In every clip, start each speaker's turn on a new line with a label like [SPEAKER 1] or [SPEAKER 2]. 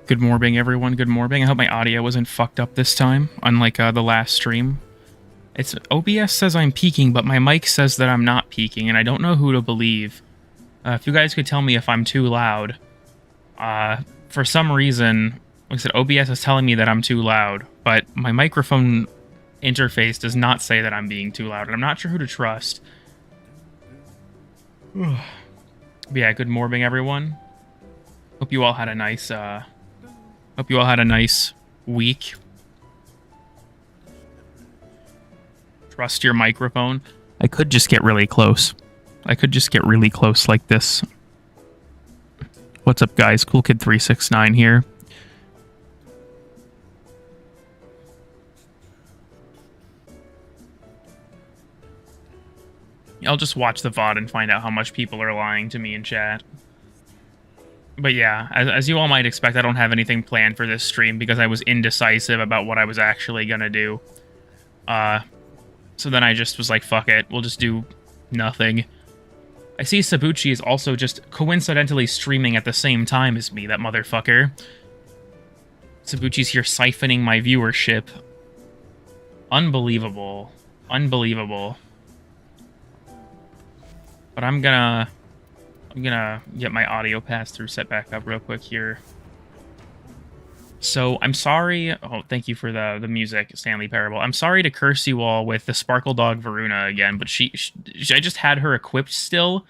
[SPEAKER 1] Good morning, everyone. Good morning. I hope my audio wasn't fucked up this time, unlike the last stream. It's OBS says I'm peaking, but my mic says that I'm not peaking, and I don't know who to believe. If you guys could tell me if I'm too loud. For some reason, like I said, OBS is telling me that I'm too loud, but my microphone interface does not say that I'm being too loud, and I'm not sure who to trust. But yeah, good morning, everyone. Hope you all had a nice, week. Trust your microphone. I could just get really close. I could just get really close like this. What's up, guys? Cool Kid 369 here. I'll just watch the VOD and find out how much people are lying to me in chat. But yeah, as you all might expect, I don't have anything planned for this stream because I was indecisive about what I was actually gonna do. So then I just was like, fuck it, we'll just do nothing. I see Sabuchi is also just coincidentally streaming at the same time as me, that motherfucker. Sabuchi's here siphoning my viewership. Unbelievable. Unbelievable. But I'm gonna get my audio pass-through set back up real quick here. So, I'm sorry... Oh, thank you for the music, Stanley Parable. I'm sorry to curse you all with the Sparkle Dog Varuna again, but I just had her equipped still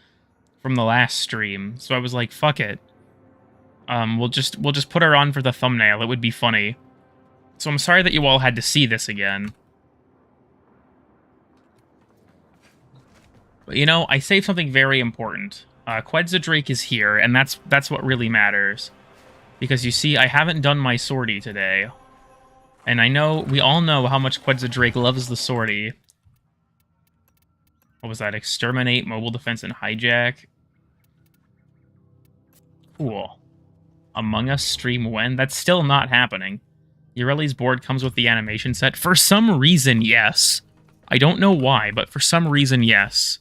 [SPEAKER 1] from the last stream. So I was like, fuck it. We'll just put her on for the thumbnail. It would be funny. So I'm sorry that you all had to see this again. But, you know, I saved something very important. Quetzaldrake is here, and that's what really matters. Because, you see, I haven't done my sortie today. And I know, we all know how much Quetzaldrake loves the sortie. What was that? Exterminate, Mobile Defense, and Hijack? Cool. Among Us stream when? That's still not happening. Ureli's board comes with the animation set. For some reason, yes. I don't know why, but for some reason, yes.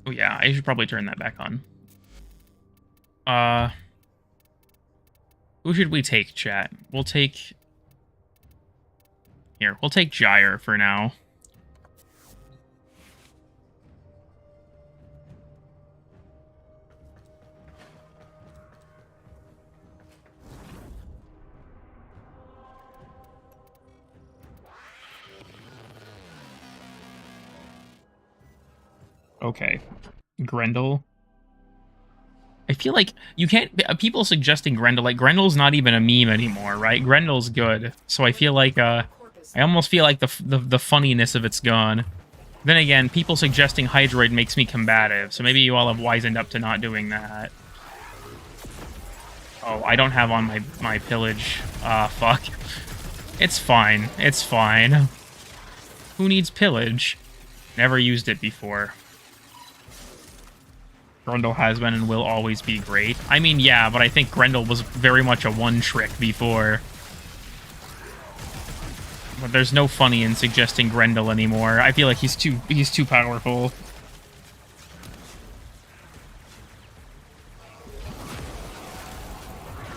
[SPEAKER 1] Oh yeah, I should probably turn that back on. Who should we take, chat? We'll take... Here, we'll take Gyre for now. Okay. Grendel. I feel like you can't... People suggesting Grendel, like, Grendel's not even a meme anymore, right? Grendel's good. So I feel like, I almost feel like the funniness of it's gone. Then again, people suggesting Hydroid makes me combative, so maybe you all have wisened up to not doing that. Oh, I don't have on my pillage. Fuck. It's fine. It's fine. Who needs pillage? Never used it before. Grendel has been and will always be great. I mean, yeah, but I think Grendel was very much a one-trick before. But there's no funny in suggesting Grendel anymore. I feel like he's too powerful.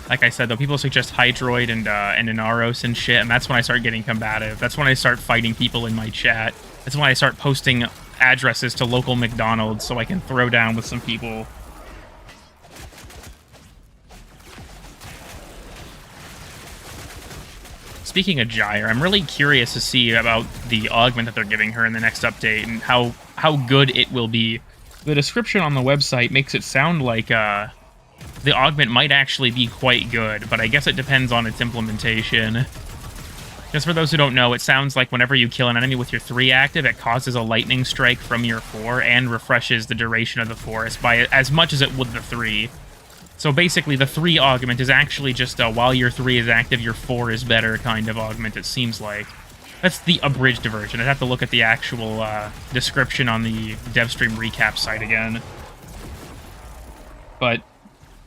[SPEAKER 1] Like I said, though, people suggest Hydroid and Inaros and shit, and that's when I start getting combative. That's when I start fighting people in my chat. That's when I start posting addresses to local McDonald's so I can throw down with some people. Speaking of Gyre, I'm really curious to see about the augment that they're giving her in the next update and how good it will be. The description on the website makes it sound like the augment might actually be quite good, but I guess it depends on its implementation. Just for those who don't know, it sounds like whenever you kill an enemy with your 3 active, it causes a lightning strike from your 4 and refreshes the duration of the forest by as much as it would the 3. So basically, the 3 augment is actually just a while your 3 is active, your 4 is better kind of augment, it seems like. That's the abridged version. I'd have to look at the actual description on the DevStream recap site again. But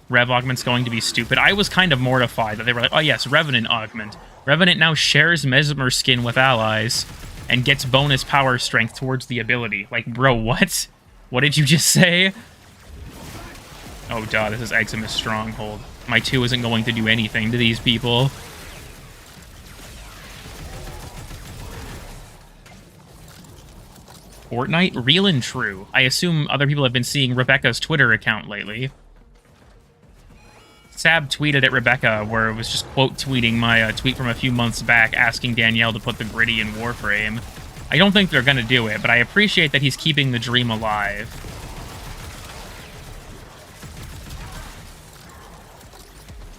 [SPEAKER 1] Rev augment's going to be stupid. I was kind of mortified that they were like, oh yes, Revenant augment. Revenant now shares Mesmer skin with allies and gets bonus power strength towards the ability. Like, bro, what? What did you just say? Oh, duh, this is Eximus Stronghold. My 2 isn't going to do anything to these people. Fortnite? Real and true. I assume other people have been seeing Rebecca's Twitter account lately. Sab tweeted at Rebecca where it was just quote tweeting my tweet from a few months back asking Danielle to put the gritty in Warframe. I don't think they're going to do it, but I appreciate that he's keeping the dream alive.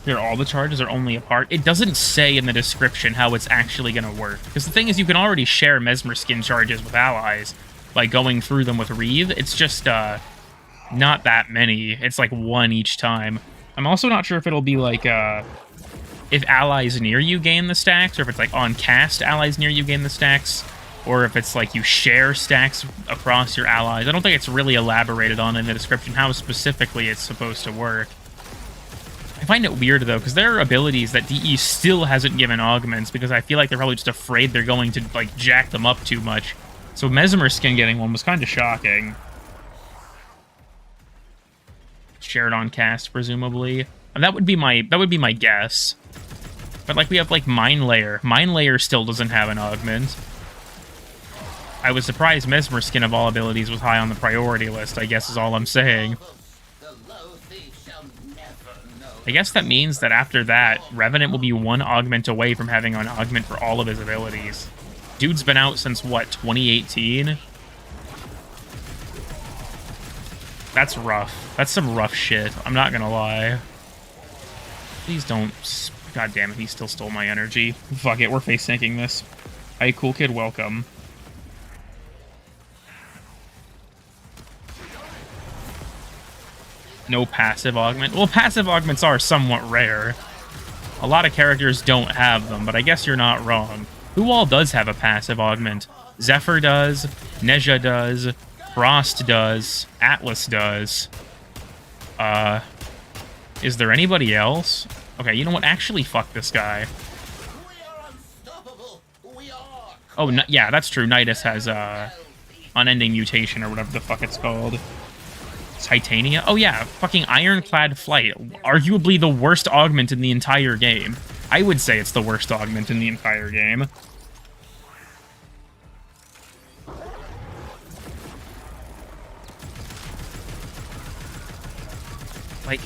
[SPEAKER 1] Here, all the charges are only a part. It doesn't say in the description how it's actually going to work. Because the thing is, you can already share Mesmer skin charges with allies by going through them with Reeve. It's just not that many. It's like 1 each time. I'm also not sure if it'll be like if allies near you gain the stacks, or if it's like on cast allies near you gain the stacks, or if it's like you share stacks across your allies. I don't think it's really elaborated on in the description how specifically it's supposed to work. I find it weird, though, because there are abilities that DE still hasn't given augments, because I feel like they're probably just afraid they're going to, like, jack them up too much. So Mesmer skin getting one was kind of shocking. Shared on cast, presumably. And that would be my guess. But, like, we have, like, Mine Layer. Mine Layer still doesn't have an augment. I was surprised Mesmer skin of all abilities was high on the priority list, I guess is all I'm saying. I guess that means that after that, Revenant will be 1 augment away from having an augment for all of his abilities. Dude's been out since, what, 2018? That's rough. That's some rough shit. I'm not gonna lie. Please don't... God damn it, he still stole my energy. Fuck it, we're face tanking this. Hey, cool kid, welcome. No passive augment. Well, passive augments are somewhat rare. A lot of characters don't have them, but I guess you're not wrong. Who all does have a passive augment? Zephyr does, Neja does, Frost does, Atlas does. Is there anybody else? Okay, you know what? Actually, fuck this guy. Oh, yeah, that's true. Nidus has, Unending Mutation, or whatever the fuck it's called. Titania? Oh yeah, fucking Ironclad Flight. Arguably the worst augment in the entire game. I would say it's the worst augment in the entire game. Like,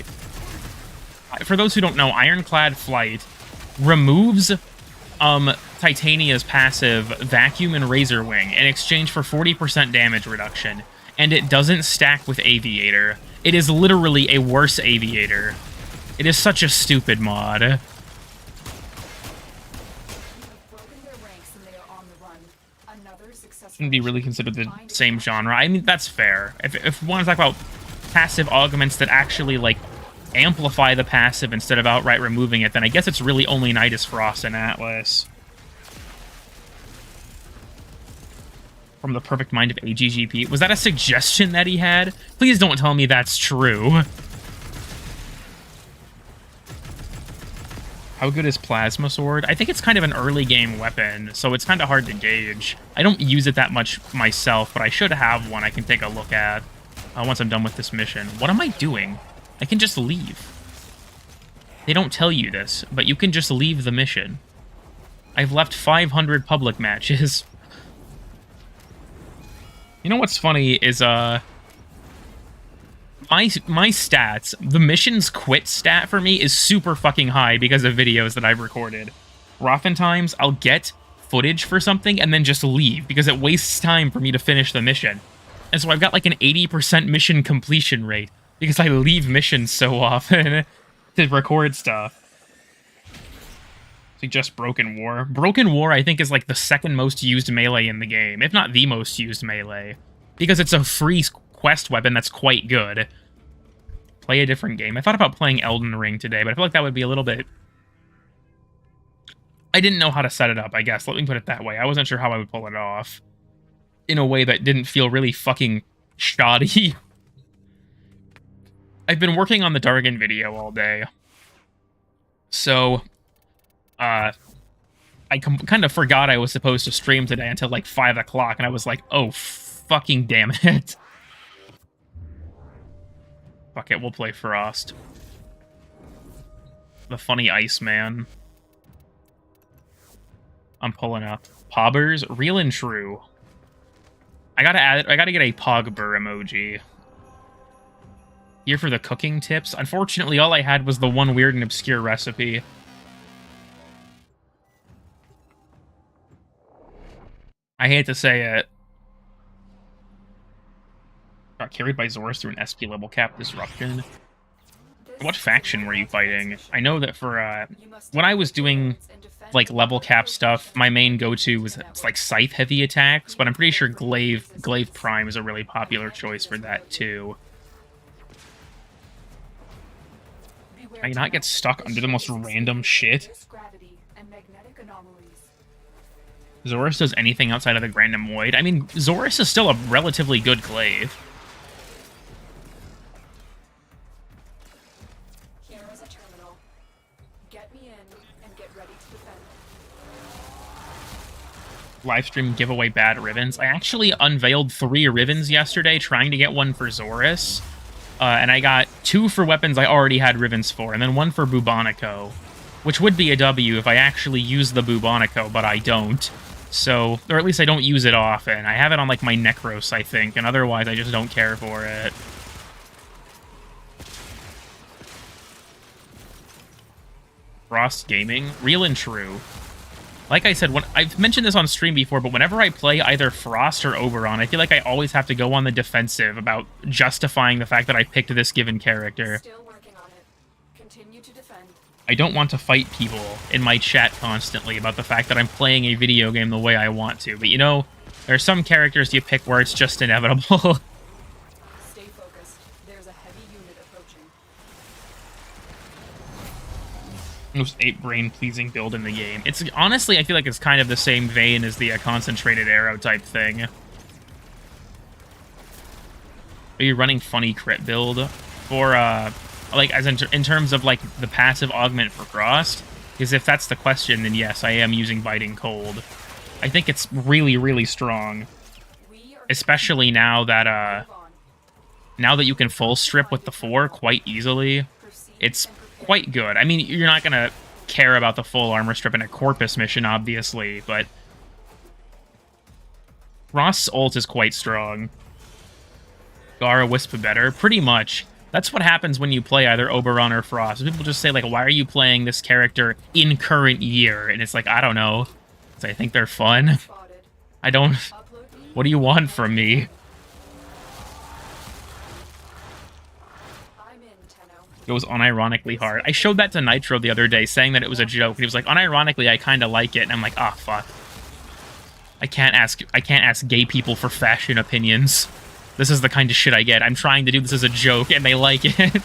[SPEAKER 1] for those who don't know, Ironclad Flight removes Titania's passive Vacuum and Razor Wing in exchange for 40% damage reduction. And it doesn't stack with Aviator. It is literally a worse Aviator. It is such a stupid mod. Shouldn't be really considered the same genre. I mean, that's fair. If we want to talk about passive augments that actually, like, amplify the passive instead of outright removing it, then I guess it's really only Nidus, Frost, and Atlas. From the perfect mind of AGGP. Was that a suggestion that he had? Please don't tell me that's true. How good is Plasma Sword? I think it's kind of an early game weapon, so it's kind of hard to gauge. I don't use it that much myself, but I should have one I can take a look at once I'm done with this mission. What am I doing? I can just leave. They don't tell you this, but you can just leave the mission. I've left 500 public matches. You know what's funny is, my stats, the mission's quit stat for me is super fucking high because of videos that I've recorded. Oftentimes, I'll get footage for something and then just leave because it wastes time for me to finish the mission. And so I've got like an 80% mission completion rate because I leave missions so often to record stuff. See, just Broken War. Broken War, I think, is like the second most used melee in the game, if not the most used melee, because it's a free quest weapon that's quite good. Play a different game. I thought about playing Elden Ring today, but I feel like that would be a little bit... I didn't know how to set it up, I guess. Let me put it that way. I wasn't sure how I would pull it off in a way that didn't feel really fucking shoddy. I've been working on the Dargan video all day, so... I kind of forgot I was supposed to stream today until like 5 o'clock, and I was like, oh, fucking damn it. Fuck it, we'll play Frost. the funny Iceman. I'm pulling up. Pobbers, real and true. I gotta get a Pogber emoji. Here for the cooking tips. Unfortunately, all I had was the one weird and obscure recipe. I hate to say it. Got carried by Zorus through an SP level cap disruption. What faction were you fighting? I know that for, when I was doing, like, level cap stuff, my main go-to was, like, scythe-heavy attacks, but I'm pretty sure Glaive Prime is a really popular choice for that, too. Can I not get stuck under the most random shit? Zorus does anything outside of the Random Void? I mean, Zorus is still a relatively good Glaive. Livestream giveaway bad ribbons. I actually unveiled 3 ribbons yesterday trying to get one for Zorus. And I got 2 for weapons I already had ribbons for, and then 1 for Bubonico, which would be a W if I actually use the Bubonico, but I don't. So, or at least I don't use it often. I have it on, like, my Necros, I think, and otherwise I just don't care for it. Frost Gaming, real and true. Like I said, I've mentioned this on stream before, but whenever I play either Frost or Oberon, I feel like I always have to go on the defensive about justifying the fact that I picked this given character.
[SPEAKER 2] Still working on it. Continue to defend.
[SPEAKER 1] I don't want to fight people in my chat constantly about the fact that I'm playing a video game the way I want to, but you know, there are some characters you pick where it's just inevitable.
[SPEAKER 2] Stay focused. There's a heavy unit approaching.
[SPEAKER 1] Most 8-brain pleasing build in the game. It's honestly, I feel like it's kind of the same vein as the concentrated arrow type thing. Are you running funny crit build for like as in terms of like the passive augment for Frost? Because if that's the question, then yes, I am using Biting Cold. I think it's really strong, especially now that you can full strip with the 4 quite easily. It's quite good. I mean, you're not gonna care about the full armor strip in a Corpus mission, obviously, but Frost's ult is quite strong. Gara Wisp better? Pretty much. That's what happens when you play either Oberon or Frost. People just say, like, why are you playing this character in current year? And it's like, I don't know. I think they're fun. I don't... What do you want from me? It was unironically hard. I showed that to Nitro the other day, saying that it was a joke, and he was like, unironically, I kind of like it. And I'm like, ah, fuck. I can't ask gay people for fashion opinions. This is the kind of shit I get. I'm trying to do this as a joke, and they like it.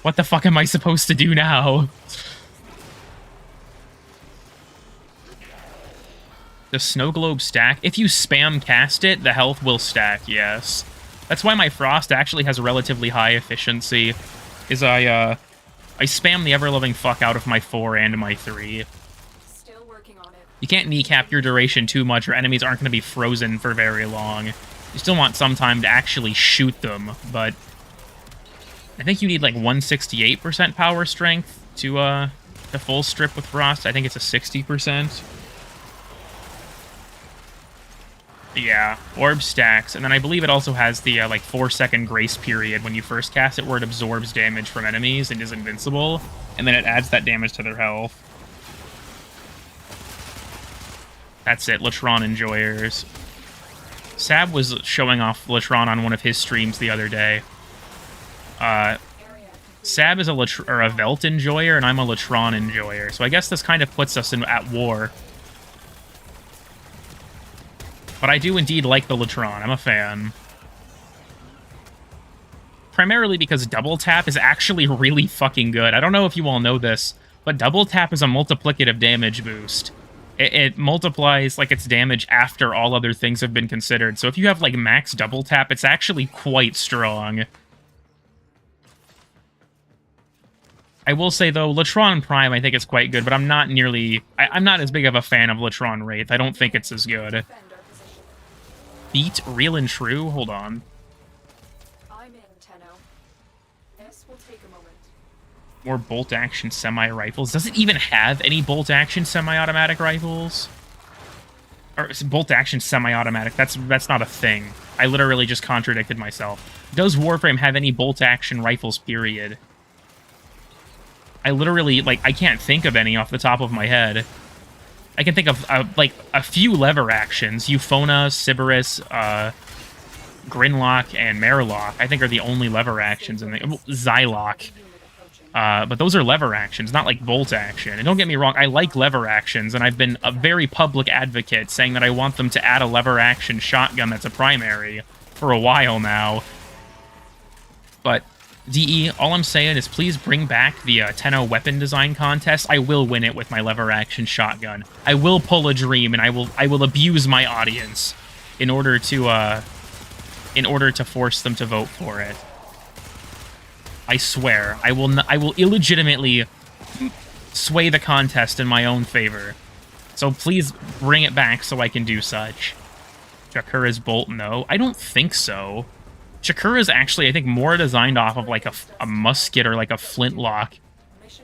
[SPEAKER 1] What the fuck am I supposed to do now? Does Snow Globe stack? If you spam cast it, the health will stack, yes. That's why my Frost actually has relatively high efficiency. Is I spam the ever-loving fuck out of my 4 and my 3.
[SPEAKER 2] Still working on it.
[SPEAKER 1] You can't kneecap your duration too much, or enemies aren't going to be frozen for very long. You still want some time to actually shoot them, but I think you need like 168% power strength to full strip with Frost. I think it's a 60%. Yeah, orb stacks, and then I believe it also has the like 4-second grace period when you first cast it, where it absorbs damage from enemies and is invincible, and then it adds that damage to their health. That's it, Latron enjoyers. Sab was showing off Latron on one of his streams the other day. Sab is a Velt enjoyer, and I'm a Latron enjoyer, so I guess this kind of puts us at war. But I do indeed like the Latron. I'm a fan. Primarily because double tap is actually really fucking good. I don't know if you all know this, but double tap is a multiplicative damage boost. It multiplies like its damage after all other things have been considered. So if you have like max double tap, it's actually quite strong. I will say though, Latron Prime I think is quite good, but I'm not nearly... I'm not as big of a fan of Latron Wraith. I don't think it's as good. Beat real and true? Hold on.
[SPEAKER 2] I'm in, Tenno. This will take a moment.
[SPEAKER 1] More bolt-action semi-rifles. Does it even have any bolt-action semi-automatic rifles? Or bolt-action semi-automatic. That's not a thing. I literally just contradicted myself. Does Warframe have any bolt-action rifles, period? I literally, like, I can't think of any off the top of my head. I can think of, like, a few lever actions. Euphona, Sybaris, Grinlock, and Merlock, I think, are the only lever actions in the... Zylock. But those are lever actions, not like bolt action. And don't get me wrong, I like lever actions, and I've been a very public advocate saying that I want them to add a lever action shotgun that's a primary for a while now. But, DE, all I'm saying is please bring back the Tenno weapon design contest. I will win it with my lever action shotgun. I will pull a dream, and I will abuse my audience in order to force them to vote for it. I swear, I will illegitimately sway the contest in my own favor. So please bring it back so I can do such. Chakura's bolt, no. I don't think so. Chakura's actually, I think, more designed off of like a musket or like a flintlock.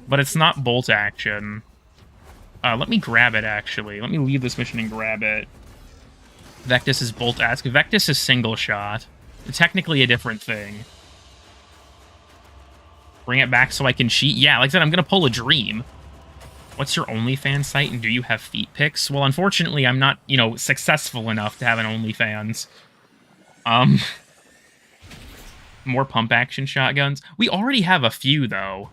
[SPEAKER 1] But it's not bolt action. Let me grab it, actually. Let me leave this mission and grab it. Vectis is bolt ask. Vectis is single shot. Technically a different thing. Bring it back so I can cheat? Yeah, like I said, I'm going to pull a dream. What's your OnlyFans site, and do you have feet pics? Well, unfortunately, I'm not, you know, successful enough to have an OnlyFans. More pump-action shotguns. We already have a few, though.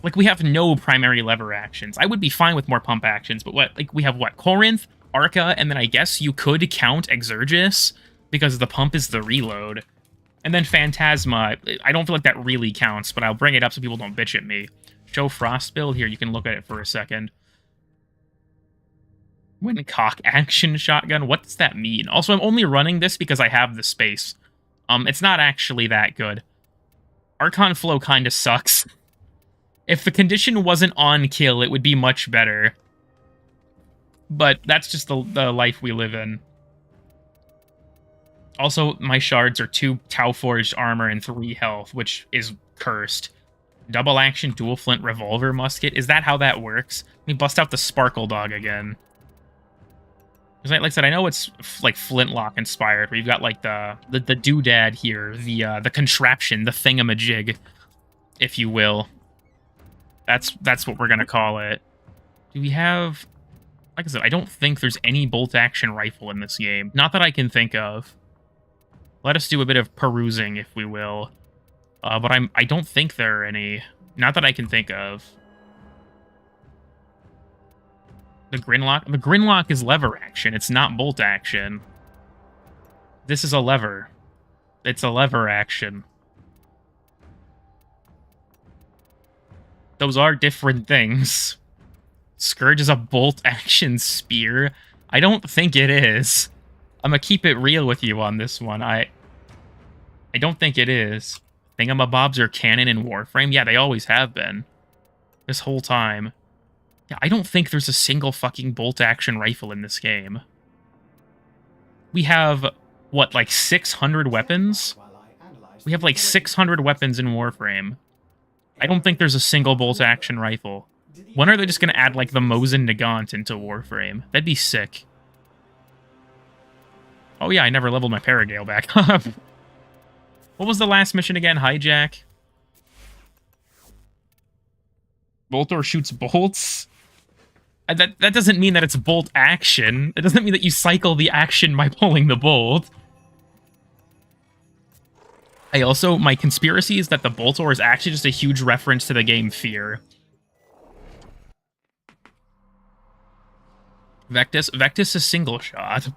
[SPEAKER 1] Like, we have no primary lever actions. I would be fine with more pump actions, but what? Like, we have, what? Corinth, Arca, and then I guess you could count Exurgis, because the pump is the reload. And then Phantasma, I don't feel like that really counts, but I'll bring it up so people don't bitch at me. Show Frost build. Here, you can look at it for a second. Windcock action shotgun. What does that mean? Also, I'm only running this because I have the space. It's not actually that good. Archon Flow kind of sucks. If the condition wasn't on kill, it would be much better. But that's just the life we live in. Also, my shards are 2 Tau Forged armor and 3 health, which is cursed. Double action, dual flint, revolver musket. Is that how that works? Let me bust out the Sparkle Dog again. Because, like I said, I know it's like flintlock inspired, where you've got like the doodad here, the contraption, the thingamajig, if you will. That's what we're gonna call it. Do we have? Like I said, I don't think there's any bolt action rifle in this game. Not that I can think of. Let us do a bit of perusing, if we will. But I don't think there are any. Not that I can think of. The Grinlock? The Grinlock is lever action. It's not bolt action. This is a lever. It's a lever action. Those are different things. Scourge is a bolt action spear. I don't think it is. I'm gonna keep it real with you on this one. I don't think it is. Thingamabobs are canon in Warframe? Yeah, they always have been. This whole time. Yeah, I don't think there's a single fucking bolt-action rifle in this game. We have, what, like 600 weapons? We have like 600 weapons in Warframe. I don't think there's a single bolt-action rifle. When are they just going to add, like, the Mosin Nagant into Warframe? That'd be sick. Oh yeah, I never leveled my Paragale back up. What was the last mission again? Hijack? Boltor shoots bolts? That doesn't mean that it's bolt action. It doesn't mean that you cycle the action by pulling the bolt. My conspiracy is that the Boltor is actually just a huge reference to the game Fear. Vectis is single shot.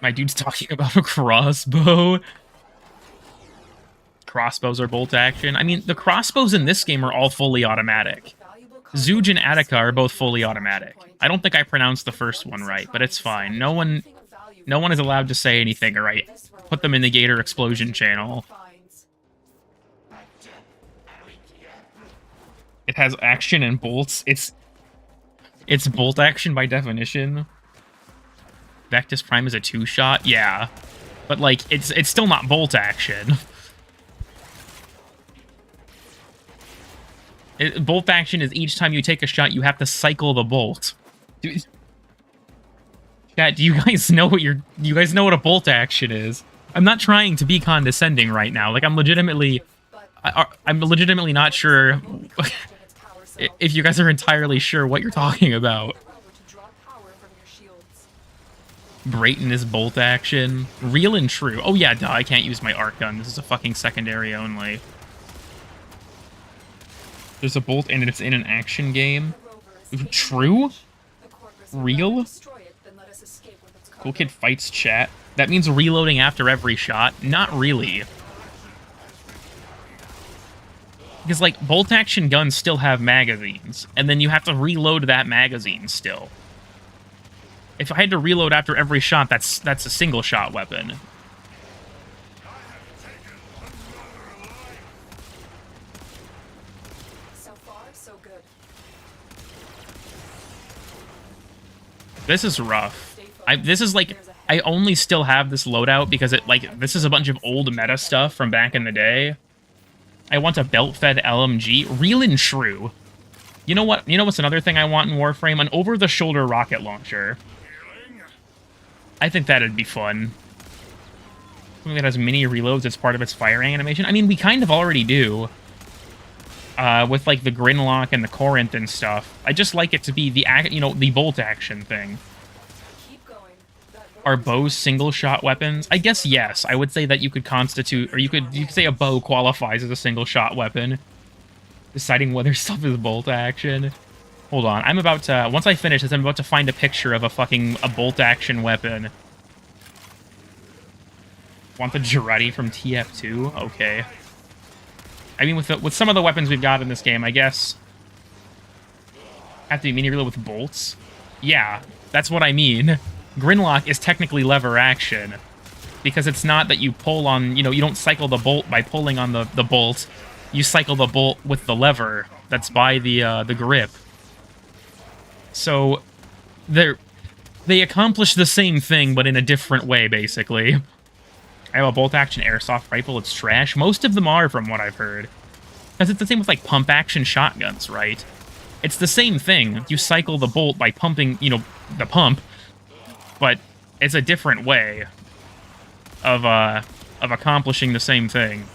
[SPEAKER 1] My dude's talking about a crossbow. Crossbows are bolt action. I mean, the crossbows in this game are all fully automatic. Zuge and Attica are both fully automatic. I don't think I pronounced the first one right, but it's fine. No one is allowed to say anything, alright? Put them in the Gator Explosion channel. It has action and bolts. It's bolt action by definition. Vectis Prime is a 2-shot? Yeah. But, like, it's still not bolt action. Bolt action is each time you take a shot, you have to cycle the bolt. Dude, chat, do you guys know what you guys know what a bolt action is? I'm not trying to be condescending right now. Like, I'm legitimately not sure if you guys are entirely sure what you're talking about. Brayton is bolt action. Real and true. Oh yeah, duh, I can't use my arc gun. This is a fucking secondary only. There's a bolt and it's in an action game. True? Real? Cool Kid fights chat. That means reloading after every shot? Not really. Because, like, bolt action guns still have magazines, and then you have to reload that magazine still. If I had to reload after every shot, that's a single shot weapon.
[SPEAKER 2] So far, so good.
[SPEAKER 1] This is rough. This is like, I only still have this loadout because this is a bunch of old meta stuff from back in the day. I want a belt-fed LMG. Real and true. You know what? You know what's another thing I want in Warframe? An over-the-shoulder rocket launcher. I think that'd be fun. Something that has mini reloads as part of its firing animation. I mean, we kind of already do. With, like, the Grinlock and the Corinth and stuff. I just like it to be the, the bolt action thing. Are bows single-shot weapons? I guess yes. I would say that you could constitute, or you could say a bow qualifies as a single-shot weapon. Deciding whether stuff is bolt action. Hold on, I'm about to, once I finish this, I'm about to find a picture of a bolt action weapon. Want the Giretti from TF2? Okay. I mean, with some of the weapons we've got in this game, I guess have to be mini reload with bolts. Yeah, that's what I mean. Grinlock is technically lever action, because it's not that you pull on, you don't cycle the bolt by pulling on the bolt. You cycle the bolt with the lever that's by the grip. So they accomplish the same thing, but in a different way, basically. I have a bolt action airsoft rifle. It's trash. Most of them are, from what I've heard, because it's the same with like pump action shotguns, right? It's the same thing. You cycle the bolt by pumping, the pump. But it's a different way of accomplishing the same thing.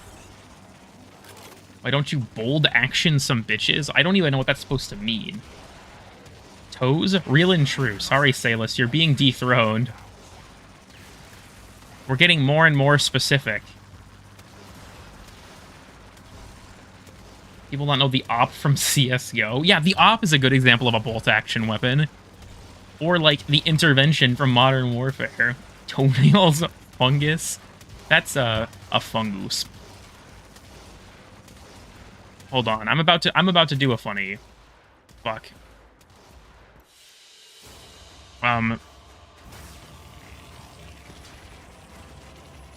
[SPEAKER 1] Why don't you bold action some bitches? I don't even know what that's supposed to mean. Toes? Real and true. Sorry, Salus, you're being dethroned. We're getting more and more specific. People don't know the op from CSGO. Yeah, the op is a good example of a bolt action weapon. Or, like, the intervention from Modern Warfare. Toenails, fungus. That's a fungus. Hold on, I'm about to do a funny. Fuck.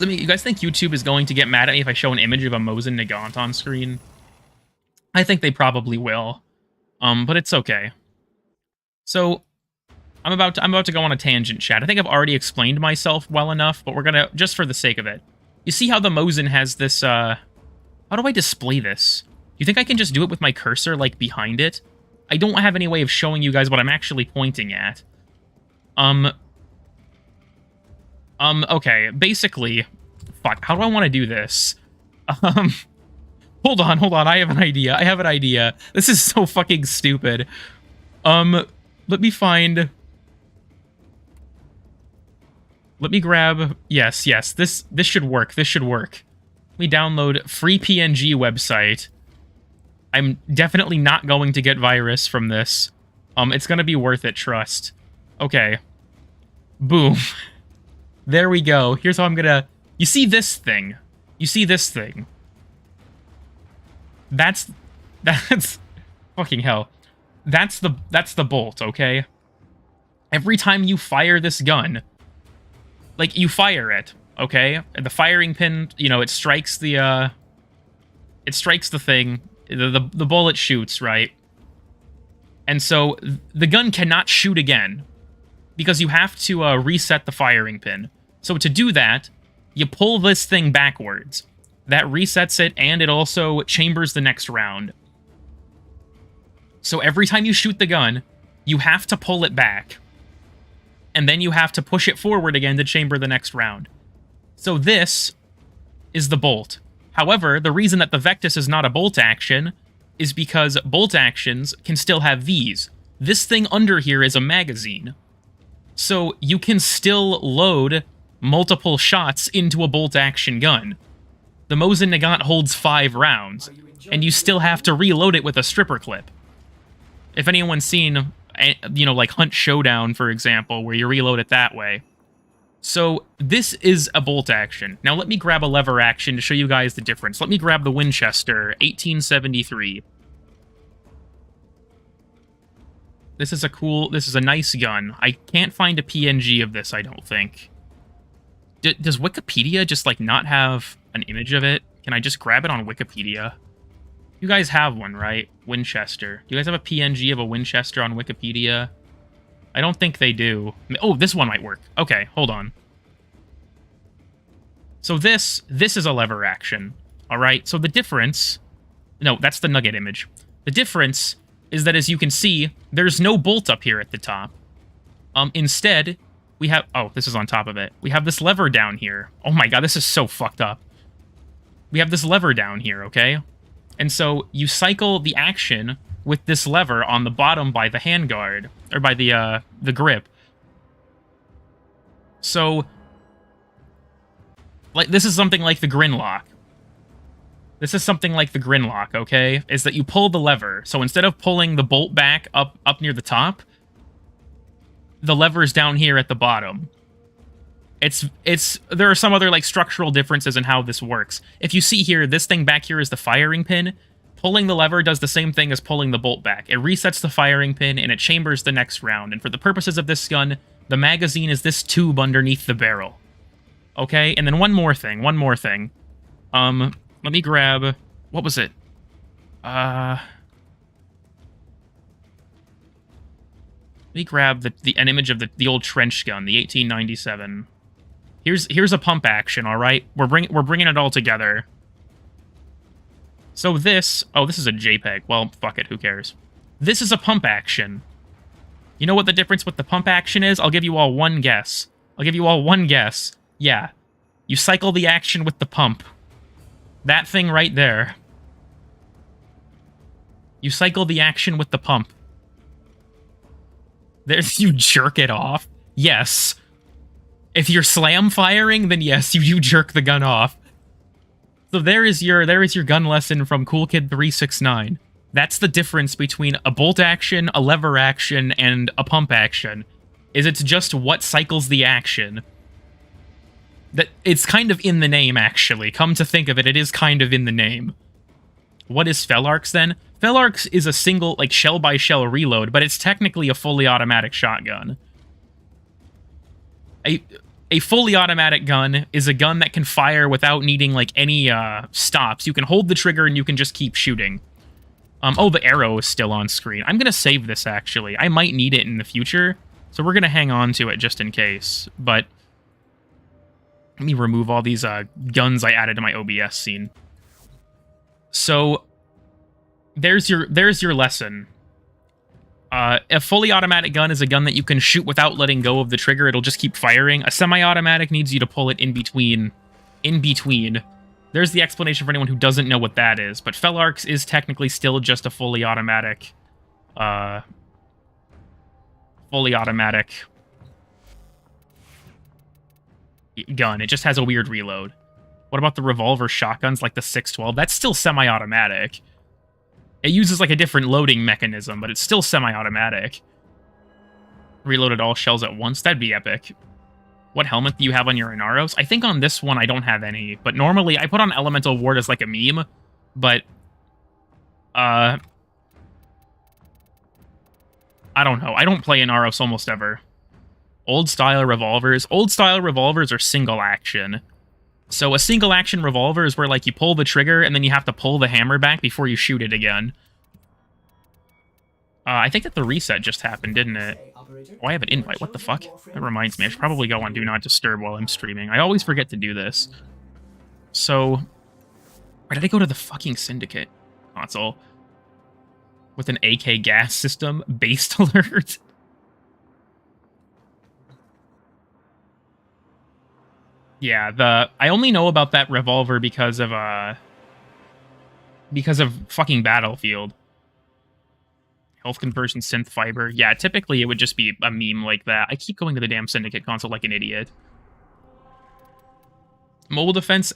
[SPEAKER 1] You guys think YouTube is going to get mad at me if I show an image of a Mosin Nagant on screen? I think they probably will. But it's okay. So, I'm about to go on a tangent, chat. I think I've already explained myself well enough, but we're gonna, just for the sake of it. You see how the Mosin has this, how do I display this? You think I can just do it with my cursor, like, behind it? I don't have any way of showing you guys what I'm actually pointing at. Okay, basically, fuck, how do I want to do this? Hold on, I have an idea. This is so fucking stupid. Let me grab, yes, this should work, Let me download free PNG website. I'm definitely not going to get virus from this. It's gonna be worth it, trust. Okay. Boom. There we go. Here's how I'm gonna... You see this thing? That's fucking hell. That's the bolt, okay? Every time you fire this gun, like, you fire it, okay? The firing pin, it strikes the thing. The bullet shoots, right? And so the gun cannot shoot again because you have to reset the firing pin. So to do that, you pull this thing backwards. That resets it, and it also chambers the next round. So every time you shoot the gun, you have to pull it back. And then you have to push it forward again to chamber the next round. So this is the bolt. However, the reason that the Vectis is not a bolt action is because bolt actions can still have these. This thing under here is a magazine. So you can still load multiple shots into a bolt action gun. The Mosin Nagant holds 5 rounds, and you still have to reload it with a stripper clip. If anyone's seen, you know, like Hunt Showdown, for example, where you reload it that way. So this is a bolt action. Now let me grab a lever action to show you guys the difference. Let me grab the Winchester 1873. This is a nice gun. I can't find a PNG of this, I don't think. Does Wikipedia just, like, not have an image of it? Can I just grab it on Wikipedia? You guys have one, right? Winchester. Do you guys have a PNG of a Winchester on Wikipedia? I don't think they do. Oh, this one might work. Okay, hold on. So this is a lever action. Alright, so the difference... No, that's the nugget image. The difference is that, as you can see, there's no bolt up here at the top. Instead, we have... Oh, this is on top of it. We have this lever down here. Oh my god, this is so fucked up. We have this lever down here, okay? And so you cycle the action with this lever on the bottom by the handguard, or by the grip. So, like, this is something like the Grinlock. This is something like the Grinlock, okay? Is that you pull the lever. So instead of pulling the bolt back up near the top, the lever's down here at the bottom. There are some other, like, structural differences in how this works. If you see here, this thing back here is the firing pin. Pulling the lever does the same thing as pulling the bolt back. It resets the firing pin, and it chambers the next round. And for the purposes of this gun, the magazine is this tube underneath the barrel. Okay? And then one more thing. Let me grab... What was it? Let me grab an image of the old trench gun, the 1897. Here's a pump action, all right? We're bringing it all together. So this... Oh, this is a JPEG. Well, fuck it. Who cares? This is a pump action. You know what the difference with the pump action is? I'll give you all one guess. Yeah. You cycle the action with the pump. That thing right there. You cycle the action with the pump. There's... You jerk it off. Yes. If you're slam firing, then yes, you jerk the gun off. So there is your gun lesson from Cool Kid 369. That's the difference between a bolt action, a lever action, and a pump action. Is it's just what cycles the action. That it's kind of in the name, actually. Come to think of it, it is kind of in the name. What is Felarx, then? Felarx is a single, like, shell-by-shell reload, but it's technically a fully automatic shotgun. A fully automatic gun is a gun that can fire without needing, like, any stops. You can hold the trigger and you can just keep shooting. Oh, the arrow is still on screen. I'm gonna save this, actually. I might need it in the future, so we're gonna hang on to it just in case. But let me remove all these guns I added to my OBS scene. So there's your lesson. A fully automatic gun is a gun that you can shoot without letting go of the trigger. It'll just keep firing. A semi-automatic needs you to pull it in between. There's the explanation for anyone who doesn't know what that is. But Felarx is technically still just a fully automatic gun. It just has a weird reload. What about the revolver shotguns like the 612? That's still semi-automatic. It uses, like, a different loading mechanism, but it's still semi-automatic. Reloaded all shells at once? That'd be epic. What helmet do you have on your Inaros? I think on this one I don't have any, but normally I put on Elemental Ward as, like, a meme, but... I don't know. I don't play Inaros almost ever. Old-style revolvers. Old-style revolvers are single-action. So a single-action revolver is where, like, you pull the trigger, and then you have to pull the hammer back before you shoot it again. I think that the reset just happened, didn't it? Oh, I have an invite. What the fuck? That reminds me. I should probably go on Do Not Disturb while I'm streaming. I always forget to do this. So... Where did I go to the fucking Syndicate console? with an AK gas system. Based alert. Yeah, I only know about that revolver because of fucking Battlefield. Health conversion synth fiber. Yeah, typically it would just be a meme like that. I keep going to the damn Syndicate console like an idiot. Mobile defense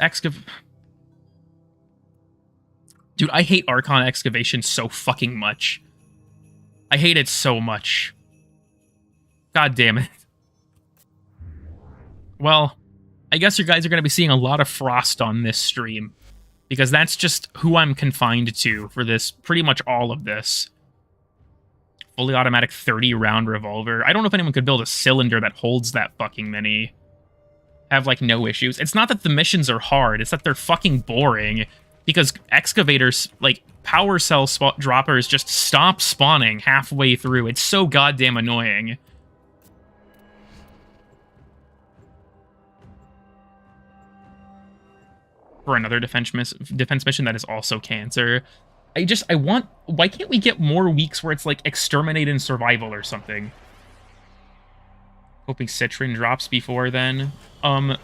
[SPEAKER 1] Dude, I hate Archon excavation so fucking much. I hate it so much. God damn it. Well, I guess you guys are going to be seeing a lot of Frost on this stream, because that's just who I'm confined to for this, pretty much all of this. Fully automatic 30-round revolver. I don't know if anyone could build a cylinder that holds that fucking many. Have, like, no issues. It's not that the missions are hard, it's that they're fucking boring, because excavators, like, power cell droppers just stop spawning halfway through. It's so goddamn annoying. For another defense mission that is also cancer. Why can't we get more weeks where it's like exterminate and survival or something? Hoping Citron drops before then. I'm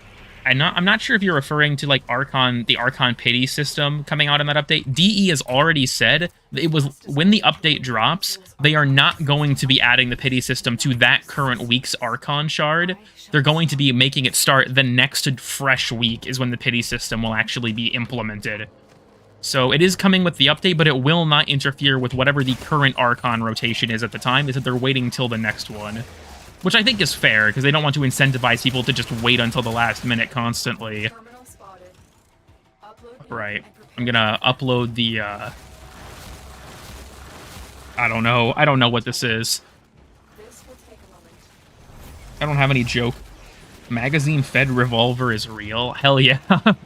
[SPEAKER 1] not sure if you're referring to like the Archon pity system coming out in that update. DE has already said that it was when the update drops, they are not going to be adding the pity system to that current week's Archon shard. They're going to be making it start the next fresh week is when the pity system will actually be implemented. So it is coming with the update, but it will not interfere with whatever the current Archon rotation is at the time. Is that they're waiting till the next one. Which I think is fair, because they don't want to incentivize people to just wait until the last minute constantly. Right. I'm gonna upload the, I don't know what this is. I don't have any joke. Magazine-fed revolver is real? Hell yeah. Have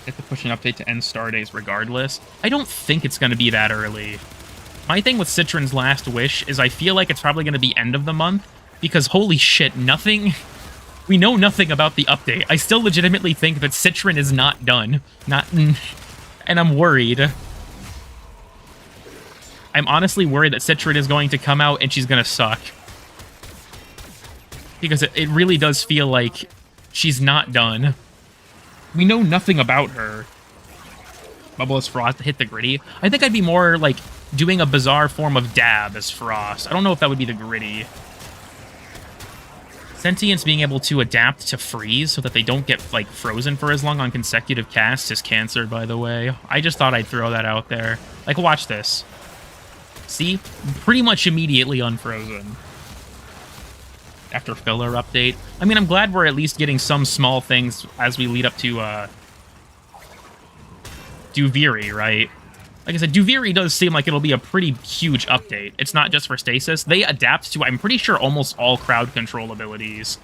[SPEAKER 1] to push an update to end star days regardless. I don't think it's gonna be that early. My thing with Citron's Last Wish is I feel like it's probably going to be end of the month, because holy shit, we know nothing about the update. I still legitimately think that Citron is not done. And I'm worried. I'm honestly worried that Citron is going to come out and she's going to suck. Because it really does feel like she's not done. We know nothing about her. Bubbleless Frost to hit the gritty. I think I'd be more like doing a bizarre form of dab as Frost. I don't know if that would be the gritty. Sentience being able to adapt to freeze so that they don't get, like, frozen for as long on consecutive casts is cancer, by the way. I just thought I'd throw that out there. Like, watch this. See? Pretty much immediately unfrozen. After filler update. I mean, I'm glad we're at least getting some small things as we lead up to, Duviri, right? Like I said, Duviri does seem like it'll be a pretty huge update. It's not just for stasis. They adapt to, I'm pretty sure, almost all crowd control abilities.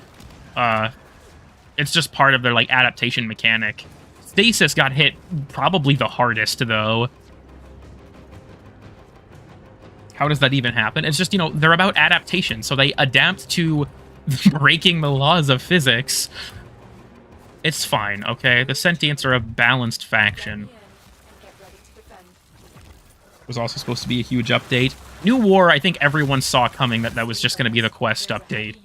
[SPEAKER 1] It's just part of their, like, adaptation mechanic. Stasis got hit probably the hardest, though. How does that even happen? It's just, you know, they're about adaptation, so they adapt to breaking the laws of physics. It's fine, okay? The Sentients are a balanced faction. Was also supposed to be a huge update. New War, I think everyone saw coming that was just going to be the quest update.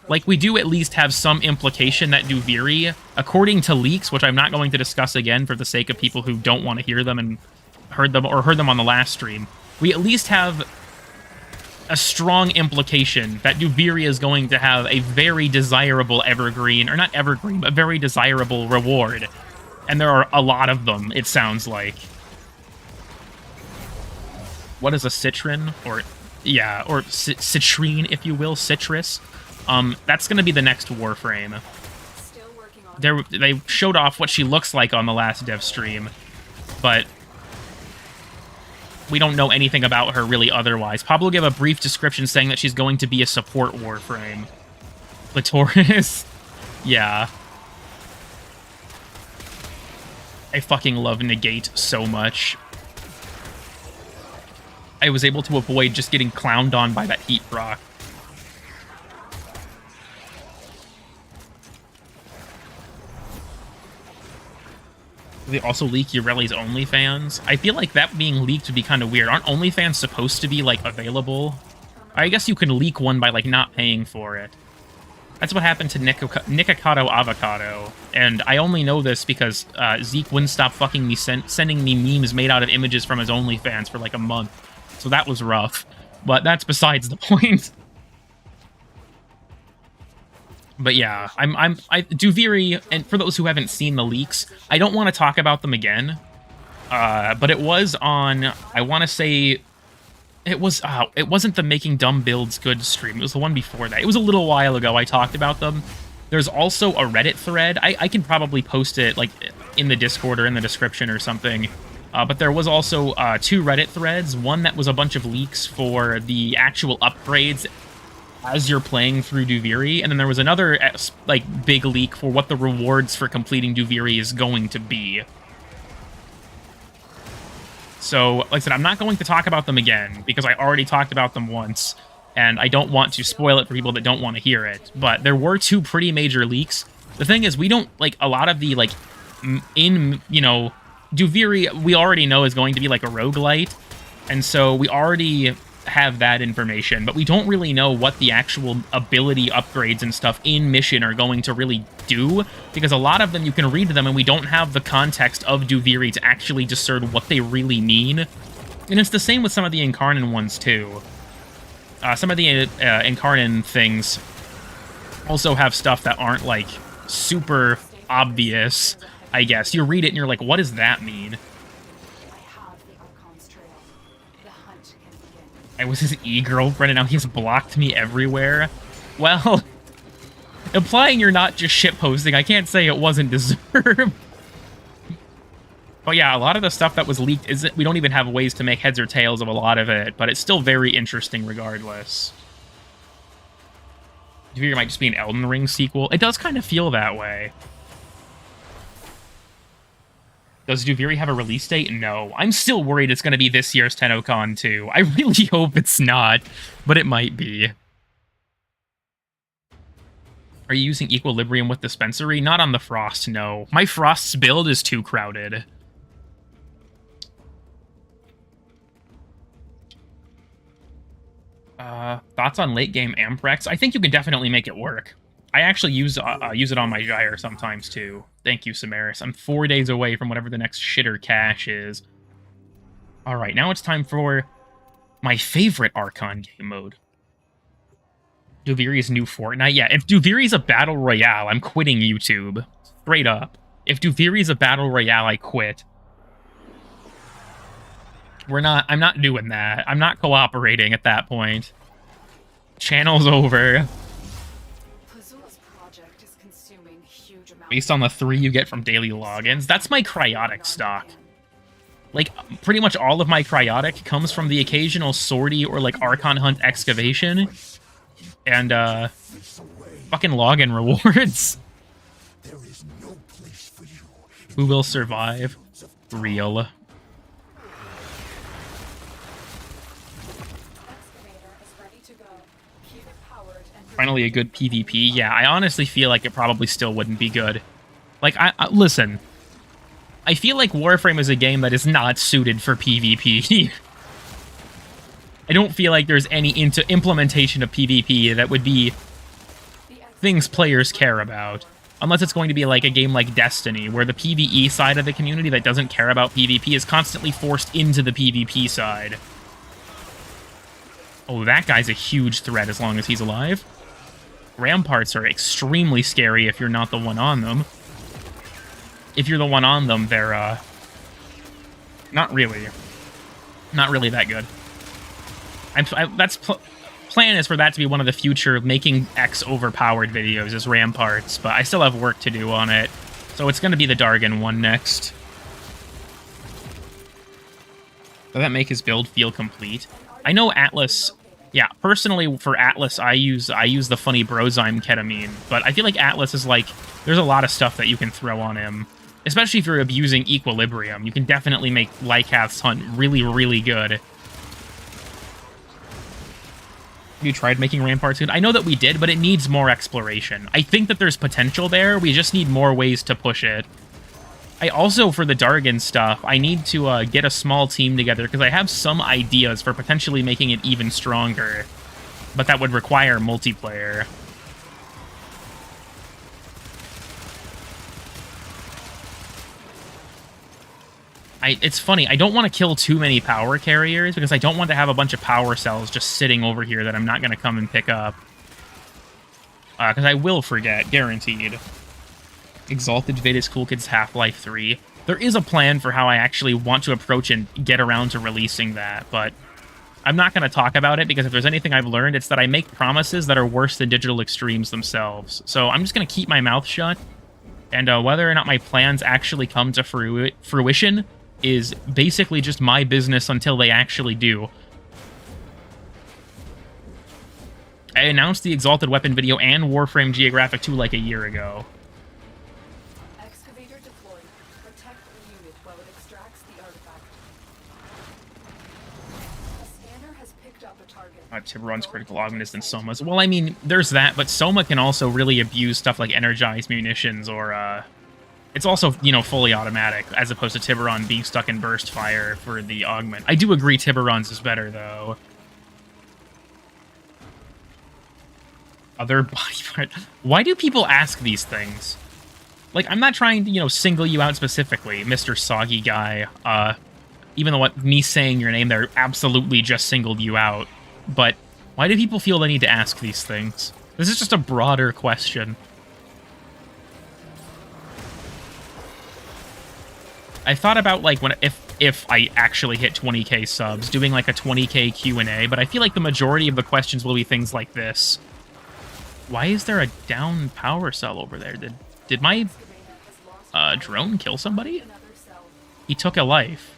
[SPEAKER 1] Like, we do at least have some implication that Duviri, according to leaks, which I'm not going to discuss again for the sake of people who don't want to hear them and heard them on the last stream, we at least have a strong implication that Duviri is going to have a very desirable evergreen, or not evergreen, but very desirable reward. And there are a lot of them, it sounds like. What is a citron? Or citrine, if you will, citrus. That's going to be the next Warframe. They showed off what she looks like on the last dev stream, but we don't know anything about her really otherwise. Pablo gave a brief description saying that she's going to be a support Warframe. Latoris. Yeah. I fucking love Negate so much. I was able to avoid just getting clowned on by that heat proc. They also leak Ureli's OnlyFans. I feel like that being leaked would be kind of weird. Aren't OnlyFans supposed to be, like, available? I guess you can leak one by, like, not paying for it. That's what happened to Nikocado Avocado. And I only know this because Zeke wouldn't stop fucking me sending me memes made out of images from his OnlyFans for, like, a month. So that was rough. But that's besides the point. But yeah, Duviri, and for those who haven't seen the leaks, I don't want to talk about them again. But it was on, I want to say, it wasn't the Making Dumb Builds Good stream. It was the one before that. It was a little while ago I talked about them. There's also a Reddit thread. I can probably post it, like, in the Discord or in the description or something. But there was also 2 Reddit threads. One that was a bunch of leaks for the actual upgrades as you're playing through Duviri, and then there was another, like, big leak for what the rewards for completing Duviri is going to be. So, like I said, I'm not going to talk about them again, because I already talked about them once, and I don't want to spoil it for people that don't want to hear it. But there were 2 pretty major leaks. The thing is, we don't, like, a lot of the, like, Duviri, we already know is going to be, like, a roguelite, and so we already have that information, but we don't really know what the actual ability upgrades and stuff in mission are going to really do, because a lot of them, you can read them, and we don't have the context of Duviri to actually discern what they really mean. And it's the same with some of the Incarnon ones, too. Some of the Incarnon things also have stuff that aren't, like, super obvious, I guess. You read it, and you're like, what does that mean? I was his e-girlfriend, and now he's blocked me everywhere. Well, implying you're not just shitposting, I can't say it wasn't deserved. But yeah, a lot of the stuff that was leaked isn't. We don't even have ways to make heads or tails of a lot of it, but it's still very interesting regardless. Do you figure it might just be an Elden Ring sequel? It does kind of feel that way. Does Duviri have a release date? No. I'm still worried it's going to be this year's TennoCon too. I really hope it's not, but it might be. Are you using Equilibrium with Dispensary? Not on the Frost, no. My Frost's build is too crowded. Thoughts on late game Amprex? I think you can definitely make it work. I actually use it on my Gyre sometimes, too. Thank you, Samaris. I'm 4 days away from whatever the next shitter cache is. Alright, now it's time for my favorite Archon game mode. Duviri's new Fortnite? Yeah, if Duviri's a Battle Royale, I'm quitting YouTube. Straight up. If Duviri's a Battle Royale, I quit. I'm not doing that. I'm not cooperating at that point. Channel's over. Based on the 3 you get from daily logins. That's my cryotic stock. Like, pretty much all of my cryotic comes from the occasional sortie or, like, Archon Hunt excavation. And, fucking login rewards. Who will survive? Real. Finally a good PvP. Yeah, I honestly feel like it probably still wouldn't be good. Like, listen. I feel like Warframe is a game that is not suited for PvP. I don't feel like there's any implementation of PvP that would be things players care about. Unless it's going to be like a game like Destiny, where the PvE side of the community that doesn't care about PvP is constantly forced into the PvP side. Oh, that guy's a huge threat as long as he's alive. Ramparts are extremely scary if you're not the one on them. If you're the one on them, they're, not really that good. Plan is for that to be one of the future making X overpowered videos is Ramparts, but I still have work to do on it. So it's going to be the Dargan one next. Does that make his build feel complete? I know Atlas... Yeah, personally, for Atlas, I use the funny Brozyme ketamine, but I feel like Atlas is like, there's a lot of stuff that you can throw on him, especially if you're abusing Equilibrium. You can definitely make Lycath's Hunt really, really good. Have you tried making Ramparts good? I know that we did, but it needs more exploration. I think that there's potential there, we just need more ways to push it. I also, for the Dargan stuff, I need to get a small team together, because I have some ideas for potentially making it even stronger. But that would require multiplayer. It's funny, I don't want to kill too many power carriers, because I don't want to have a bunch of power cells just sitting over here that I'm not going to come and pick up. Because I will forget, guaranteed. Exalted Vedas Cool Kids Half-Life 3. There is a plan for how I actually want to approach and get around to releasing that, but I'm not going to talk about it, because if there's anything I've learned, it's that I make promises that are worse than Digital Extremes themselves. So I'm just going to keep my mouth shut, and whether or not my plans actually come to fruition is basically just my business until they actually do. I announced the Exalted Weapon video and Warframe Geographic 2 like a year ago.
[SPEAKER 2] Excavator deployed. Protect the unit while it extracts the artifact. A scanner has picked up a target.
[SPEAKER 1] Tiburon's critical augment is than Soma's. Well, I mean, there's that, but Soma can also really abuse stuff like energized munitions, or, it's also, you know, fully automatic, as opposed to Tiburon being stuck in burst fire for the augment. I do agree Tiburon's is better, though. Other body part. Why do people ask these things? Like, I'm not trying to, you know, single you out specifically, Mr. Soggy Guy. Even though me saying your name there absolutely just singled you out. But why do people feel they need to ask these things? This is just a broader question. I thought about, like, if I actually hit 20k subs, doing, like, a 20k Q&A, but I feel like the majority of the questions will be things like this. Why is there a down power cell over there? Did my drone kill somebody? He took a life.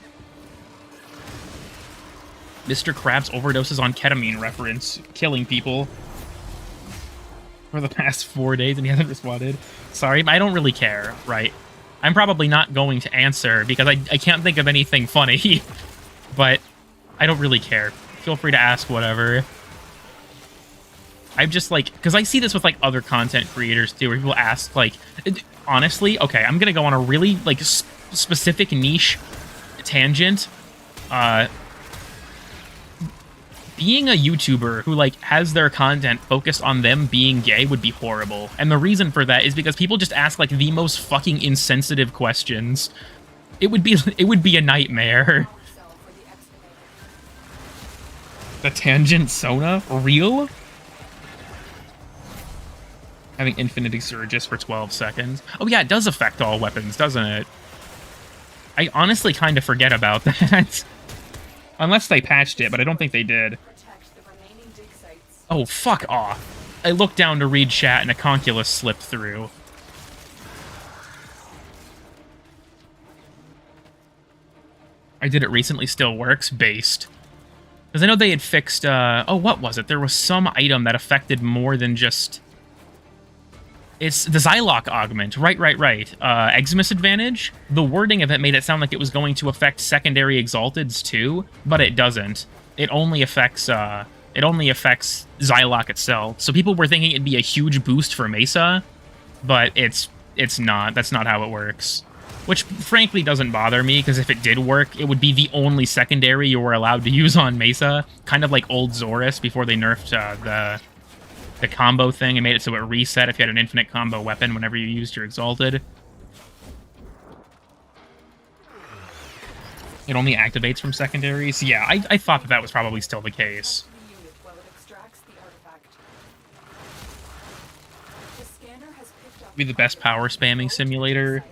[SPEAKER 1] Mr. Krabs overdoses on ketamine reference, killing people for the past 4 days, and he hasn't responded. Sorry, I don't really care, right? I'm probably not going to answer, because I can't think of anything funny, but I don't really care. Feel free to ask whatever. I'm just, like, because I see this with, like, other content creators, too, where people ask, like, honestly, okay, I'm gonna go on a really, like, specific niche tangent. Being a YouTuber who, like, has their content focused on them being gay would be horrible. And the reason for that is because people just ask, like, the most fucking insensitive questions. It would be a nightmare. The tangent Sona? Real? Having infinite exurgis for 12 seconds. Oh yeah, it does affect all weapons, doesn't it? I honestly kind of forget about that. Unless they patched it, but I don't think they did. Oh, fuck off. I looked down to read chat and a conculus slipped through. I did it recently, still works. Based. Because I know they had fixed, oh, what was it? There was some item that affected more than just... It's the Zylok augment. Right. Eximus advantage? The wording of it made it sound like it was going to affect secondary exalteds too, but it doesn't. It only affects Zylok itself. So people were thinking it'd be a huge boost for Mesa, but it's not. That's not how it works. Which frankly doesn't bother me, because if it did work, it would be the only secondary you were allowed to use on Mesa. Kind of like old Zorus before they nerfed the combo thing and made it so it reset if you had an infinite combo weapon whenever you used your Exalted. It only activates from secondaries? Yeah, I thought that was probably still the case. Be the best power spamming simulator.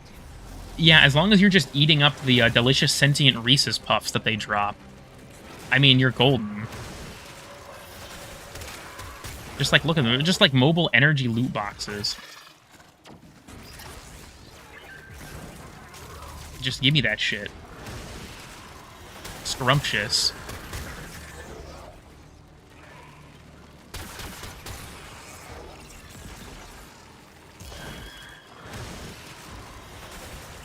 [SPEAKER 1] Yeah, as long as you're just eating up the delicious sentient Reese's Puffs that they drop. I mean, you're golden. Just like, look at them, just like mobile energy loot boxes. Just give me that shit. Scrumptious.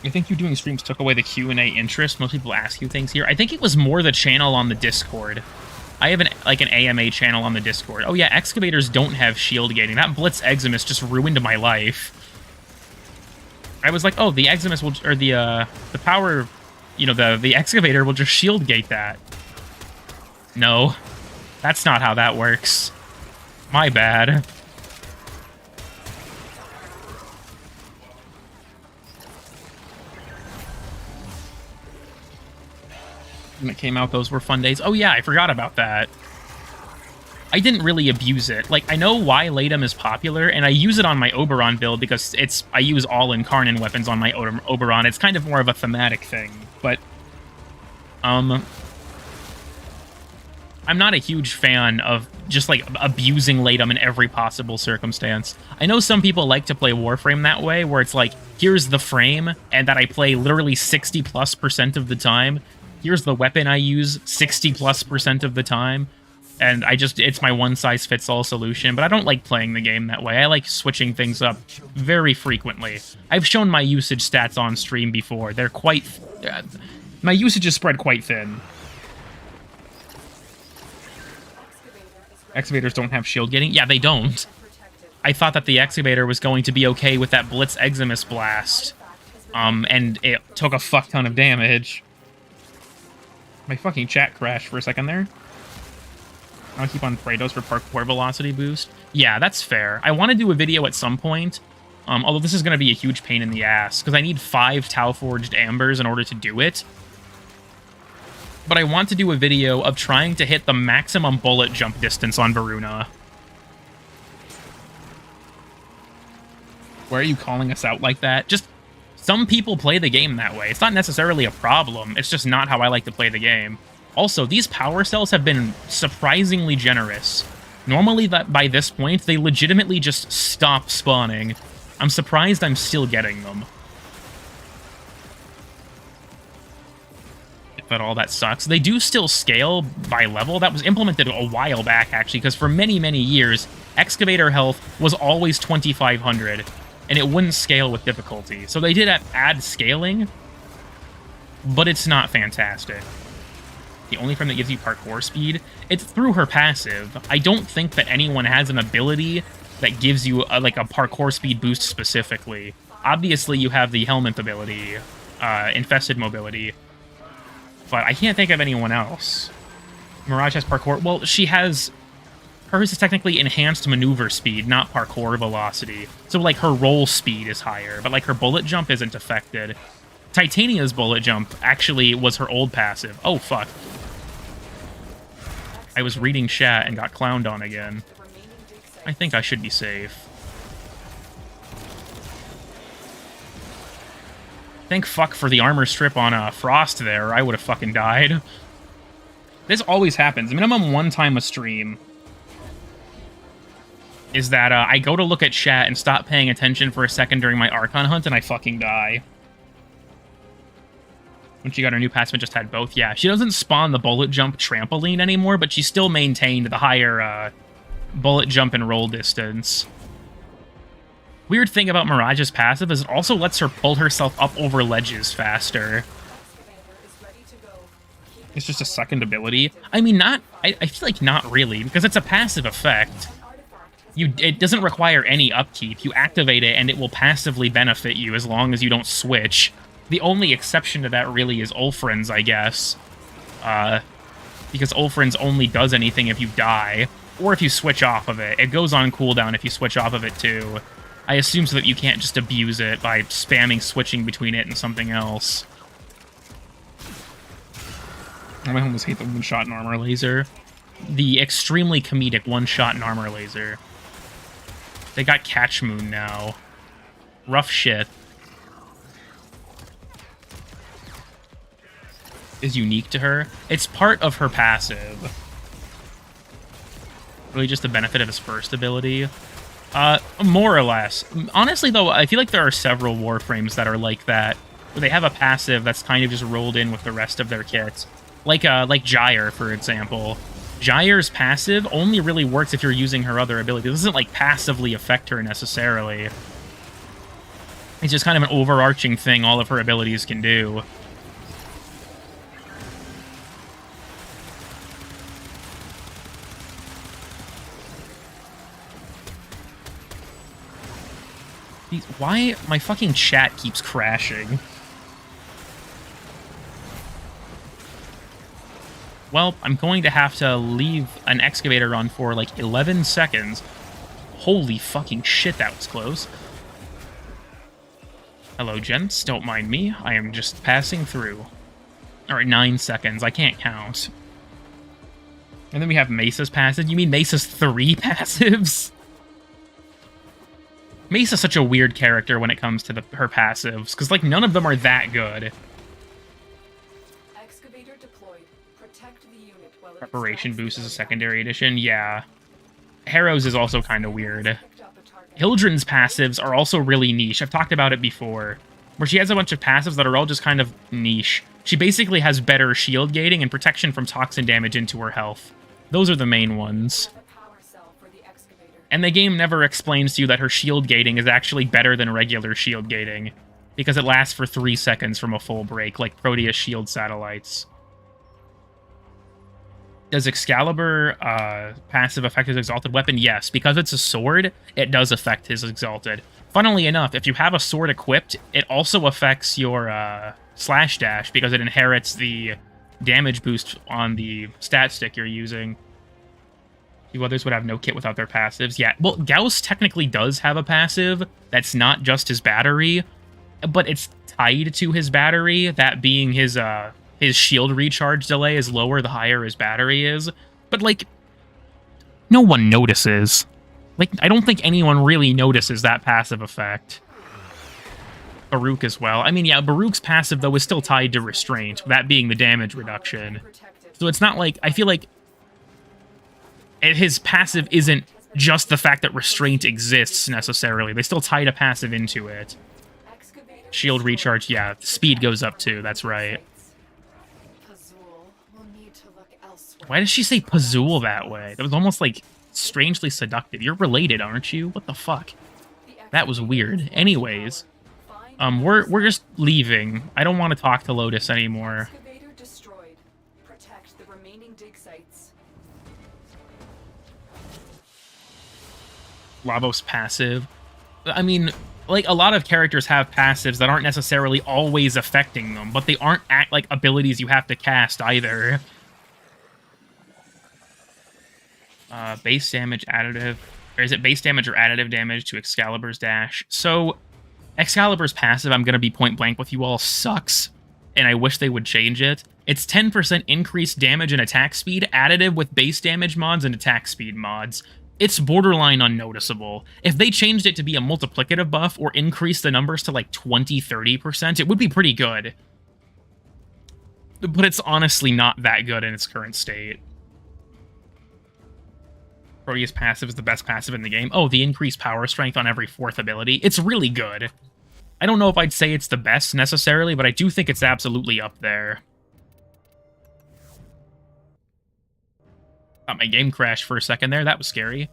[SPEAKER 1] I think you doing streams took away the Q&A interest. Most people ask you things here. I think it was more the channel on the Discord. I have an AMA channel on the Discord. Oh yeah, excavators don't have shield gating. That Blitz Eximus just ruined my life. I was like, oh, the Eximus will, or the power, you know, the excavator will just shield gate that. No, that's not how that works. My bad. When it came out, those were fun days. Oh yeah, I forgot about that. I didn't really abuse it. Like, I know why Latum is popular, and I use it on my Oberon build because I use all Incarnon weapons on my Oberon. It's kind of more of a thematic thing, but I'm not a huge fan of just, like, abusing Latum in every possible circumstance. I know some people like to play Warframe that way, where it's like, here's the frame, and that I play literally 60+% of the time. Here's the weapon I use 60+% of the time. And it's my one-size-fits-all solution, but I don't like playing the game that way. I like switching things up very frequently. I've shown my usage stats on stream before. They're quite... my usage is spread quite thin. Excavators don't have shield gating? Yeah, they don't. I thought that the Excavator was going to be okay with that Blitz Eximus blast. And it took a fuck ton of damage. My fucking chat crashed for a second there. I'll keep on Praetos for parkour velocity boost. Yeah, that's fair. I want to do a video at some point, although this is going to be a huge pain in the ass, because I need 5 Tau-forged Ambers in order to do it. But I want to do a video of trying to hit the maximum bullet jump distance on Varuna. Why are you calling us out like that? Just, some people play the game that way. It's not necessarily a problem, it's just not how I like to play the game. Also, these power cells have been surprisingly generous. Normally, by this point, they legitimately just stop spawning. I'm surprised I'm still getting them. If at all, that sucks. They do still scale by level. That was implemented a while back, actually, because for many, many years, Excavator health was always 2,500, and it wouldn't scale with difficulty. So they did add scaling, but it's not fantastic. The only frame that gives you parkour speed, it's through her passive. I don't think that anyone has an ability that gives you like a parkour speed boost specifically. Obviously, you have the helmet ability, infested mobility, but I can't think of anyone else. Mirage has parkour. Well, she has... hers is technically enhanced maneuver speed, not parkour velocity. So, like, her roll speed is higher, but, like, her bullet jump isn't affected. Titania's bullet jump actually was her old passive. Oh, fuck. I was reading chat and got clowned on again. I think I should be safe. Thank fuck for the armor strip on Frost there, or I would have fucking died. This always happens. Minimum one time a stream is that I go to look at chat and stop paying attention for a second during my Archon hunt, and I fucking die. When she got her new passive, just had both. Yeah, she doesn't spawn the bullet jump trampoline anymore, but she still maintained the higher bullet jump and roll distance. Weird thing about Mirage's passive is it also lets her pull herself up over ledges faster. It's just a second ability. I mean, I feel like not really, because it's a passive effect. It doesn't require any upkeep. You activate it, and it will passively benefit you as long as you don't switch. The only exception to that really is Ulfrin's, I guess. Because Ulfrin's only does anything if you die, or if you switch off of it. It goes on cooldown if you switch off of it, too. I assume so that you can't just abuse it by spamming switching between it and something else. I almost hate the one-shot and armor laser. The extremely comedic one-shot and armor laser. They got Catch Moon now. Rough shit. Is unique to her. It's part of her passive. Really just the benefit of his first ability. More or less. Honestly, though, I feel like there are several Warframes that are like that, where they have a passive that's kind of just rolled in with the rest of their kit. Like Gyre, for example. Gyre's passive only really works if you're using her other ability. It doesn't, like, passively affect her necessarily. It's just kind of an overarching thing all of her abilities can do. Why my fucking chat keeps crashing? Well, I'm going to have to leave an excavator on for like 11 seconds. Holy fucking shit, that was close. Hello, gents. Don't mind me. I am just passing through. Alright, 9 seconds. I can't count. And then we have Mesa's passive. You mean Mesa's 3 passives? Mesa's such a weird character when it comes to her passives, because, like, none of them are that good.
[SPEAKER 2] Excavator deployed. Protect the unit while it
[SPEAKER 1] Preparation
[SPEAKER 2] extracts
[SPEAKER 1] boost
[SPEAKER 2] the
[SPEAKER 1] is a
[SPEAKER 2] area.
[SPEAKER 1] secondary edition, yeah. Harrow's is also kind of weird.
[SPEAKER 2] Picked up a target.
[SPEAKER 1] Hildren's passives are also really niche. I've talked about it before, where she has a bunch of passives that are all just kind of niche. She basically has better shield gating and protection from toxin damage into her health. Those are the main ones.
[SPEAKER 2] The power cell for the excavator.
[SPEAKER 1] And the game never explains to you that her shield gating is actually better than regular shield gating, because it lasts for 3 seconds from a full break, like Proteus shield satellites. Does Excalibur passive affect his exalted weapon? Yes, because it's a sword, it does affect his exalted. Funnily enough, if you have a sword equipped, it also affects your slash dash, because it inherits the damage boost on the stat stick you're using. Few others would have no kit without their passives. Yeah, well, Gauss technically does have a passive that's not just his battery, but it's tied to his battery, that being his shield recharge delay is lower the higher his battery is. But, like, no one notices. Like, I don't think anyone really notices that passive effect. Baruch as well. I mean, yeah, Baruch's passive, though, is still tied to restraint, that being the damage reduction.
[SPEAKER 2] Protected.
[SPEAKER 1] So it's not like, I feel like his passive isn't just the fact that restraint exists, necessarily. They still tied a passive into it.
[SPEAKER 2] Excavator
[SPEAKER 1] Shield
[SPEAKER 2] destroyed.
[SPEAKER 1] recharge, yeah, speed goes up too, that's right.
[SPEAKER 2] Pazul will need to look elsewhere.
[SPEAKER 1] Why does she say Pazul that way? That was almost, like, strangely seductive. You're related, aren't you? What the fuck? That was weird. Anyways, we're just leaving. I don't want to talk to Lotus anymore.
[SPEAKER 2] Excavator destroyed. Protect the remaining dig sites.
[SPEAKER 1] Lavos passive. I mean, like, a lot of characters have passives that aren't necessarily always affecting them, but they aren't like abilities you have to cast either. Base damage additive, or is it base damage or additive damage to Excalibur's dash? So, Excalibur's passive, I'm gonna be point blank with you all, sucks, and I wish they would change it. It's 10% increased damage and attack speed, additive with base damage mods and attack speed mods. It's borderline unnoticeable. If they changed it to be a multiplicative buff or increased the numbers to like 20-30%, it would be pretty good. But it's honestly not that good in its current state. Proteus passive is the best passive in the game. Oh, the increased power strength on every 4th ability. It's really good. I don't know if I'd say it's the best necessarily, but I do think it's absolutely up there. Thought my game crashed for a second there. That was scary.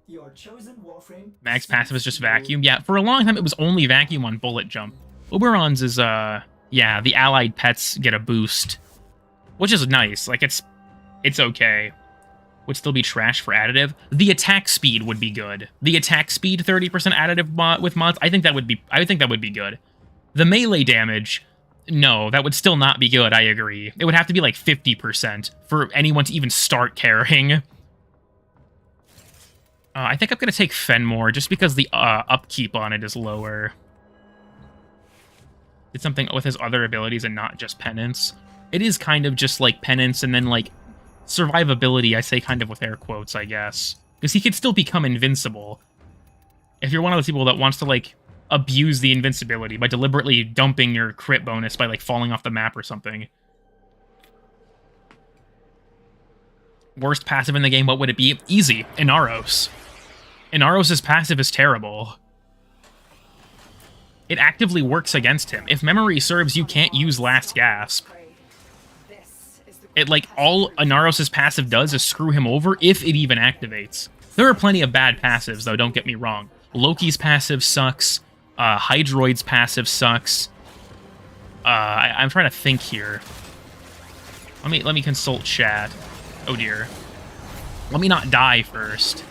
[SPEAKER 3] Your chosen Warframe
[SPEAKER 1] Mag's passive is just vacuum. Yeah, for a long time it was only vacuum on bullet jump. Oberon's is, yeah, the allied pets get a boost, which is nice. Like, it's okay. Would still be trash for additive. The attack speed would be good. The attack speed 30% additive with mods, I think that would be good. The melee damage, no, that would still not be good, I agree. It would have to be like 50% for anyone to even start caring. I think I'm going to take Fenmore, just because the upkeep on it is lower. Did something with his other abilities and not just Penance. It is kind of just like Penance and then like survivability, I say kind of with air quotes, I guess. Because he could still become invincible. If you're one of those people that wants to, like, abuse the invincibility by deliberately dumping your crit bonus by, like, falling off the map or something. Worst passive in the game, what would it be? Easy. Inaros. Inaros' passive is terrible. It actively works against him. If memory serves, you can't use Last Gasp. It, like, all Inaros' passive does is screw him over, if it even activates. There are plenty of bad passives, though, don't get me wrong. Loki's passive sucks. Hydroid's passive sucks. I'm trying to think here. Let me consult chat. Oh, dear. Let me not die first.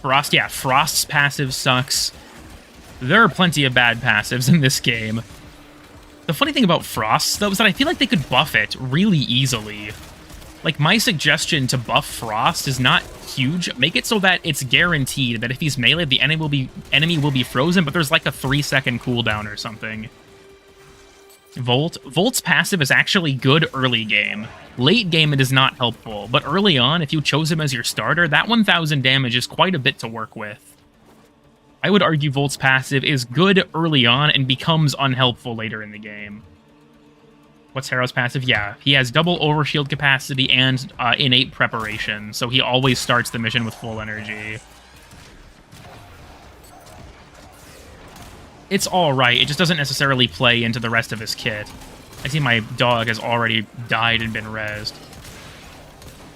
[SPEAKER 1] Frost, yeah, Frost's passive sucks. There are plenty of bad passives in this game. The funny thing about Frost, though, is that I feel like they could buff it really easily. Like, my suggestion to buff Frost is not huge. Make it so that it's guaranteed that if he's melee, the enemy will be frozen, but there's like a 3-second cooldown or something. Volt's passive is actually good early game. Late game, it is not helpful, but early on, if you chose him as your starter, that 1000 damage is quite a bit to work with. I would argue Volt's passive is good early on and becomes unhelpful later in the game. What's Harrow's passive? Yeah, he has double overshield capacity and innate preparation, so he always starts the mission with full energy. It's alright, it just doesn't necessarily play into the rest of his kit. I see my dog has already died and been rezzed.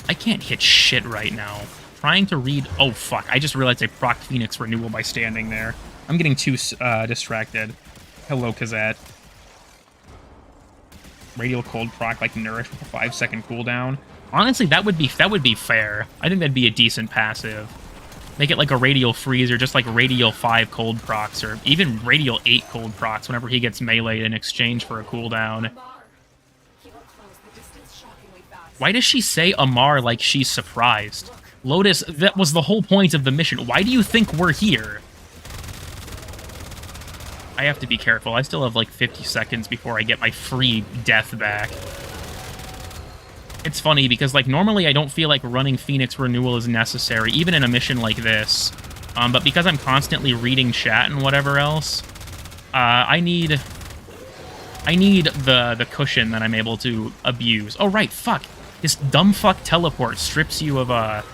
[SPEAKER 1] I can't hit shit right now. Trying to read... Oh, fuck. I just realized I procced Phoenix Renewal by standing there. I'm getting too distracted. Hello, Kazat. Radial Cold proc, like Nourish with a 5-second cooldown. Honestly, that would be fair. I think that'd be a decent passive. Make it like a Radial Freeze, or just like Radial 5 cold procs, or even Radial 8 cold procs whenever he gets meleeed in exchange for a cooldown. Why does she say Amar like she's surprised? Lotus, that was the whole point of the mission. Why do you think we're here? I have to be careful. I still have like 50 seconds before I get my free death back. It's funny because, like, normally I don't feel like running Phoenix Renewal is necessary, even in a mission like this. But because I'm constantly reading chat and whatever else, I need the cushion that I'm able to abuse. Oh, right, fuck. This dumb fuck teleport strips you of,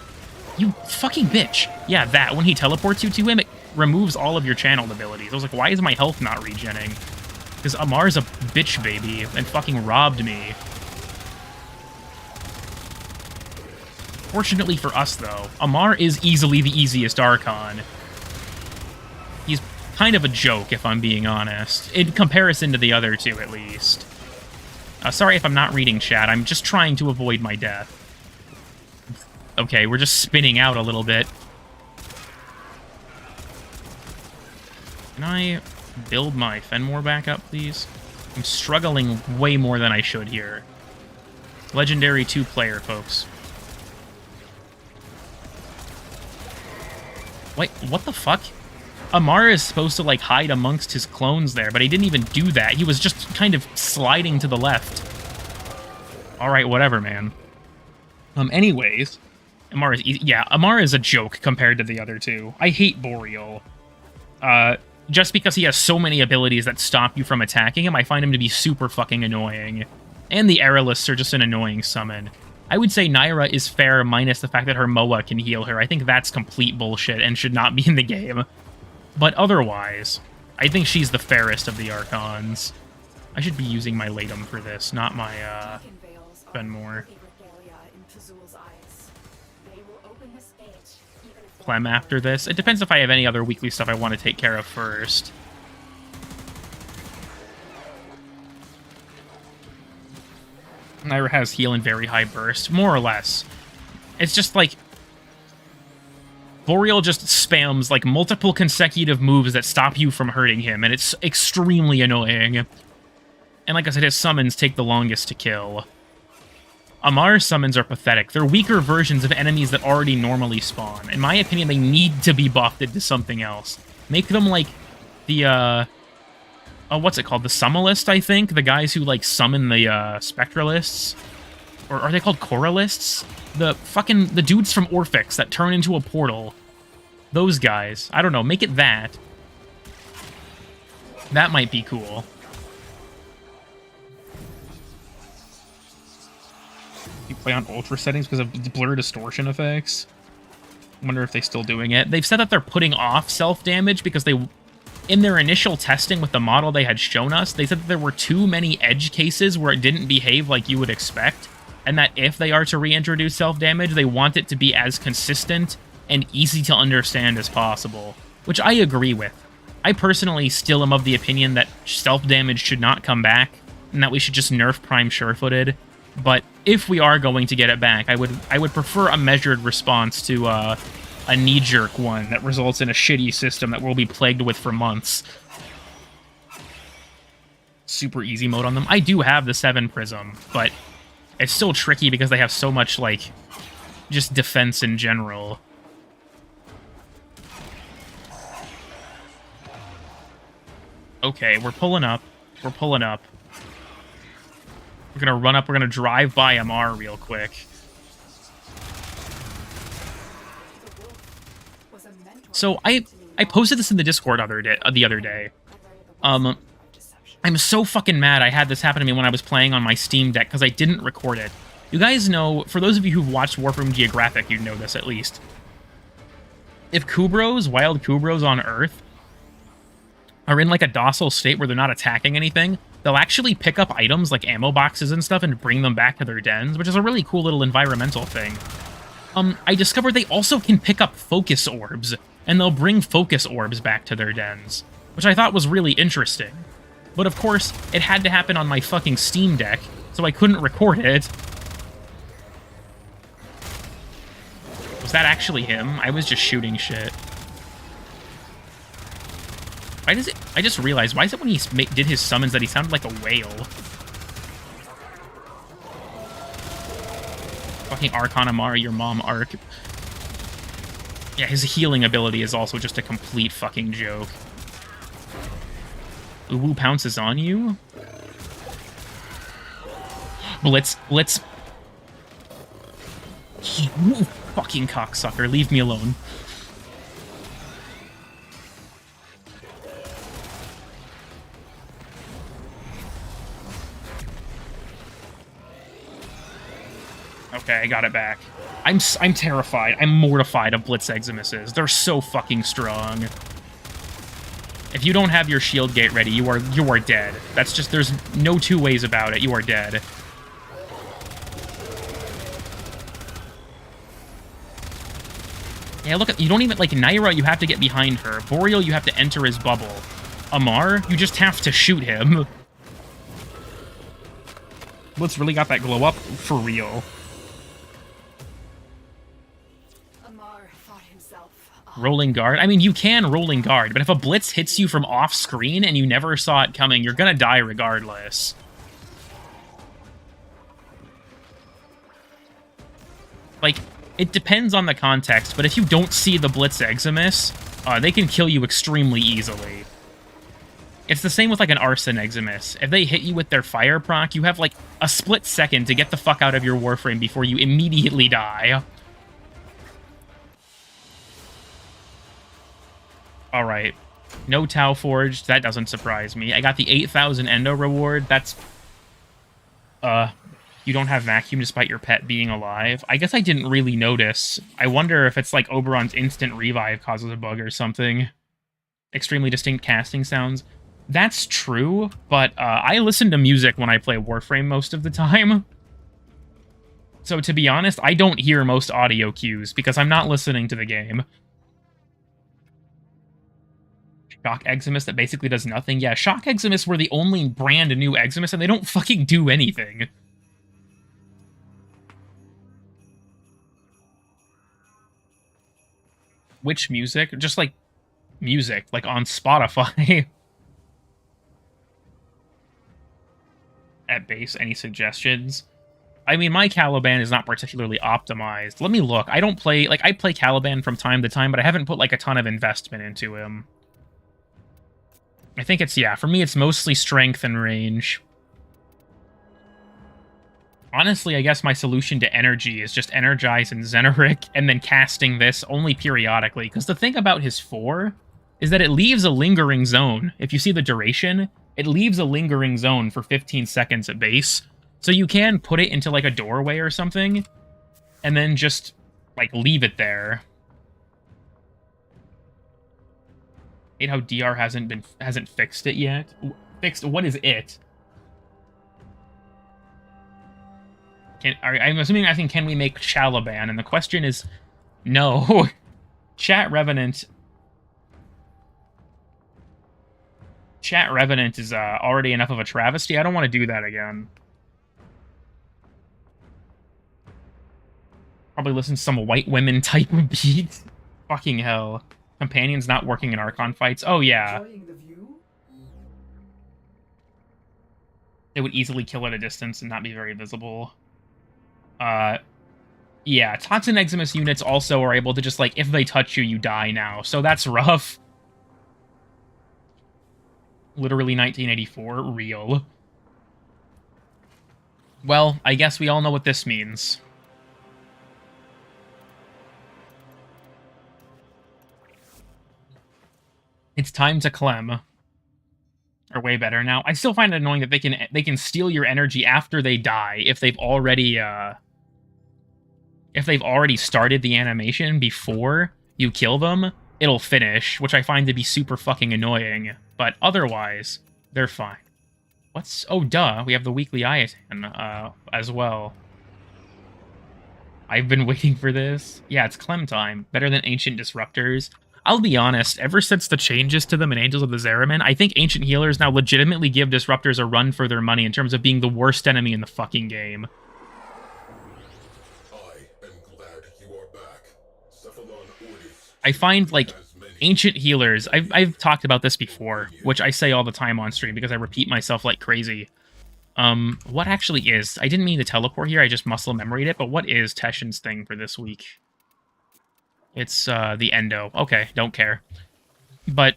[SPEAKER 1] you fucking bitch. Yeah, that. When he teleports you to him, it removes all of your channeled abilities. I was like, why is my health not regenning? Because Amar's a bitch baby and fucking robbed me. Fortunately for us, though, Amar is easily the easiest Archon. He's kind of a joke, if I'm being honest. In comparison to the other two, at least. Sorry if I'm not reading chat. I'm just trying to avoid my death. Okay, we're just spinning out a little bit. Can I build my Fenmore back up, please? I'm struggling way more than I should here. Legendary 2-player, folks. Wait, what the fuck? Amar is supposed to, like, hide amongst his clones there, but he didn't even do that. He was just kind of sliding to the left. Alright, whatever, man. Anyways, Amar is easy. Yeah, Amar is a joke compared to the other two. I hate Boreal. Just because he has so many abilities that stop you from attacking him, I find him to be super fucking annoying. And the Aerolists are just an annoying summon. I would say Naira is fair minus the fact that her Moa can heal her. I think that's complete bullshit and should not be in the game. But otherwise, I think she's the fairest of the Archons. I should be using my Latum for this, not my, Fenmore. Clem after this. It depends if I have any other weekly stuff I want to take care of first. Naira has heal and very high burst, more or less. It's just like... Boreal just spams like multiple consecutive moves that stop you from hurting him, and it's extremely annoying. And like I said, his summons take the longest to kill. Amar's summons are pathetic. They're weaker versions of enemies that already normally spawn. In my opinion, they need to be buffed into something else. Make them like the, oh, what's it called? The Summalist, I think? The guys who, like, summon the, Spectralists? Or are they called Coralists? The dudes from Orphix that turn into a portal. Those guys. I don't know, make it that. That might be cool. You play on Ultra settings because of blur distortion effects? I wonder if they're still doing it. They've said that they're putting off self-damage because they... In their initial testing with the model they had shown us, they said that there were too many edge cases where it didn't behave like you would expect, and that if they are to reintroduce self-damage, they want it to be as consistent and easy to understand as possible, which I agree with. I personally still am of the opinion that self-damage should not come back, and that we should just nerf Prime Sure-Footed, but if we are going to get it back, I would prefer a measured response to a knee-jerk one that results in a shitty system that we'll be plagued with for months. Super easy mode on them. I do have the 7 Prism, but it's still tricky because they have so much, like, just defense in general. Okay, we're pulling up. We're pulling up. We're gonna run up. We're gonna drive by MR real quick. So I posted this in the Discord the other day. I'm so fucking mad I had this happen to me when I was playing on my Steam Deck because I didn't record it. You guys know, for those of you who've watched Warframe Geographic, you know this at least. If Kubros, wild Kubros on Earth, are in like a docile state where they're not attacking anything, they'll actually pick up items like ammo boxes and stuff and bring them back to their dens, which is a really cool little environmental thing. I discovered they also can pick up focus orbs, and they'll bring focus orbs back to their dens, which I thought was really interesting. But of course, it had to happen on my fucking Steam Deck, so I couldn't record it. Was that actually him? I was just shooting shit. Why does it... I just realized, why is it when he did his summons that he sounded like a whale? Fucking Archon Amara, your mom Arc. Yeah, his healing ability is also just a complete fucking joke. Uwu pounces on you? Blitz. You fucking cocksucker, leave me alone. Okay, I got it back. I'm terrified. I'm mortified of Blitz Eximuses. They're so fucking strong. If you don't have your shield gate ready, you are dead. That's just, there's no two ways about it. You are dead. Yeah, look at, you don't even, like, Naira, you have to get behind her. Boreal, you have to enter his bubble. Amar, you just have to shoot him. Blitz really got that glow up for real. Rolling guard? I mean, you can rolling guard, but if a blitz hits you from off-screen and you never saw it coming, you're gonna die regardless. Like, it depends on the context, but if you don't see the Blitz Eximus, they can kill you extremely easily. It's the same with, like, an Arson Eximus. If they hit you with their fire proc, you have, like, a split second to get the fuck out of your Warframe before you immediately die. Alright. No Tau Forged, that doesn't surprise me. I got the 8,000 Endo reward, that's... You don't have Vacuum despite your pet being alive. I guess I didn't really notice. I wonder if it's like Oberon's instant revive causes a bug or something. Extremely distinct casting sounds. That's true, but I listen to music when I play Warframe most of the time. So to be honest, I don't hear most audio cues because I'm not listening to the game. Shock Eximus that basically does nothing. Yeah, Shock Eximus were the only brand new Eximus and they don't fucking do anything. Which music? Just like music, like on Spotify. At base, any suggestions? I mean, my Caliban is not particularly optimized. Let me look. I don't play, like, I play Caliban from time to time, but I haven't put, like, a ton of investment into him. I think it's, yeah, for me, it's mostly strength and range. Honestly, I guess my solution to energy is just Energize and Xenoric, and then casting this only periodically, because the thing about his 4 is that it leaves a lingering zone. If you see the duration, it leaves a lingering zone for 15 seconds at base, so you can put it into, like, a doorway or something, and then just, like, leave it there. I hate how DR hasn't fixed it yet. Fixed, what is it? I'm assuming, I think, can we make Chalaban? And the question is, no. Chat Revenant is already enough of a travesty. I don't want to do that again. Probably listen to some white women type of beat. Fucking hell. Companions not working in Archon fights. Oh, yeah.
[SPEAKER 3] Enjoying the view?
[SPEAKER 1] They would easily kill at a distance and not be very visible. Yeah, Toxin Eximus units also are able to just, like, if they touch you, you die now. So that's rough. Literally 1984, real. Well, I guess we all know what this means. It's time to Clem. Or way better now. I still find it annoying that they can steal your energy after they die if they've already started the animation before you kill them. It'll finish, which I find to be super fucking annoying. But otherwise, they're fine. What's... Oh, duh. We have the weekly Iatan, as well. I've been waiting for this. Yeah, it's Clem time. Better than Ancient Disruptors. I'll be honest, ever since the changes to them in Angels of the Zeramin, I think Ancient Healers now legitimately give Disruptors a run for their money in terms of being the worst enemy in the fucking game. I find, like, Ancient Healers... I've talked about this before, which I say all the time on stream because I repeat myself like crazy. What actually is... I didn't mean to teleport here, I just muscle memoried it, but what is Teshin's thing for this week? It's, the Endo. Okay, don't care. But...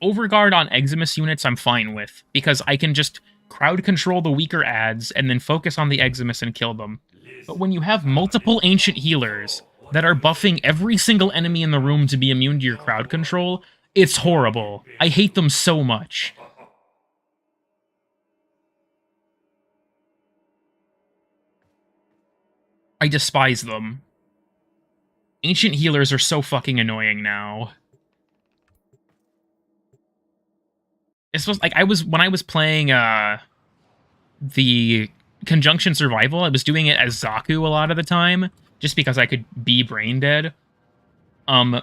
[SPEAKER 1] Overguard on Eximus units I'm fine with, because I can just crowd control the weaker adds and then focus on the Eximus and kill them. But when you have multiple Ancient Healers that are buffing every single enemy in the room to be immune to your crowd control, it's horrible. I hate them so much. I despise them. Ancient Healers are so fucking annoying now. It's supposed, like, when I was playing, the Conjunction Survival, I was doing it as Zaku a lot of the time, just because I could be brain dead. And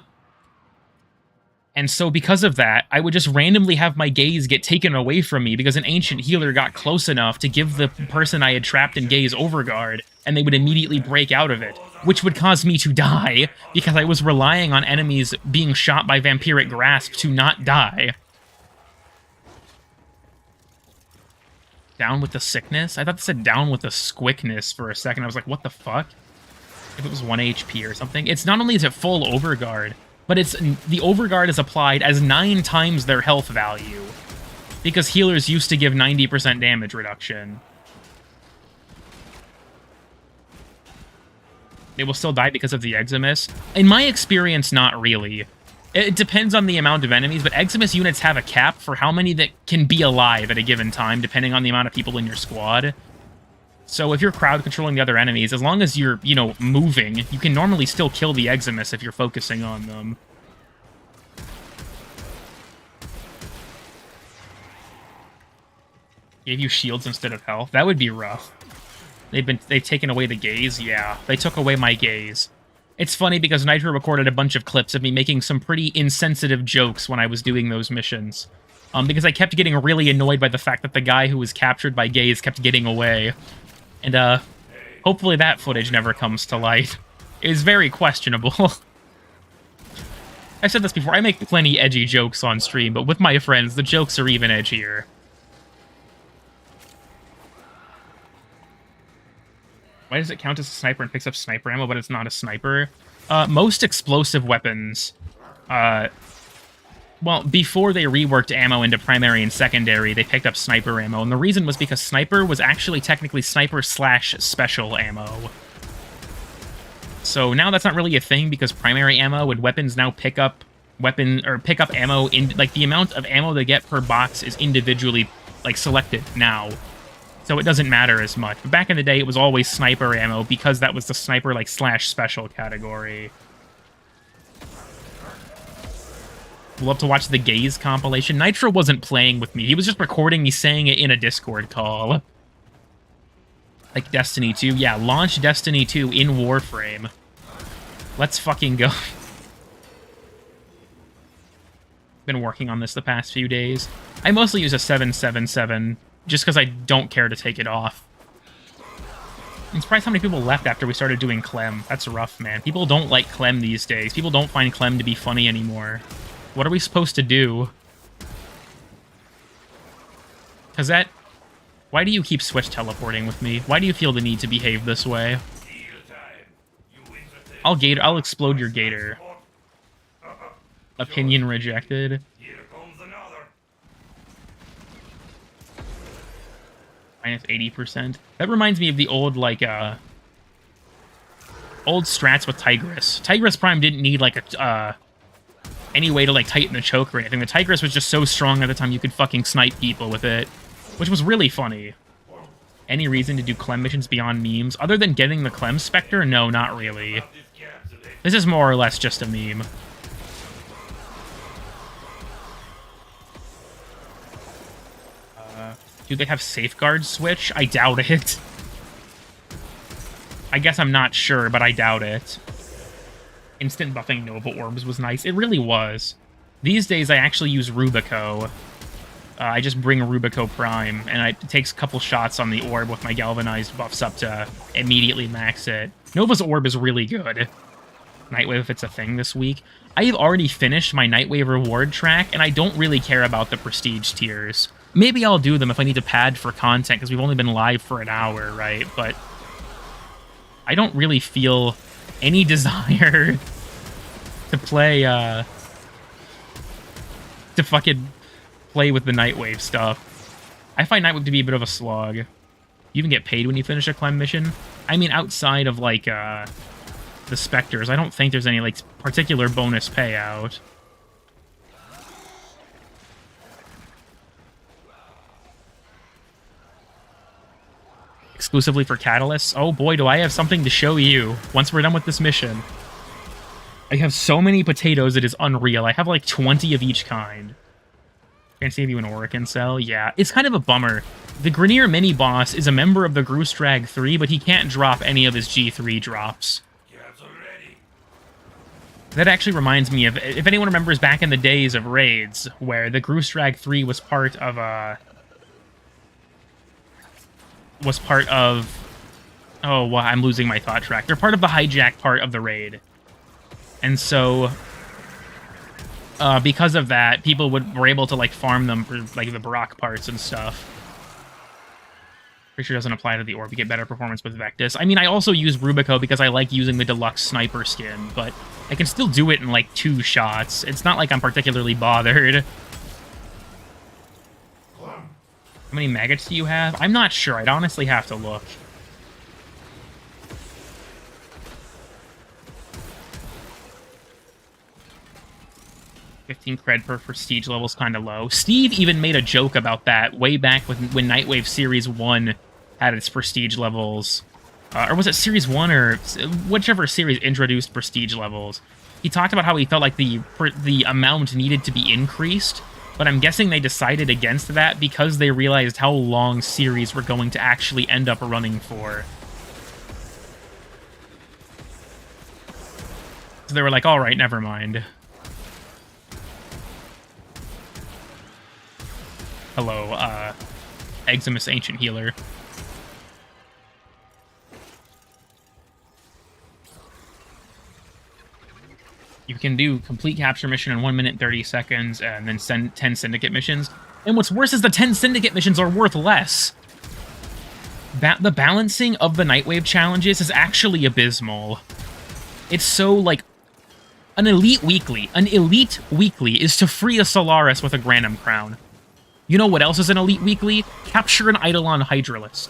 [SPEAKER 1] so because of that, I would just randomly have my gaze get taken away from me because an Ancient Healer got close enough to give the person I had trapped in gaze overguard, and they would immediately break out of it, which would cause me to die, because I was relying on enemies being shot by Vampiric Grasp to not die. Down with the sickness? I thought it said down with the squickness for a second. I was like, what the fuck? If it was 1 HP or something. It's not only is it full overguard, but it's the overguard is applied as 9 times their health value, because healers used to give 90% damage reduction. They will still die because of the Eximus. In my experience, not really. It depends on the amount of enemies, but Eximus units have a cap for how many that can be alive at a given time, depending on the amount of people in your squad. So if you're crowd controlling the other enemies, as long as you're, you know, moving, you can normally still kill the Eximus if you're focusing on them. Gave you shields instead of health? That would be rough. They've taken away the gaze? Yeah, they took away my gaze. It's funny because Nitro recorded a bunch of clips of me making some pretty insensitive jokes when I was doing those missions. Because I kept getting really annoyed by the fact that the guy who was captured by gaze kept getting away. And, hopefully that footage never comes to light. It is very questionable. I've said this before, I make plenty edgy jokes on stream, but with my friends, the jokes are even edgier. Why does it count as a sniper and picks up sniper ammo, but it's not a sniper? Most explosive weapons, well, before they reworked ammo into primary and secondary, they picked up sniper ammo, and the reason was because sniper was actually technically sniper/special ammo. So now that's not really a thing, because primary ammo and weapons now pick up ammo in, like, the amount of ammo they get per box is individually, like, selected now. So it doesn't matter as much. But back in the day, it was always sniper ammo, because that was the sniper, like, /special category. Love to watch the Gaze compilation. Nitro wasn't playing with me. He was just recording me saying it in a Discord call. Like Destiny 2. Yeah, launch Destiny 2 in Warframe. Let's fucking go. Been working on this the past few days. I mostly use a 777, just because I don't care to take it off. I'm surprised how many people left after we started doing Clem. That's rough, man. People don't like Clem these days. People don't find Clem to be funny anymore. What are we supposed to do? Because that... Why do you keep switch teleporting with me? Why do you feel the need to behave this way? I'll explode your gator. Opinion rejected. Minus 80%. That reminds me of the old, like, old strats with Tigress. Tigress Prime didn't need, like, any way to, like, tighten the choke or anything. The Tigress was just so strong at the time you could fucking snipe people with it, which was really funny. Any reason to do Clem missions beyond memes? Other than getting the Clem Spectre? No, not really. This is more or less just a meme. Do they have safeguard switch? I doubt it. I guess I'm not sure, but I doubt it. Instant buffing Nova Orbs was nice. It really was. These days, I actually use Rubico. I just bring Rubico Prime, and it takes a couple shots on the orb with my galvanized buffs up to immediately max it. Nova's orb is really good. Nightwave, if it's a thing this week. I have already finished my Nightwave reward track, and I don't really care about the prestige tiers. Maybe I'll do them if I need to pad for content, because we've only been live for an hour, right? But I don't really feel any desire to play, to fucking play with the Nightwave stuff. I find Nightwave to be a bit of a slog. You even get paid when you finish a Clem mission? I mean, outside of, like, the Spectres, I don't think there's any, like, particular bonus payout. Exclusively for Catalysts? Oh boy, do I have something to show you once we're done with this mission. I have so many potatoes, it is unreal. I have like 20 of each kind. Can't save you an Orican cell? Yeah, it's kind of a bummer. The Grenier mini-boss is a member of the Groostrag 3, but he can't drop any of his G3 drops. That actually reminds me of, if anyone remembers back in the days of raids, where the Groostrag 3 was part of oh, well, I'm losing my thought track. They're part of the hijack part of the raid. And so, because of that, people were able to, like, farm them for, like, the Barak parts and stuff. Pretty sure it doesn't apply to the orb. You get better performance with Vectis. I mean, I also use Rubico because I like using the deluxe sniper skin, but I can still do it in, like, 2 shots. It's not like I'm particularly bothered. How many maggots do you have? I'm not sure. I'd honestly have to look. $15 cred per prestige level is kind of low. Steve even made a joke about that way back when Nightwave Series 1 had its prestige levels. Or was it Series 1 or whichever series introduced prestige levels? He talked about how he felt like the amount needed to be increased, but I'm guessing they decided against that because they realized how long series were going to actually end up running for. So they were like, all right, never mind. Hello, Eximus Ancient Healer. You can do complete capture mission in 1 minute 30 seconds and then send 10 syndicate missions. And what's worse is the 10 syndicate missions are worth less. The balancing of the Nightwave challenges is actually abysmal. It's so, like, an elite weekly is to free a Solaris with a Granum Crown. You know what else is an elite weekly? Capture an Eidolon Hydralist.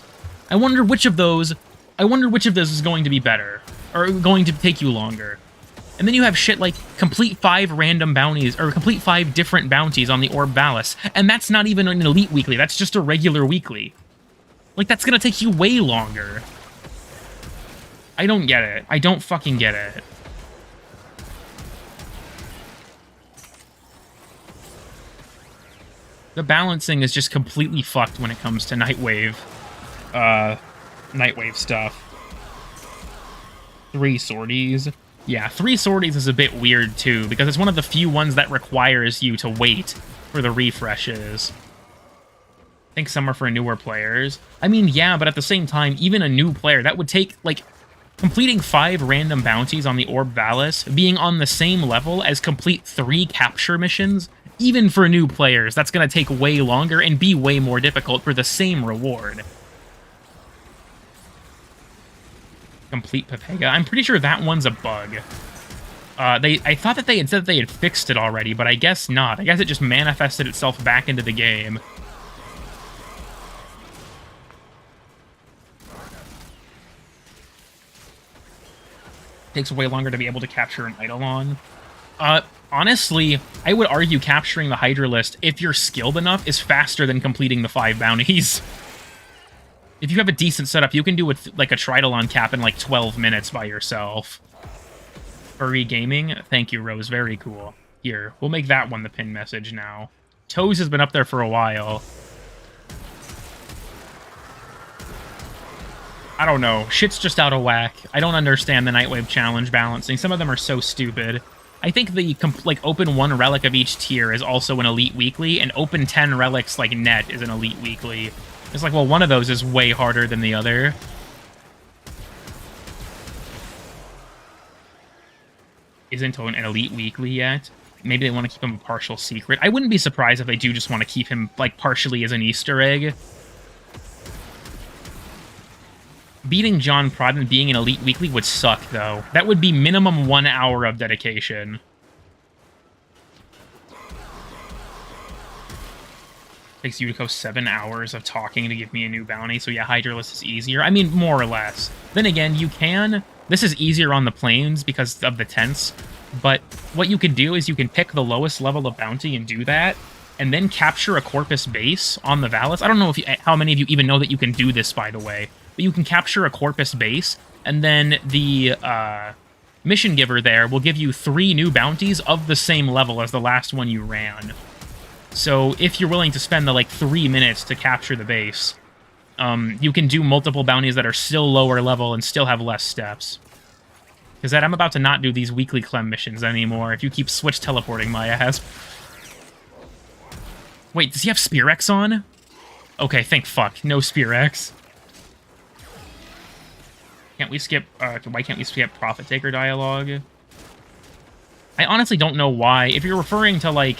[SPEAKER 1] I wonder which of those is going to be better, or going to take you longer. And then you have shit like complete 5 random bounties, or complete 5 different bounties on the Orb Valis, and that's not even an elite weekly, that's just a regular weekly. Like, that's gonna take you way longer. I don't get it. I don't fucking get it. The balancing is just completely fucked when it comes to Nightwave stuff. 3 sorties. Yeah, 3 sorties is a bit weird, too, because it's one of the few ones that requires you to wait for the refreshes. think some are for newer players. I mean, yeah, but at the same time, even a new player, that would take, like, completing 5 random bounties on the Orb Valis, being on the same level as complete 3 capture missions, even for new players, that's going to take way longer and be way more difficult for the same reward. Complete Pepega. I'm pretty sure that one's a bug. I thought that they had said that they had fixed it already, but I guess not. I guess it just manifested itself back into the game. Takes way longer to be able to capture an Eidolon. Honestly, I would argue capturing the Hydralist, if you're skilled enough, is faster than completing the 5 bounties. If you have a decent setup, you can do it like a Tridolon cap in like 12 minutes by yourself. Furry Gaming, thank you, Rose, very cool. Here, we'll make that one the pin message now. Toes has been up there for a while. I don't know, shit's just out of whack. I don't understand the Nightwave challenge balancing. Some of them are so stupid. I think the, like, open 1 relic of each tier is also an Elite Weekly, and open 10 relics, like, net is an Elite Weekly. It's like, well, one of those is way harder than the other. Isn't an Elite Weekly yet. Maybe they want to keep him a partial secret. I wouldn't be surprised if they do just want to keep him, like, partially as an Easter egg. Beating John Prod and being an Elite Weekly would suck, though. That would be minimum 1 hour of dedication. Takes Yutiko 7 hours of talking to give me a new bounty, so yeah, Hydralist is easier. I mean, more or less. Then again, you can... This is easier on the plains because of the tents, but what you can do is you can pick the lowest level of bounty and do that, and then capture a Corpus base on the Valis. I don't know if how many of you even know that you can do this, by the way, but you can capture a Corpus base, and then the mission giver there will give you 3 new bounties of the same level as the last one you ran. So if you're willing to spend the, like, 3 minutes to capture the base, you can do multiple bounties that are still lower level and still have less steps. Because I'm about to not do these weekly Clem missions anymore if you keep switch teleporting my ass. Wait, does he have Spear X on? Okay, thank fuck. No Spear X. Can't we skip, why can't we skip Profit Taker dialogue? I honestly don't know why. If you're referring to, like,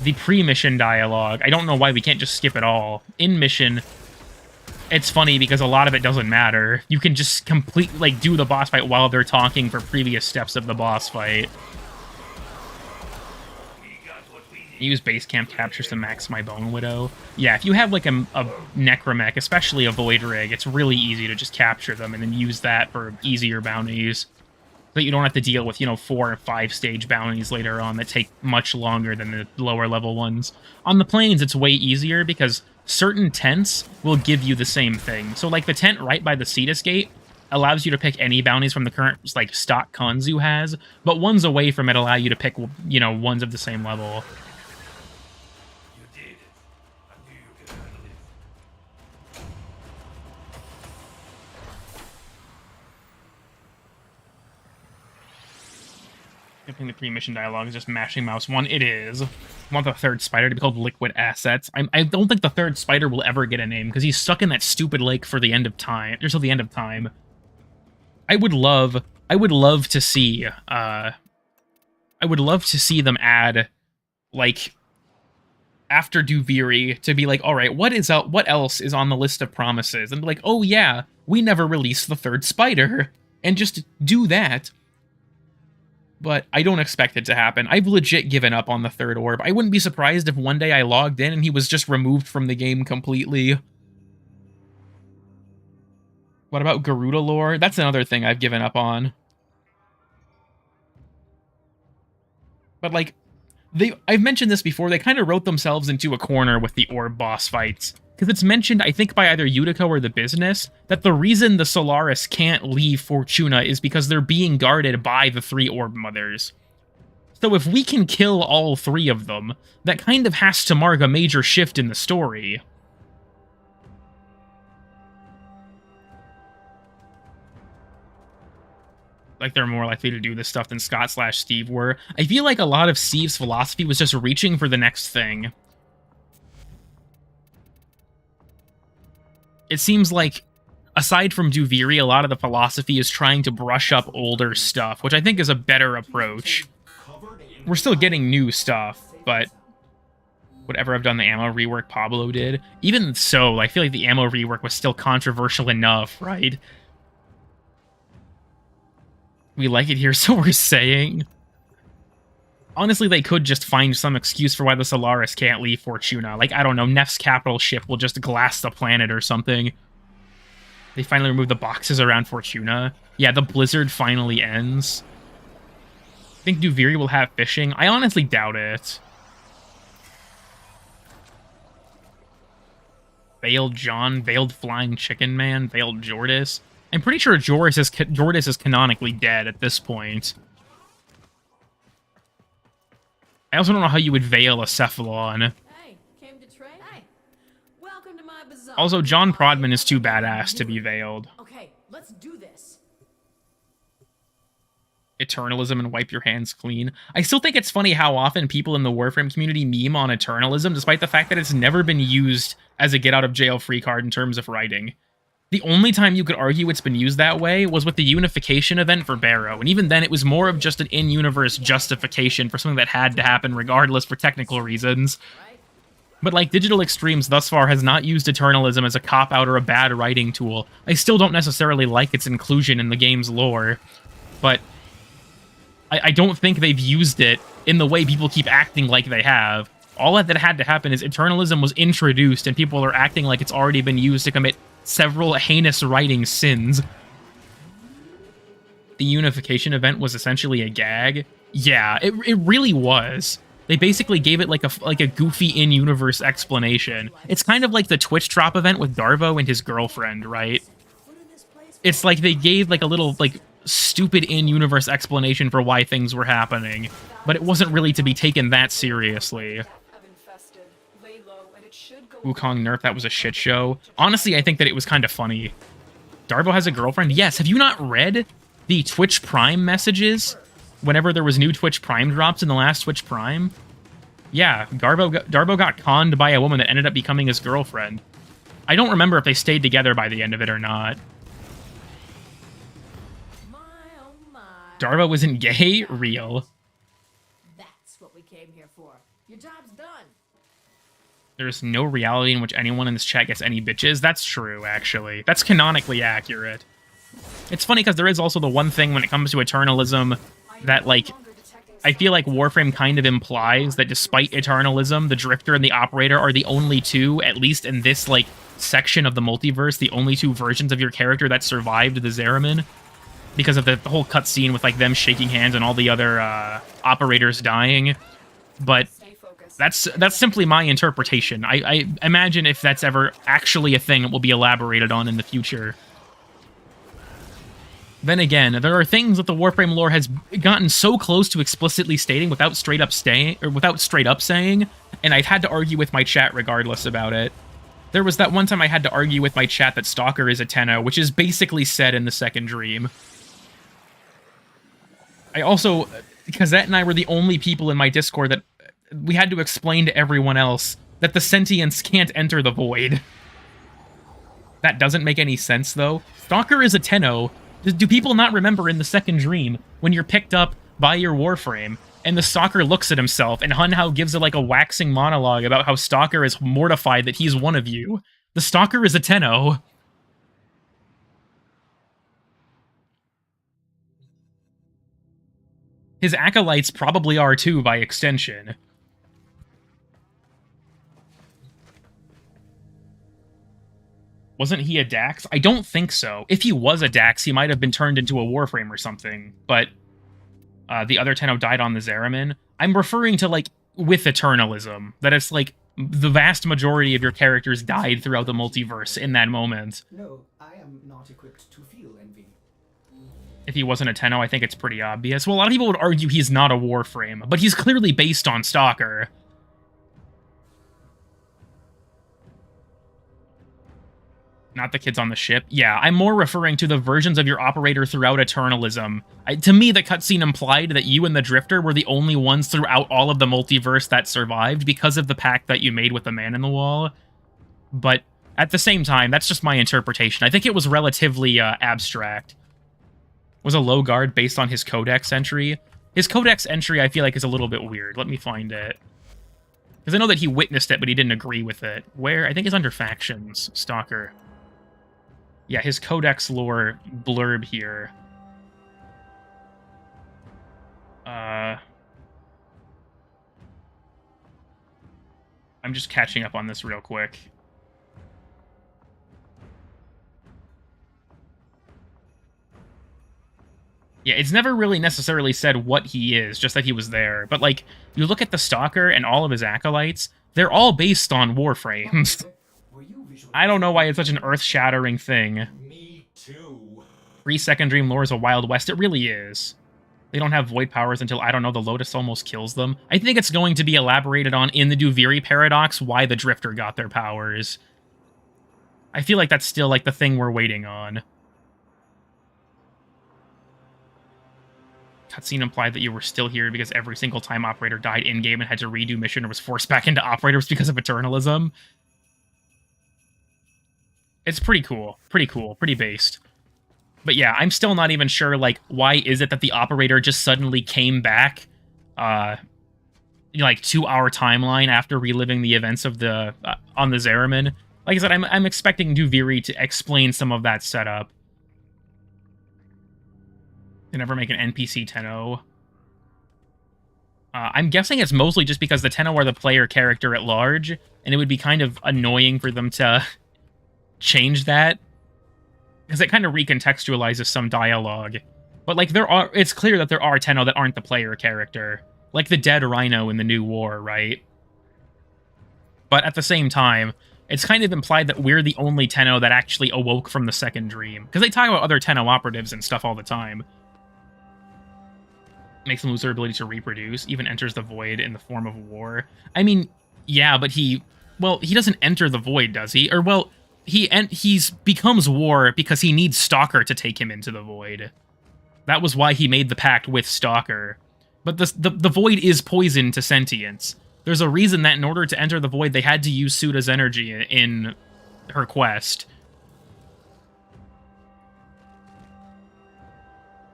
[SPEAKER 1] the pre-mission dialogue, I don't know why we can't just skip it all. In mission, it's funny because a lot of it doesn't matter. You can just like, do the boss fight while they're talking for previous steps of the boss fight. Use base camp captures to max my Bone Widow. Yeah, if you have, like, a Necromech, especially a Void Rig, it's really easy to just capture them and then use that for easier bounties. So that you don't have to deal with, you know, 4 or 5 stage bounties later on that take much longer than the lower level ones. On the plains, it's way easier because certain tents will give you the same thing. So, like, the tent right by the Cetus Gate allows you to pick any bounties from the current, like, stock Kanzu has, but ones away from it allow you to pick, you know, ones of the same level. Skipping the pre-mission dialogue is just mashing mouse 1. It is. I want the 3rd spider to be called Liquid Assets. I don't think the 3rd spider will ever get a name, because he's stuck in that stupid lake for the end of time. Or till the end of time. I would love to see, I would love to see them add, like, after Duviri, to be like, alright, what else is on the list of promises? And be like, oh yeah, we never released the 3rd spider. And just do that. But I don't expect it to happen. I've legit given up on the 3rd orb. I wouldn't be surprised if one day I logged in and he was just removed from the game completely. What about Garuda lore? That's another thing I've given up on. But, like, I've mentioned this before, they kind of wrote themselves into a corner with the orb boss fights. Because it's mentioned, I think, by either Yutiko or the business, that the reason the Solaris can't leave Fortuna is because they're being guarded by the 3 Orb Mothers. So if we can kill all 3 of them, that kind of has to mark a major shift in the story. Like, they're more likely to do this stuff than Scott/Steve were. I feel like a lot of Steve's philosophy was just reaching for the next thing. it seems like, aside from Duviri, a lot of the philosophy is trying to brush up older stuff, which I think is a better approach. We're still getting new stuff, but whatever I've done, the ammo rework Pablo did. Even so, I feel like the ammo rework was still controversial enough, right? We like it here, so we're saying. Honestly, they could just find some excuse for why the Solaris can't leave Fortuna. Like, I don't know, Nef's capital ship will just glass the planet or something. They finally removed the boxes around Fortuna. Yeah, the blizzard finally ends. I think Duviri will have fishing. I honestly doubt it. Veiled John, Veiled Flying Chicken Man, Veiled Jordis. I'm pretty sure Jordis is canonically dead at this point. I also don't know how you would veil a Cephalon.
[SPEAKER 4] Hey, came to trade? Hey, welcome to my bazaar.
[SPEAKER 1] Also, John Prodman is too badass to be veiled.
[SPEAKER 4] Okay, let's do this.
[SPEAKER 1] Eternalism and wipe your hands clean. I still think it's funny how often people in the Warframe community meme on Eternalism, despite the fact that it's never been used as a get-out-of-jail-free card in terms of writing. The only time you could argue it's been used that way was with the unification event for Barrow, and even then it was more of just an in-universe justification for something that had to happen regardless for technical reasons. But like, Digital Extremes thus far has not used Eternalism as a cop-out or a bad writing tool. I still don't necessarily like its inclusion in the game's lore, but I don't think they've used it in the way people keep acting like they have. All that had to happen is Eternalism was introduced and people are acting like it's already been used to commit several heinous writing sins. The unification event was essentially a gag. Yeah, it really was. They basically gave it like a goofy in-universe explanation. It's kind of like the Twitch drop event with Darvo and his girlfriend, right? It's like they gave like a little like stupid in-universe explanation for why things were happening, but it wasn't really to be taken that seriously. Wukong nerf, that was a shit show. Honestly, I think that it was kind of funny. Darvo has a girlfriend? Yes, have you not read the Twitch Prime messages whenever there was new Twitch Prime drops in the last Twitch Prime? Yeah, Darvo got conned by a woman that ended up becoming his girlfriend. I don't remember if they stayed together by the end of it or not. Darvo wasn't gay? Real.
[SPEAKER 4] That's what we came here for. Your job's done.
[SPEAKER 1] There's no reality in which anyone in this chat gets any bitches. That's true, actually. That's canonically accurate. It's funny because there is also the one thing when it comes to Eternalism that, like, I feel like Warframe kind of implies that despite Eternalism, the Drifter and the Operator are the only two, at least in this, like, section of the multiverse, the only two versions of your character that survived the Zeramin. Because of the whole cutscene with, like, them shaking hands and all the other operators dying. But that's simply my interpretation. I imagine if that's ever actually a thing, it will be elaborated on in the future. Then again, there are things that the Warframe lore has gotten so close to explicitly stating without straight up saying, and I've had to argue with my chat regardless about it. There was that one time I had to argue with my chat that Stalker is a Tenno, which is basically said in the second dream. I also, Kazette and I were the only people in my Discord that we had to explain to everyone else that the sentients can't enter the void. That doesn't make any sense, though. Stalker is a Tenno. Do people not remember in the second dream when you're picked up by your Warframe and the Stalker looks at himself and Hunhao gives it like a waxing monologue about how Stalker is mortified that he's one of you? The Stalker is a Tenno. His acolytes probably are too, by extension. Wasn't he a Dax? I don't think so. If he was a Dax, he might have been turned into a Warframe or something, but the other Tenno died on the Zeramin. I'm referring to, like, with Eternalism, that it's, like, the vast majority of your characters died throughout the multiverse in that moment.
[SPEAKER 3] No, I am not equipped to feel envy.
[SPEAKER 1] If he wasn't a Tenno, I think it's pretty obvious. Well, a lot of people would argue he's not a Warframe, but he's clearly based on Stalker. Not the kids on the ship. Yeah, I'm more referring to the versions of your operator throughout Eternalism. To me, the cutscene implied that you and the Drifter were the only ones throughout all of the multiverse that survived because of the pact that you made with the Man in the Wall. But At the same time, that's just my interpretation. I think it was relatively abstract. Was a low guard based on his codex entry. His codex entry, I feel like, is a little bit weird. Let me find it. Because I know that he witnessed it, but he didn't agree with it. Where? I think it's under factions. Stalker. Yeah, his codex lore blurb here. I'm just catching up on this real quick. Yeah, it's never really necessarily said what he is, just that he was there. But, like, you look at the Stalker and all of his acolytes, they're all based on Warframes. I don't know why it's such an earth-shattering thing.
[SPEAKER 5] Me too.
[SPEAKER 1] 3 Second Dream lore is a Wild West. It really is. They don't have void powers until, I don't know, the Lotus almost kills them. I think it's going to be elaborated on in the Duviri Paradox why the Drifter got their powers. I feel like that's still, like, the thing we're waiting on. Cutscene implied that you were still here because every single time Operator died in-game and had to redo mission or was forced back into Operators because of Eternalism. It's pretty cool. Pretty cool. Pretty based. But yeah, I'm still not even sure, like, why is it that the Operator just suddenly came back, like, to our timeline after reliving the events of the, on the Zeraman. Like I said, I'm expecting Duviri to explain some of that setup. They never make an NPC Tenno. I'm guessing it's mostly just because the Tenno are the player character at large, and it would be kind of annoying for them to change that. Because it kind of recontextualizes some dialogue. But, like, it's clear that there are Tenno that aren't the player character. Like the dead Rhino in the New War, right? But at the same time, it's kind of implied that we're the only Tenno that actually awoke from the second dream. Because they talk about other Tenno operatives and stuff all the time. Makes them lose their ability to reproduce, even enters the void in the form of war. I mean, yeah, but he doesn't enter the void, does he? Or, well, he's becomes war because he needs Stalker to take him into the void. That was why he made the pact with Stalker. But the void is poison to sentience. There's a reason that in order to enter the void, they had to use Suda's energy in her quest.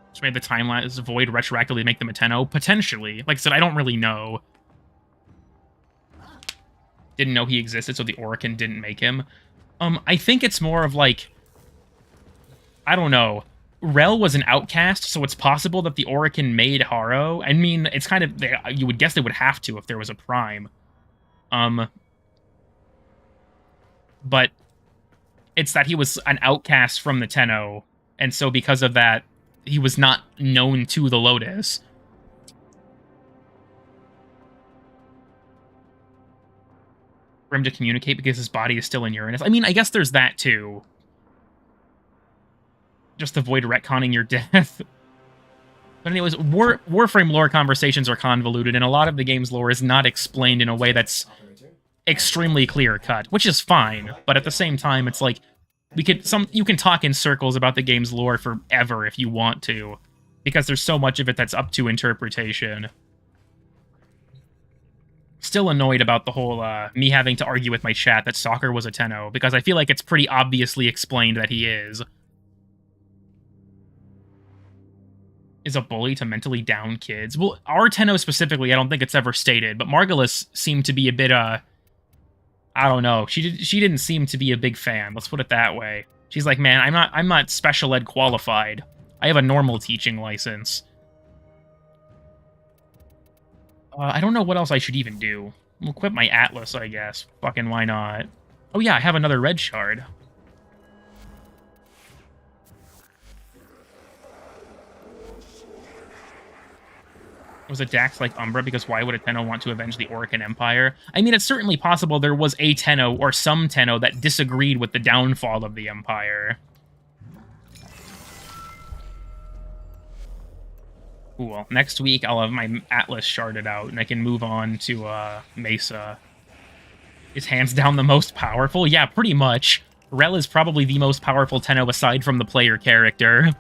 [SPEAKER 1] Which made the timeline void retroactively make them a Tenno? Potentially. Like I said, I don't really know. Didn't know he existed, so the Orokin didn't make him. I think it's more of like, I don't know. Rel was an outcast, so it's possible that the Orokin made Haro. I mean, it's kind of, you would guess they would have to if there was a Prime. But it's that he was an outcast from the Tenno, and so because of that, he was not known to the Lotus. For him to communicate because his body is still in Uranus. I mean, I guess there's that too. Just avoid retconning your death. But anyways, Warframe lore conversations are convoluted, and a lot of the game's lore is not explained in a way that's extremely clear-cut, which is fine. But at the same time, it's like, you can talk in circles about the game's lore forever if you want to, because there's so much of it that's up to interpretation. Still annoyed about the whole, me having to argue with my chat that Stalker was a Tenno, because I feel like it's pretty obviously explained that he is. Is a bully to mentally down kids? Well, our Tenno specifically, I don't think it's ever stated, but Margulis seemed to be a bit, I don't know. She didn't seem to be a big fan, let's put it that way. She's like, man, I'm not special ed qualified. I have a normal teaching license. I don't know what else I should even do. I'll equip my Atlas, I guess. Fucking why not? Oh yeah, I have another red shard. Was a Dax like Umbra, because why would a Tenno want to avenge the Orokin Empire? I mean, it's certainly possible there was a Tenno, or some Tenno, that disagreed with the downfall of the Empire. Cool. Next week, I'll have my Atlas sharded out, and I can move on to, Mesa. Is hands down the most powerful? Yeah, pretty much. Rel is probably the most powerful Tenno aside from the player character.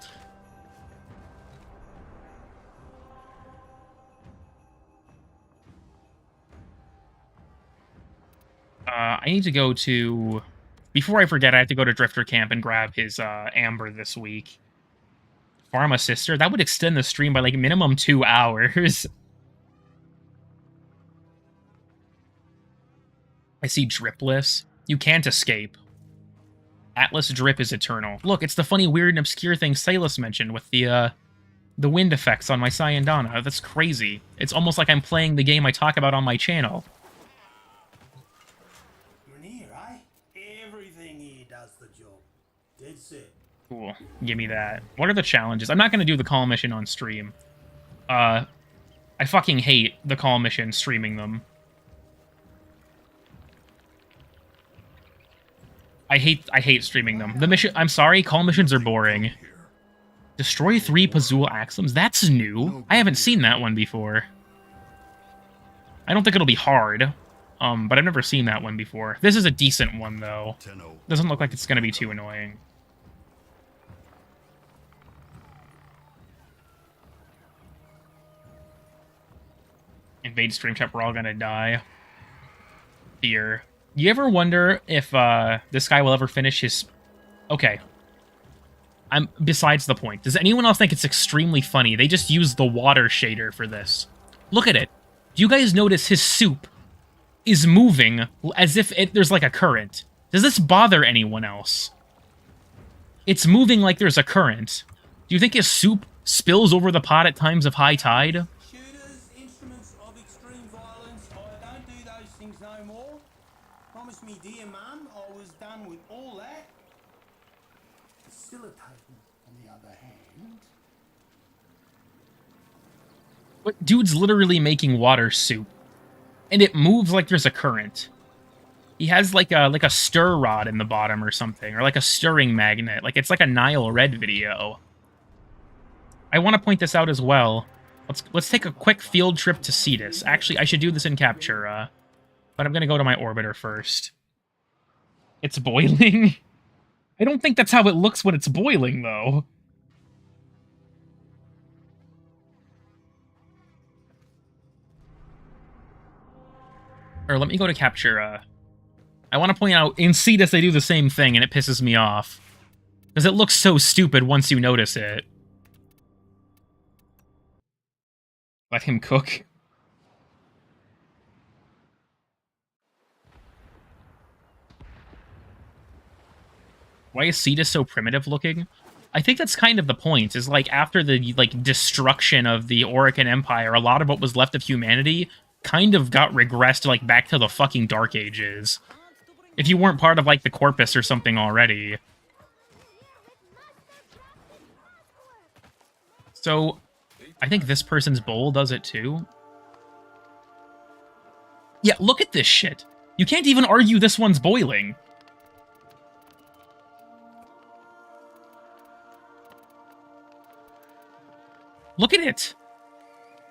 [SPEAKER 1] I need to go to Before I forget, I have to go to Drifter Camp and grab his Amber this week. Pharma Sister? That would extend the stream by, like, minimum 2 hours. I see Dripless. You can't escape. Atlas Drip is eternal. Look, it's the funny, weird, and obscure thing Salus mentioned with the wind effects on my Syandana. That's crazy. It's almost like I'm playing the game I talk about on my channel.
[SPEAKER 5] Everything here does the job. Dead set.
[SPEAKER 1] Cool. Give me that. What are the challenges? I'm not going to do the call mission on stream. I fucking hate the call mission streaming them. I hate streaming them. The mission, I'm sorry, call missions are boring. Destroy 3 Pazul Axioms? That's new. I haven't seen that one before. I don't think it'll be hard. But I've never seen that one before. This is a decent one, though. Doesn't look like it's going to be too annoying. Invade stream chat, we're all going to die. Fear. You ever wonder if this guy will ever finish his... Okay. Besides the point. Does anyone else think it's extremely funny? They just used the water shader for this. Look at it. Do you guys notice his soup is moving as if there's like a current? Does this bother anyone else? It's moving like there's a current. Do you think his soup spills over the pot at times of high tide?
[SPEAKER 5] Shooters, instruments of extreme violence, I don't do those things no more. Promise me, dear man, I was done with all that. Facilitating, on the other hand.
[SPEAKER 1] But dude's literally making water soup. And it moves like there's a current. He has like a stir rod in the bottom or something, or like a stirring magnet. Like it's like a Nile Red video. I want to point this out as well. Let's take a quick field trip to Cetus. Actually, I should do this in Captura, but I'm gonna go to my orbiter first. It's boiling. I don't think that's how it looks when it's boiling, though. Or let me go to Captura. I want to point out, in Cetus they do the same thing, and it pisses me off. Because it looks so stupid once you notice it. Let him cook. Why is Cetus so primitive looking? I think that's kind of the point, is like after the like destruction of the Orican Empire, a lot of what was left of humanity kind of got regressed like back to the fucking Dark Ages. If you weren't part of like the Corpus or something already. So, I think this person's bowl does it too. Yeah, look at this shit. You can't even argue this one's boiling. Look at it.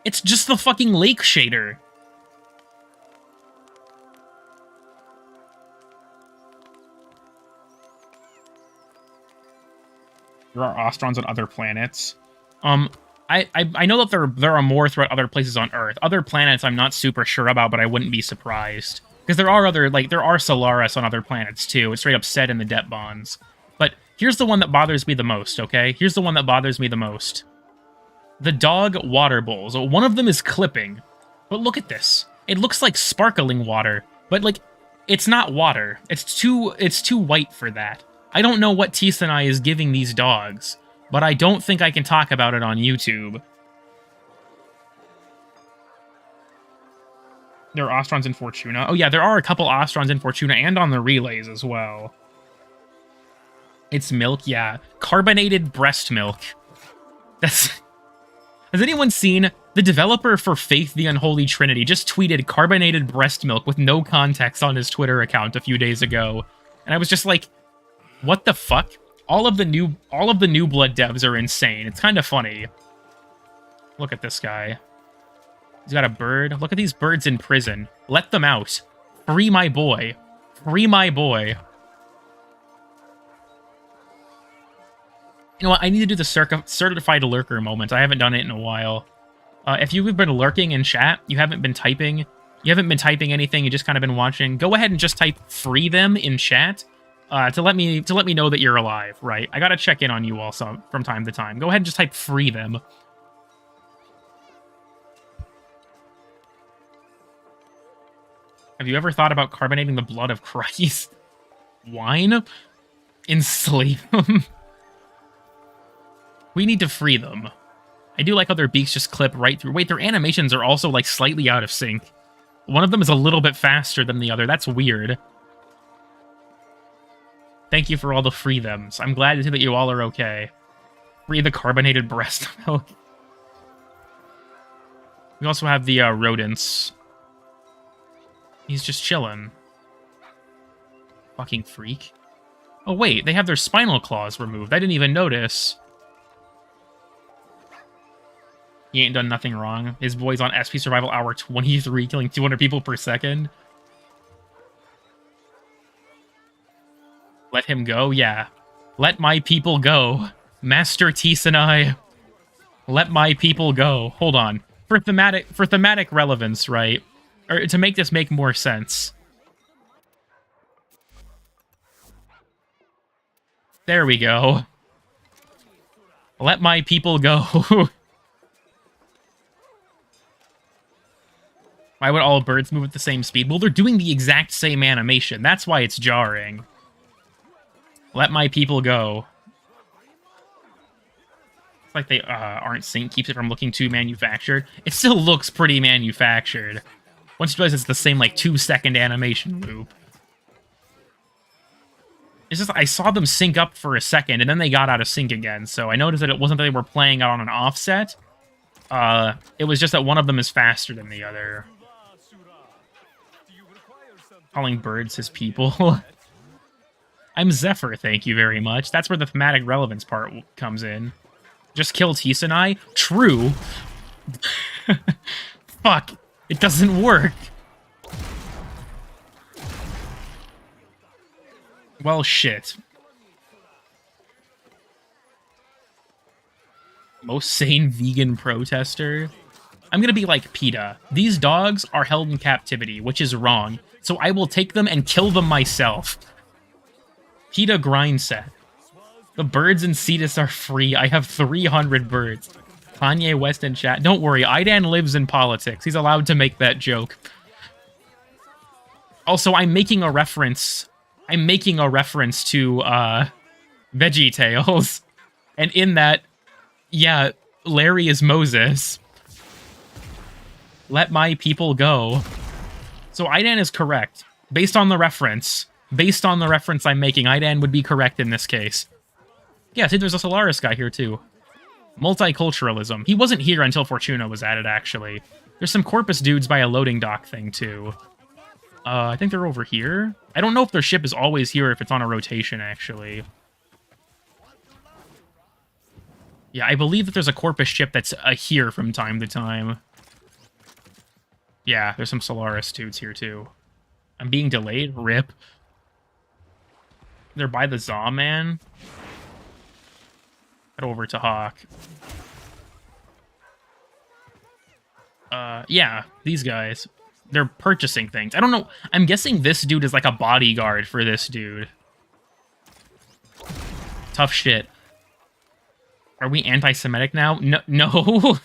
[SPEAKER 1] It's just the fucking lake shader. There are Ostrons on other planets. I know that there are more throughout other places on Earth. Other planets I'm not super sure about, but I wouldn't be surprised. Because there are Solaris on other planets too. It's straight up said in the debt bonds. But here's the one that bothers me the most, okay? Here's the one that bothers me the most. The dog water bowls. One of them is clipping. But look at this. It looks like sparkling water. But like, it's not water. It's too white for that. I don't know what Tisanai is giving these dogs, but I don't think I can talk about it on YouTube. There are Ostrons in Fortuna. Oh yeah, there are a couple Ostrons in Fortuna and on the relays as well. It's milk, yeah. Carbonated breast milk. That's... Has anyone seen... The developer for Faith the Unholy Trinity just tweeted carbonated breast milk with no context on his Twitter account a few days ago. And I was just like, what the fuck? All of the new Blood devs are insane. It's kind of funny. Look at this guy. He's got a bird. Look at these birds in prison. Let them out. Free my boy. Free my boy. You know what? I need to do the certified lurker moment. I haven't done it in a while. If you've been lurking in chat, you haven't been typing anything, you just kind of been watching, go ahead and just type free them in chat. to let me know that you're alive, right? I gotta check in on you all from time to time. Go ahead and just type free them. Have you ever thought about carbonating the blood of Christ? Wine? Enslave them? We need to free them. I do like how their beaks just clip right through. Wait, their animations are also, like, slightly out of sync. One of them is a little bit faster than the other. That's weird. Thank you for all the free thems. I'm glad to see that you all are okay. Free the carbonated breast milk. We also have the rodents. He's just chilling. Fucking freak. Oh wait, they have their spinal claws removed. I didn't even notice. He ain't done nothing wrong. His boy's on SP Survival Hour 23, killing 200 people per second. Let him go? Yeah. Let my people go. Master Tease and I. Let my people go. Hold on. For thematic relevance, right? Or to make this make more sense. There we go. Let my people go. Why would all birds move at the same speed? Well, they're doing the exact same animation. That's why it's jarring. Let my people go. It's like they aren't synced, keeps it from looking too manufactured. It still looks pretty manufactured. Once you realize it's the same, like, 2-second animation loop. It's just, I saw them sync up for a second, and then they got out of sync again, so I noticed that it wasn't that they were playing out on an offset. It was just that one of them is faster than the other. Calling birds his people. I'm Zephyr, thank you very much. That's where the thematic relevance part comes in. Just kill Tisanai? True. Fuck. It doesn't work. Well, shit. Most sane vegan protester? I'm gonna be like PETA. These dogs are held in captivity, which is wrong. So I will take them and kill them myself. PETA grind set. The birds in Cetus are free. I have 300 birds. Kanye West in chat. Don't worry, Idan lives in politics. He's allowed to make that joke. Also, I'm making a reference to VeggieTales. And in that, yeah, Larry is Moses. Let my people go. So Idan is correct. Based on the reference I'm making, Idan would be correct in this case. Yeah, see, there's a Solaris guy here, too. Multiculturalism. He wasn't here until Fortuna was added, actually. There's some Corpus dudes by a loading dock thing, too. I think they're over here. I don't know if their ship is always here or if it's on a rotation, actually. Yeah, I believe that there's a Corpus ship that's here from time to time. Yeah, there's some Solaris dudes here, too. I'm being delayed? Rip. They're by the Zawman. Head over to Hawk. Yeah, these guys. They're purchasing things. I don't know. I'm guessing this dude is like a bodyguard for this dude. Tough shit. Are we anti-Semitic now? No. No.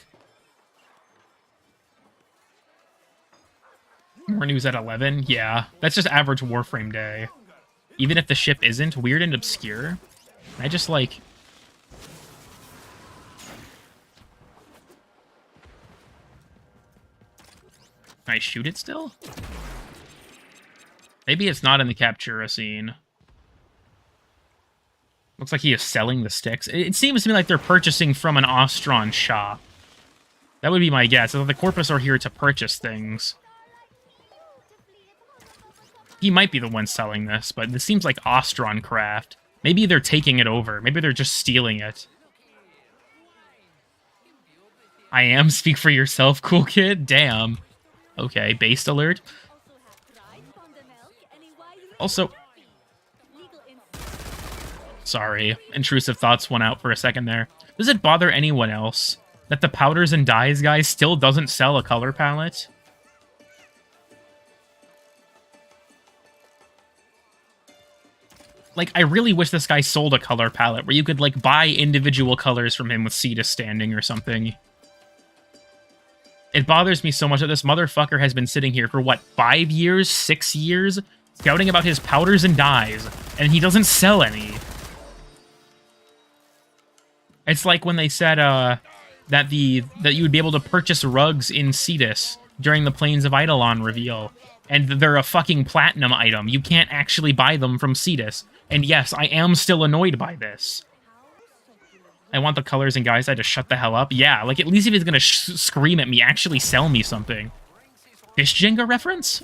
[SPEAKER 1] More news at 11? Yeah. That's just average Warframe day. Even if the ship isn't weird and obscure. I just, like... Can I shoot it still? Maybe it's not in the Captura scene. Looks like he is selling the sticks. It seems to me like they're purchasing from an Ostron shop. That would be my guess. I thought the Corpus are here to purchase things. He might be the one selling this, but this seems like Ostron craft. Maybe they're taking it over. Maybe they're just stealing it. I am. Speak for yourself, cool kid. Damn. Okay, based alert. Also... Sorry, intrusive thoughts went out for a second there. Does it bother anyone else that the powders and dyes guy still doesn't sell a color palette? Like, I really wish this guy sold a color palette where you could, like, buy individual colors from him with Cetus standing or something. It bothers me so much that this motherfucker has been sitting here for, what, 5 years, 6 years? Scouting about his powders and dyes, and he doesn't sell any. It's like when they said, that you would be able to purchase rugs in Cetus during the Plains of Eidolon reveal, and they're a fucking platinum item. You can't actually buy them from Cetus. And yes, I am still annoyed by this. I want the colors, and guys, I just shut the hell up. Yeah, like, at least if he's gonna scream at me, actually sell me something. Fish Jenga reference?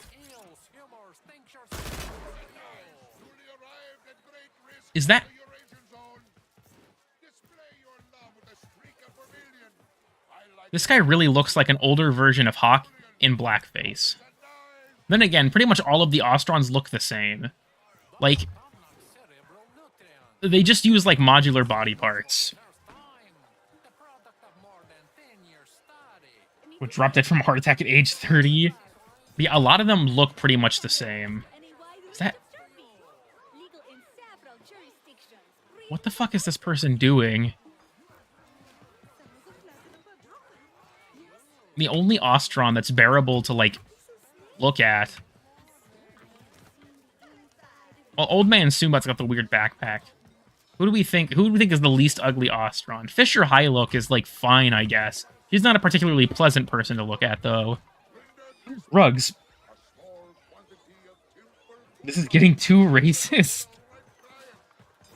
[SPEAKER 1] Is that... This guy really looks like an older version of Hawk in blackface. Then again, pretty much all of the Ostrons look the same. Like, they just use, like, modular body parts. What dropped it from heart attack at age 30? Yeah, a lot of them look pretty much the same. Is that... What the fuck is this person doing? The only Ostron that's bearable to, like, look at... Well, Old Man Sumbat's got the weird backpack. Who do we think is the least ugly Ostron? Fisher Hylook is, like, fine, I guess. She's not a particularly pleasant person to look at, though. Rugs. This is getting too racist.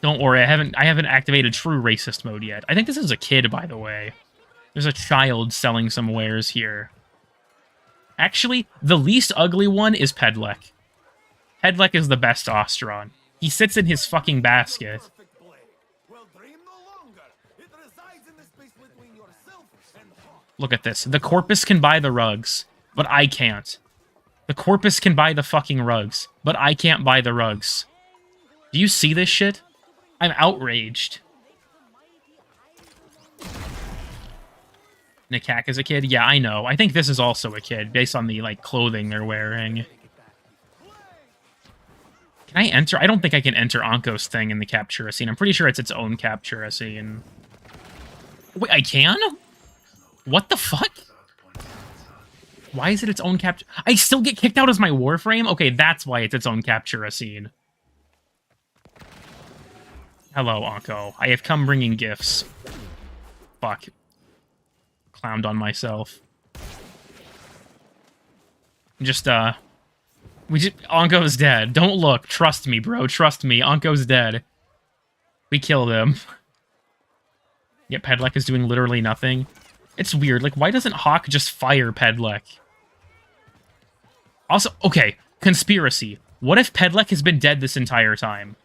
[SPEAKER 1] Don't worry, I haven't activated true racist mode yet. I think this is a kid, by the way. There's a child selling some wares here. Actually, the least ugly one is Pedlek. Pedlek is the best Ostron. He sits in his fucking basket. Look at this. The Corpus can buy the rugs, but I can't. The Corpus can buy the fucking rugs, but I can't buy the rugs. Do you see this shit? I'm outraged. Nikak is a kid? Yeah, I know. I think this is also a kid, based on the, like, clothing they're wearing. Can I enter? I don't think I can enter Anko's thing in the Captura scene. I'm pretty sure it's its own Captura scene. Wait, I can? What the fuck? Why is it its own Captura? I still get kicked out as my Warframe? Okay, that's why it's its own Captura scene. Hello, Anko. I have come bringing gifts. Fuck. Clowned on myself. Anko's dead. Don't look. Trust me, bro. Trust me. Anko's dead. We killed him. Yet Pedlek is doing literally nothing. It's weird. Like, why doesn't Hawk just fire Pedlek? Also, okay, conspiracy. What if Pedlek has been dead this entire time?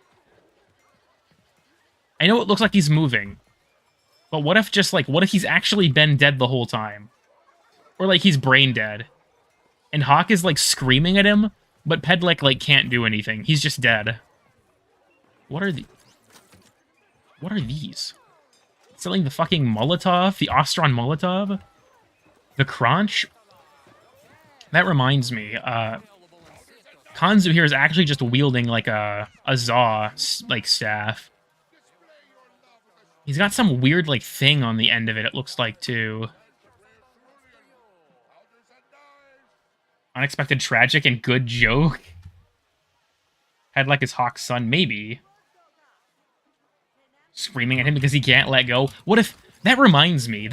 [SPEAKER 1] I know it looks like he's moving. But what if he's actually been dead the whole time? Or, like, he's brain dead. And Hawk is, like, screaming at him, but Pedlek, like, can't do anything. He's just dead. What are these? Selling the fucking Molotov? The Ostron Molotov? The Crunch? That reminds me, Kanzu here is actually just wielding, like, a Zaw, like, staff. He's got some weird, like, thing on the end of it, it looks like, too. Unexpected tragic and good joke? Pedlek is Hawk's son, maybe. Screaming at him because he can't let go. What if... That reminds me.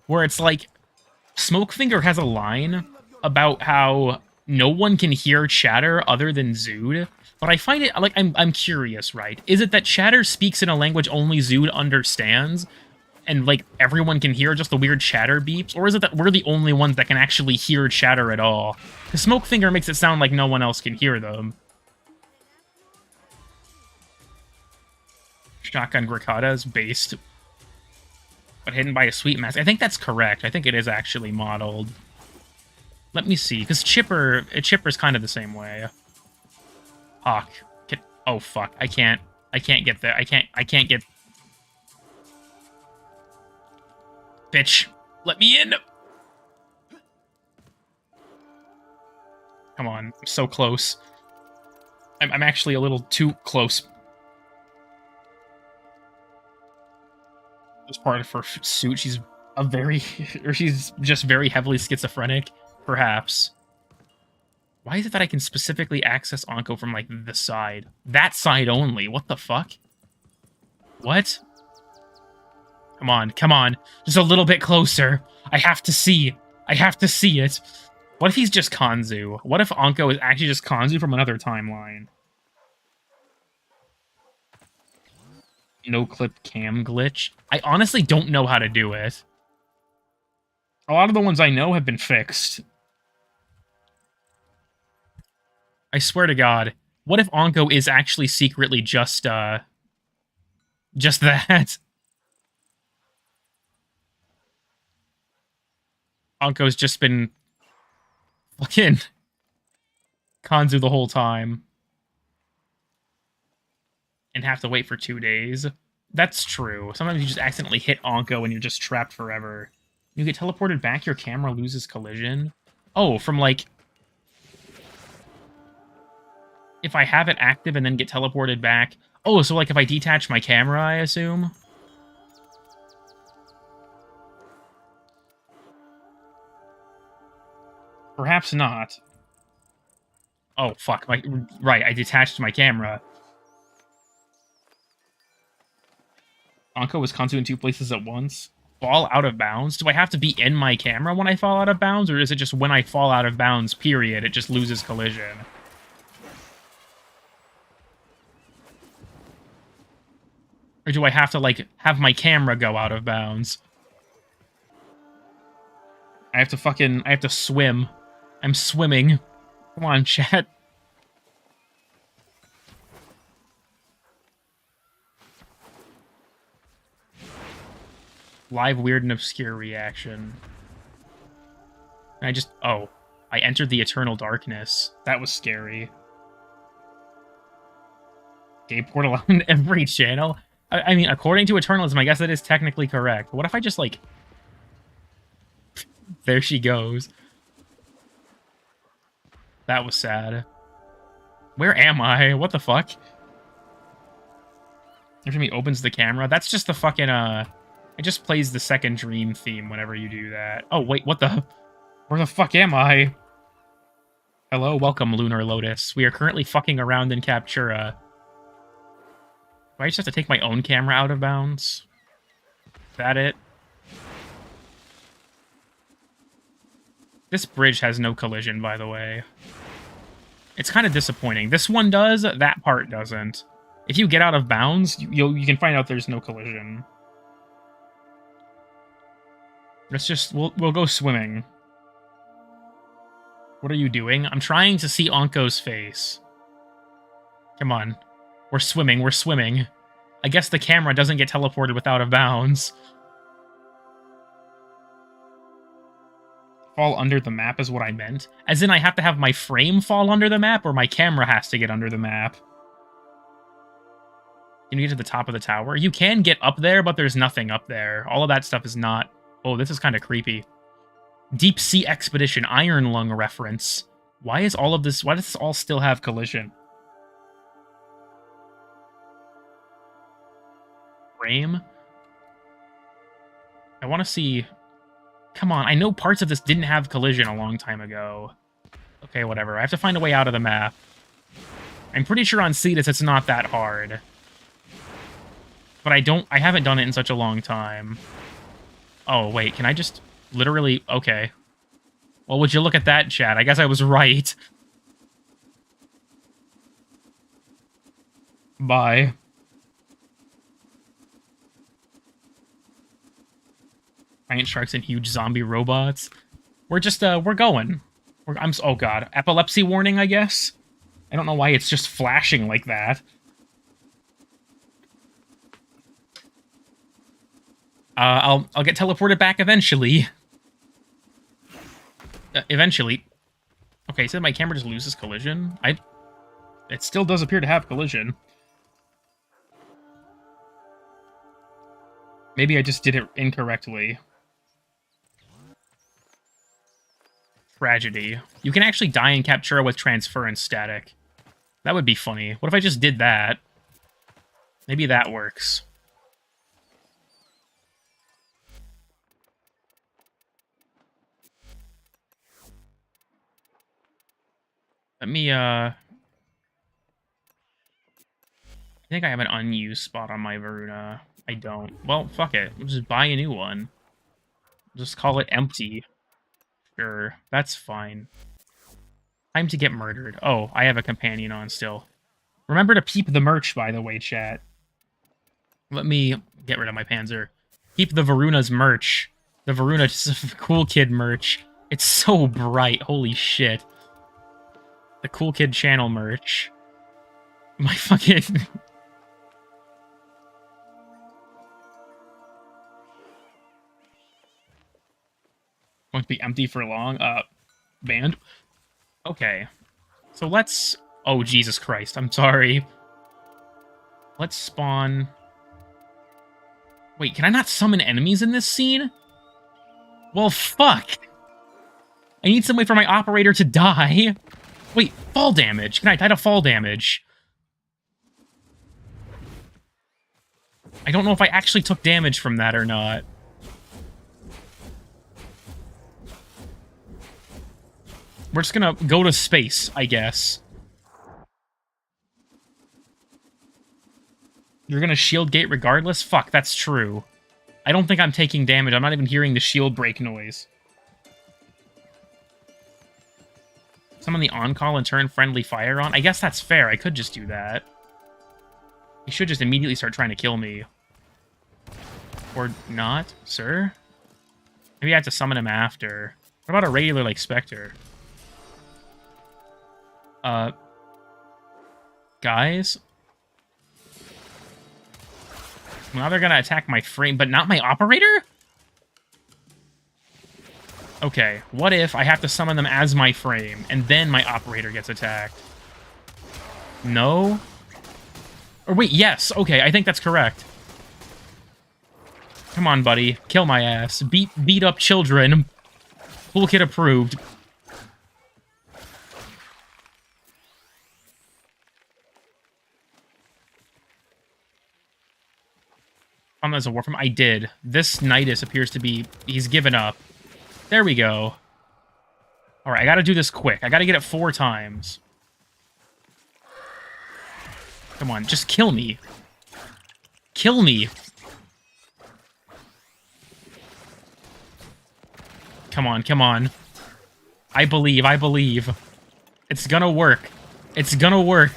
[SPEAKER 1] Where it's like... Smokefinger has a line about how no one can hear chatter other than Zood. But I find it... Like, I'm curious, right? Is it that chatter speaks in a language only Zood understands? And, like, everyone can hear just the weird chatter beeps? Or is it that we're the only ones that can actually hear chatter at all? Because Smokefinger makes it sound like no one else can hear them. Shotgun Grikata is based, but hidden by a sweet mask. I think that's correct. I think it is actually modeled. Let me see, because Chipper's kind of the same way. Hawk. Oh, fuck. I can't get there. I can't get... Bitch. Let me in! Come on. I'm so close. I'm actually a little too close. As part of her suit, she's a very... or she's just very heavily schizophrenic, perhaps. Why is it that I can specifically access Anko from, like, the side? That side only. What the fuck? What? Come on, come on. Just a little bit closer. I have to see. I have to see it. What if he's just Kanzu? What if Anko is actually just Kanzu from another timeline? No clip cam glitch. I honestly don't know how to do it. A lot of the ones I know have been fixed. I swear to God. What if Anko is actually secretly just that? Anko's just been fucking Kanzu the whole time. And have to wait for 2 days. That's true. Sometimes you just accidentally hit Anko and you're just trapped forever. You get teleported back, your camera loses collision. Oh, from like... if I have it active and then get teleported back... oh, so like if I detach my camera, I assume? Perhaps not. Oh, fuck. Right, I detached my camera. Anko was Kanzu in 2 places at once. Fall out of bounds? Do I have to be in my camera when I fall out of bounds? Or is it just when I fall out of bounds, period, it just loses collision? Or do I have to, like, have my camera go out of bounds? I have to swim. I'm swimming. Come on, chat. Live weird and obscure reaction. And I entered the eternal darkness. That was scary. Gay portal on every channel? I mean, according to Eternalism, I guess that is technically correct. What if I just, like... there she goes. That was sad. Where am I? What the fuck? After me opens the camera? That's just the fucking, it just plays the second dream theme whenever you do that. Oh, wait, what the... where the fuck am I? Hello, welcome, Lunar Lotus. We are currently fucking around in Captura. Do I just have to take my own camera out of bounds? Is that it? This bridge has no collision, by the way. It's kind of disappointing. This one does, that part doesn't. If you get out of bounds, you can find out there's no collision. Let's just... we'll go swimming. What are you doing? I'm trying to see Anko's face. Come on. We're swimming, we're swimming. I guess the camera doesn't get teleported with out of bounds. Fall under the map is what I meant. As in, I have to have my frame fall under the map, or my camera has to get under the map? Can you get to the top of the tower? You can get up there, but there's nothing up there. All of that stuff is not... oh, this is kind of creepy. Deep Sea Expedition Iron Lung reference. Why is all of this... why does this all still have collision? Frame? I want to see... come on, I know parts of this didn't have collision a long time ago. Okay, whatever. I have to find a way out of the map. I'm pretty sure on Cetus it's not that hard. But I haven't done it in such a long time. Oh, wait, can I just literally... okay. Well, would you look at that, chat? I guess I was right. Bye. Giant sharks and huge zombie robots. We're just, we're going. Oh god. Epilepsy warning, I guess? I don't know why it's just flashing like that. I'll get teleported back eventually. Eventually. Okay, so my camera just loses collision. It still does appear to have collision. Maybe I just did it incorrectly. Tragedy. You can actually die in Captura with transference static. That would be funny. What if I just did that? Maybe that works. Let me, I think I have an unused spot on my Varuna. I don't. Well, fuck it. We'll just buy a new one. Just call it empty. Sure, that's fine. Time to get murdered. Oh, I have a companion on still. Remember to peep the merch, by the way, chat. Let me get rid of my Panzer. Keep the Varuna's merch. The Varuna Cool Kid merch. It's so bright. Holy shit. The Cool Kid channel merch. My fucking... Won't be empty for long. Banned. Okay. So let's... Oh, Jesus Christ. I'm sorry. Let's spawn... Wait, can I not summon enemies in this scene? Well, fuck. I need some way for my operator to die. Wait, fall damage. Can I die to fall damage? I don't know if I actually took damage from that or not. We're just gonna go to space, I guess. You're gonna shield gate regardless? Fuck, that's true. I don't think I'm taking damage. I'm not even hearing the shield break noise. Summon the on-call and turn friendly fire on? I guess that's fair. I could just do that. He should just immediately start trying to kill me. Or not, sir? Maybe I have to summon him after. What about a regular, like, Spectre? Guys? Now they're gonna attack my frame, but not my operator? Okay, what if I have to summon them as my frame, and then my operator gets attacked? No? Or wait, yes, okay, I think that's correct. Come on, buddy. Kill my ass. Beat up children. Cool Kid approved. As a Warframe? I did. This Nidus appears to be... He's given up. There we go. Alright, I gotta do this quick. I gotta get it 4 times. Come on, just kill me. Kill me. Come on, come on. I believe, I believe. It's gonna work. It's gonna work.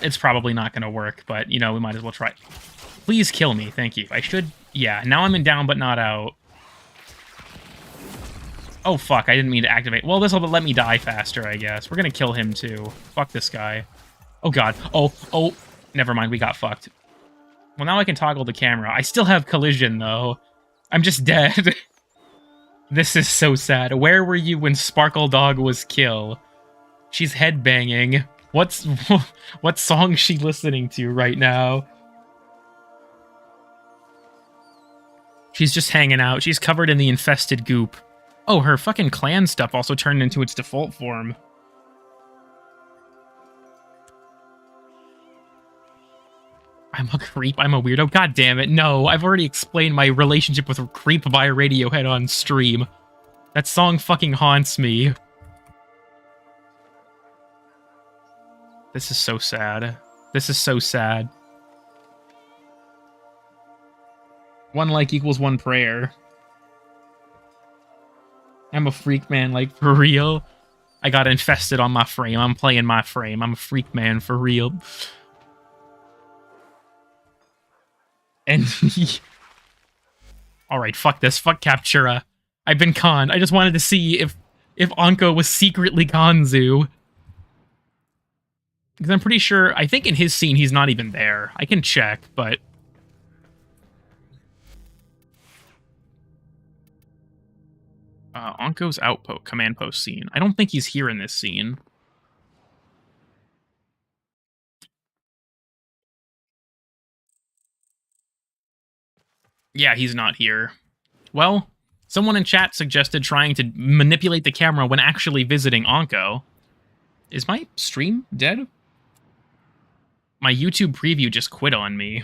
[SPEAKER 1] It's probably not gonna work, but, you know, we might as well try. Please kill me, thank you. I should... Yeah, now I'm in down but not out. Oh, fuck, I didn't mean to activate. Well, this will let me die faster, I guess. We're gonna kill him, too. Fuck this guy. Oh, God. Oh. Never mind, we got fucked. Well, now I can toggle the camera. I still have collision, though. I'm just dead. This is so sad. Where were you when Sparkle Dog was kill? She's headbanging. What song's she listening to right now? She's just hanging out. She's covered in the infested goop. Oh, her fucking clan stuff also turned into its default form. I'm a creep. I'm a weirdo. God damn it. No, I've already explained my relationship with Creep by Radiohead on stream. That song fucking haunts me. This is so sad. This is so sad. 1 like equals 1 prayer. I'm a freak man, like, for real. I got infested on my frame. I'm playing my frame. I'm a freak man, for real. And alright, fuck this. Fuck Captura. I've been conned. I just wanted to see if Anko was secretly Kanzu. Because I'm pretty sure... I think in his scene he's not even there. I can check, but... Anko's outpost, command post scene. I don't think he's here in this scene. Yeah, he's not here. Well, someone in chat suggested trying to manipulate the camera when actually visiting Anko. Is my stream dead? My YouTube preview just quit on me.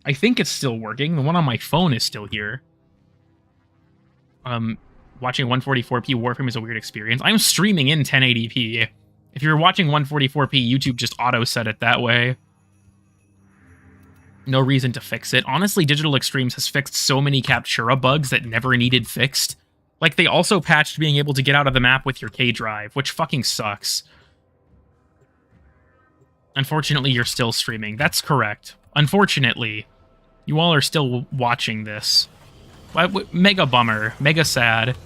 [SPEAKER 1] I think it's still working. The one on my phone is still here. Watching 144p Warframe is a weird experience. I'm streaming in 1080p. If you're watching 144p, YouTube just auto-set it that way. No reason to fix it. Honestly, Digital Extremes has fixed so many Captura bugs that never needed fixed. Like, they also patched being able to get out of the map with your K-Drive, which fucking sucks. Unfortunately, you're still streaming. That's correct. Unfortunately, you all are still watching this. Mega bummer. Mega sad.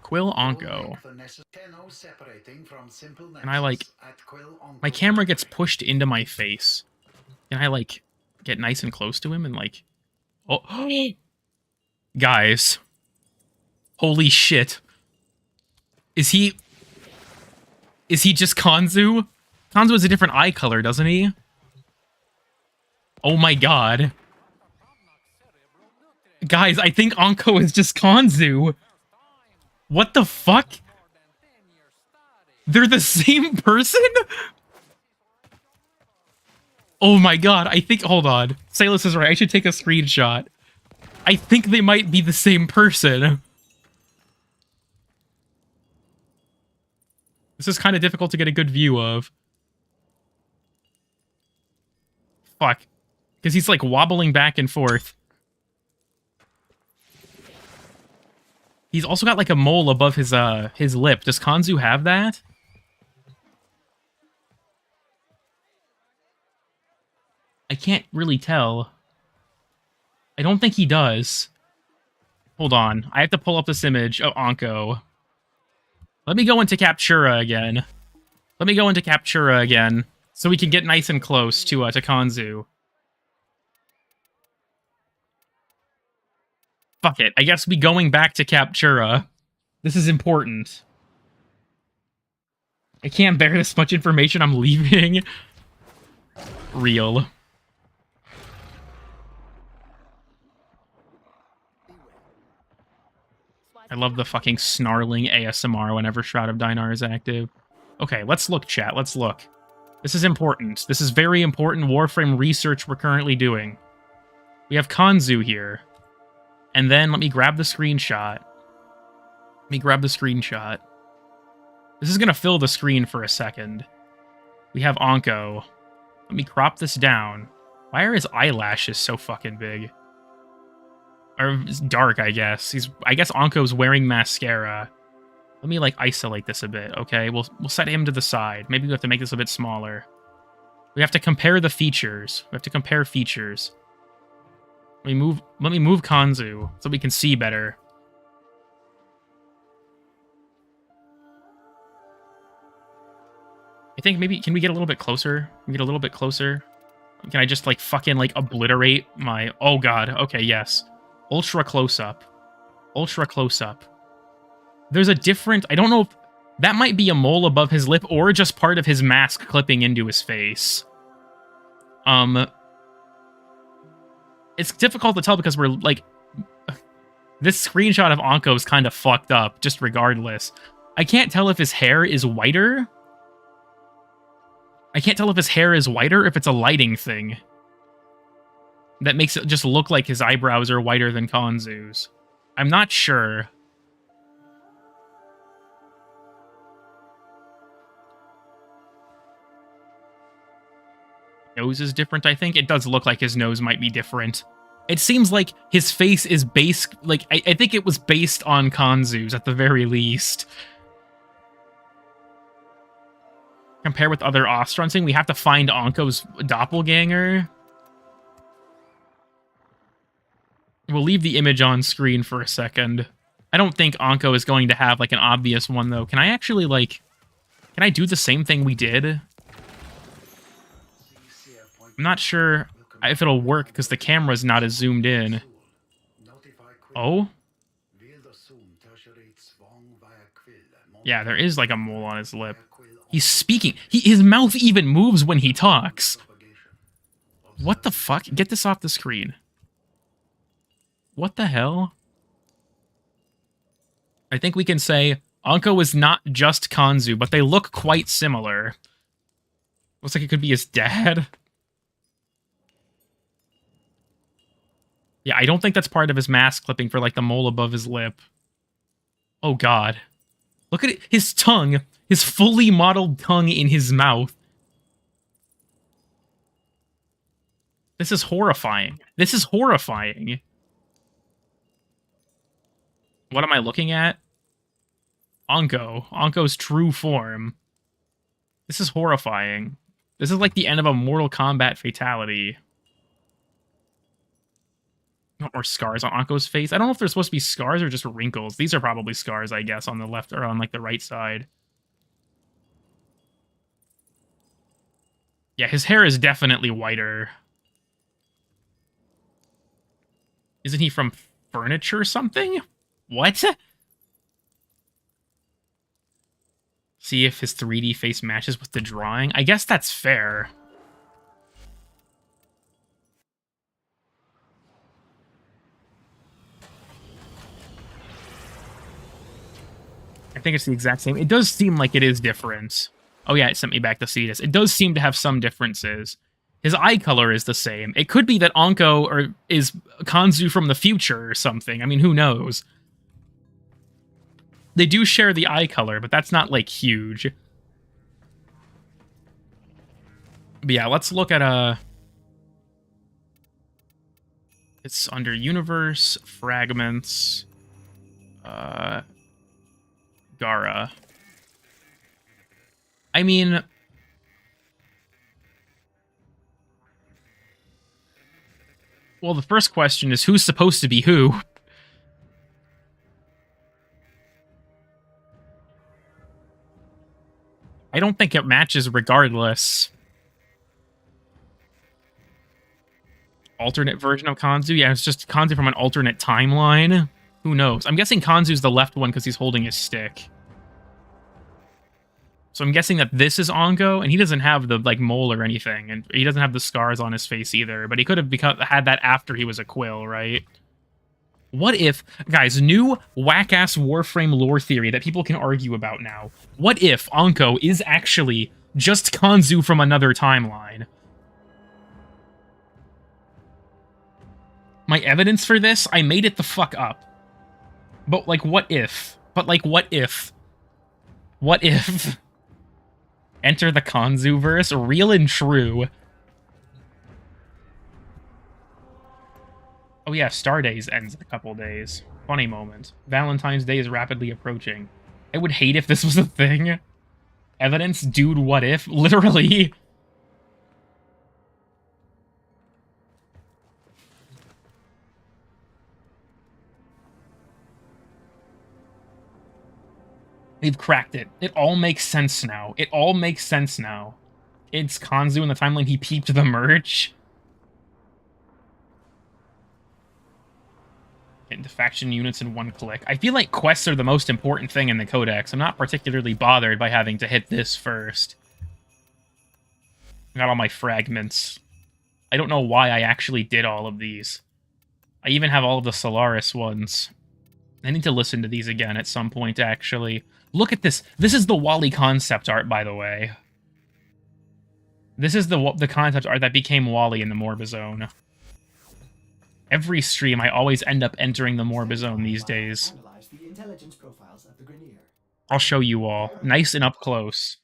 [SPEAKER 1] Quill Onko. And I, like... My camera gets pushed into my face. Can I, like, get nice and close to him and, like... Oh, guys. Holy shit. Is he just Kanzu? Kanzu has a different eye color, doesn't he? Oh my god. Guys, I think Onko is just Kanzu. What the fuck? They're the same person? Oh my god, I think... Hold on. Salus is right, I should take a screenshot. I think they might be the same person. This is kind of difficult to get a good view of. Fuck. Because he's, like, wobbling back and forth. He's also got, like, a mole above his lip. Does Kanzu have that? I can't really tell. I don't think he does. Hold on. I have to pull up this image of Onko. Let me go into Captura again. Let me go into Captura again, so we can get nice and close to Kanzu. Fuck it. I guess we going back to Captura. This is important. I can't bear this much information. I'm leaving. Real. I love the fucking snarling ASMR whenever Shroud of Dynar is active. Okay, let's look, chat. Let's look. This is important. This is very important Warframe research we're currently doing. We have Kanzu here. And then let me grab the screenshot. Let me grab the screenshot. This is going to fill the screen for a second. We have Onko. Let me crop this down. Why are his eyelashes so fucking big? Or it's dark, I guess. I guess Onko's wearing mascara. Let me, like, isolate this a bit, okay? We'll set him to the side. Maybe we have to make this a bit smaller. We have to compare the features. We have to compare features. Let me move Kanzu so we can see better. I think maybe, can we get a little bit closer? Can we get a little bit closer? Can I just, like, fucking, like, obliterate my... Oh, God. Okay, yes. Ultra close-up. Ultra close-up. There's a different... I don't know if... That might be a mole above his lip or just part of his mask clipping into his face. It's difficult to tell because we're, like... This screenshot of Onko is kind of fucked up, just regardless. I can't tell if his hair is whiter. I can't tell if his hair is whiter or if it's a lighting thing. That makes it just look like his eyebrows are whiter than Kanzu's. I'm not sure. Nose is different, I think. It does look like his nose might be different. It seems like his face is based... Like, I think it was based on Kanzu's at the very least. Compare with other Ostronsing, we have to find Onko's doppelganger. We'll leave the image on screen for a second. I don't think Onko is going to have, like, an obvious one, though. Can I actually, like... Can I do the same thing we did? I'm not sure if it'll work, because the camera's not as zoomed in. Oh? Yeah, there is, like, a mole on his lip. He's speaking. His mouth even moves when he talks. What the fuck? Get this off the screen. What the hell? I think we can say Anko is not just Kanzu, but they look quite similar. Looks like it could be his dad. Yeah, I don't think that's part of his mask clipping for, like, the mole above his lip. Oh, God. Look at it. His tongue. His fully modeled tongue in his mouth. This is horrifying. This is horrifying. What am I looking at? Anko. Anko's true form. This is horrifying. This is like the end of a Mortal Kombat fatality. Or scars on Anko's face. I don't know if they're supposed to be scars or just wrinkles. These are probably scars, I guess, on the left or on, like, the right side. Yeah, his hair is definitely whiter. Isn't he from furniture or something? What? See if his 3D face matches with the drawing. I guess that's fair. I think it's the exact same. It does seem like it is different. Oh yeah, it sent me back to see this. It does seem to have some differences. His eye color is the same. It could be that Anko is Kanzu from the future or something. I mean, who knows? They do share the eye color, but that's not, like, huge. But yeah, let's look at, it's under Universe, Fragments, Gara. I mean, well, the first question is who's supposed to be who? I don't think it matches regardless. Alternate version of Kanzu? Yeah, it's just Kanzu from an alternate timeline. Who knows? I'm guessing Kanzu's the left one because he's holding his stick. So I'm guessing that this is Anko, and he doesn't have the, like, mole or anything, and he doesn't have the scars on his face either, but he could have had that after he was a Quill, right? What if, guys, new whack-ass Warframe lore theory that people can argue about now. What if Anko is actually just Kanzu from another timeline? My evidence for this, I made it the fuck up. But, like, what if? But, like, what if? What if? Enter the Kanzu-verse, real and true. Oh yeah, Star Days ends in a couple days. Funny moment. Valentine's Day is rapidly approaching. I would hate if this was a thing. Evidence? Dude, what if? Literally. They've cracked it. It all makes sense now. It all makes sense now. It's Kanzu in the timeline he peeped the merch. Get the faction units in one click. I feel like quests are the most important thing in the Codex. I'm not particularly bothered by having to hit this first. I got all my fragments. I don't know why I actually did all of these. I even have all of the Solaris ones. I need to listen to these again at some point, actually. Look at this. This is the Wally concept art, by the way. This is the concept art that became Wally in the Morbizone. Every stream, I always end up entering the Morbizone these days. I'll show you all. Nice and up close.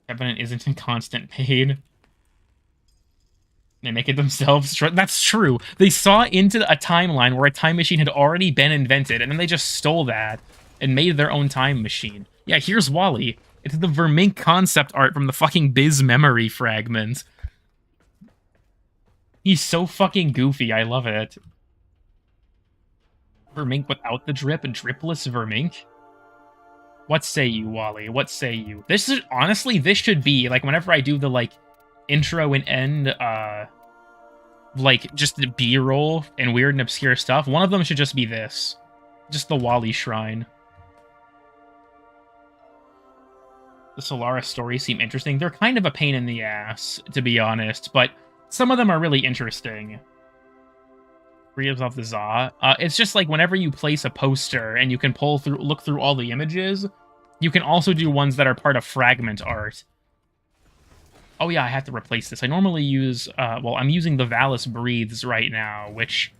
[SPEAKER 1] Covenant isn't in constant pain. They make it themselves. That's true. They saw into a timeline where a time machine had already been invented, and then they just stole that and made their own time machine. Yeah, here's Wally. It's the Vermink concept art from the fucking Biz memory fragment. He's so fucking goofy. I love it. Vermink without the drip, dripless Vermink? What say you, Wally? What say you? This is, honestly, this should be, like, whenever I do the, like, intro and end, like, just the B-roll and weird and obscure stuff, one of them should just be this. Just the Wally Shrine. The Solaris stories seem interesting. They're kind of a pain in the ass, to be honest, but some of them are really interesting. Freeze of the Za. It's just like whenever you place a poster and you can look through all the images, you can also do ones that are part of fragment art. Oh yeah, I have to replace this. I normally use, well, I'm using the Valis Breathes right now, which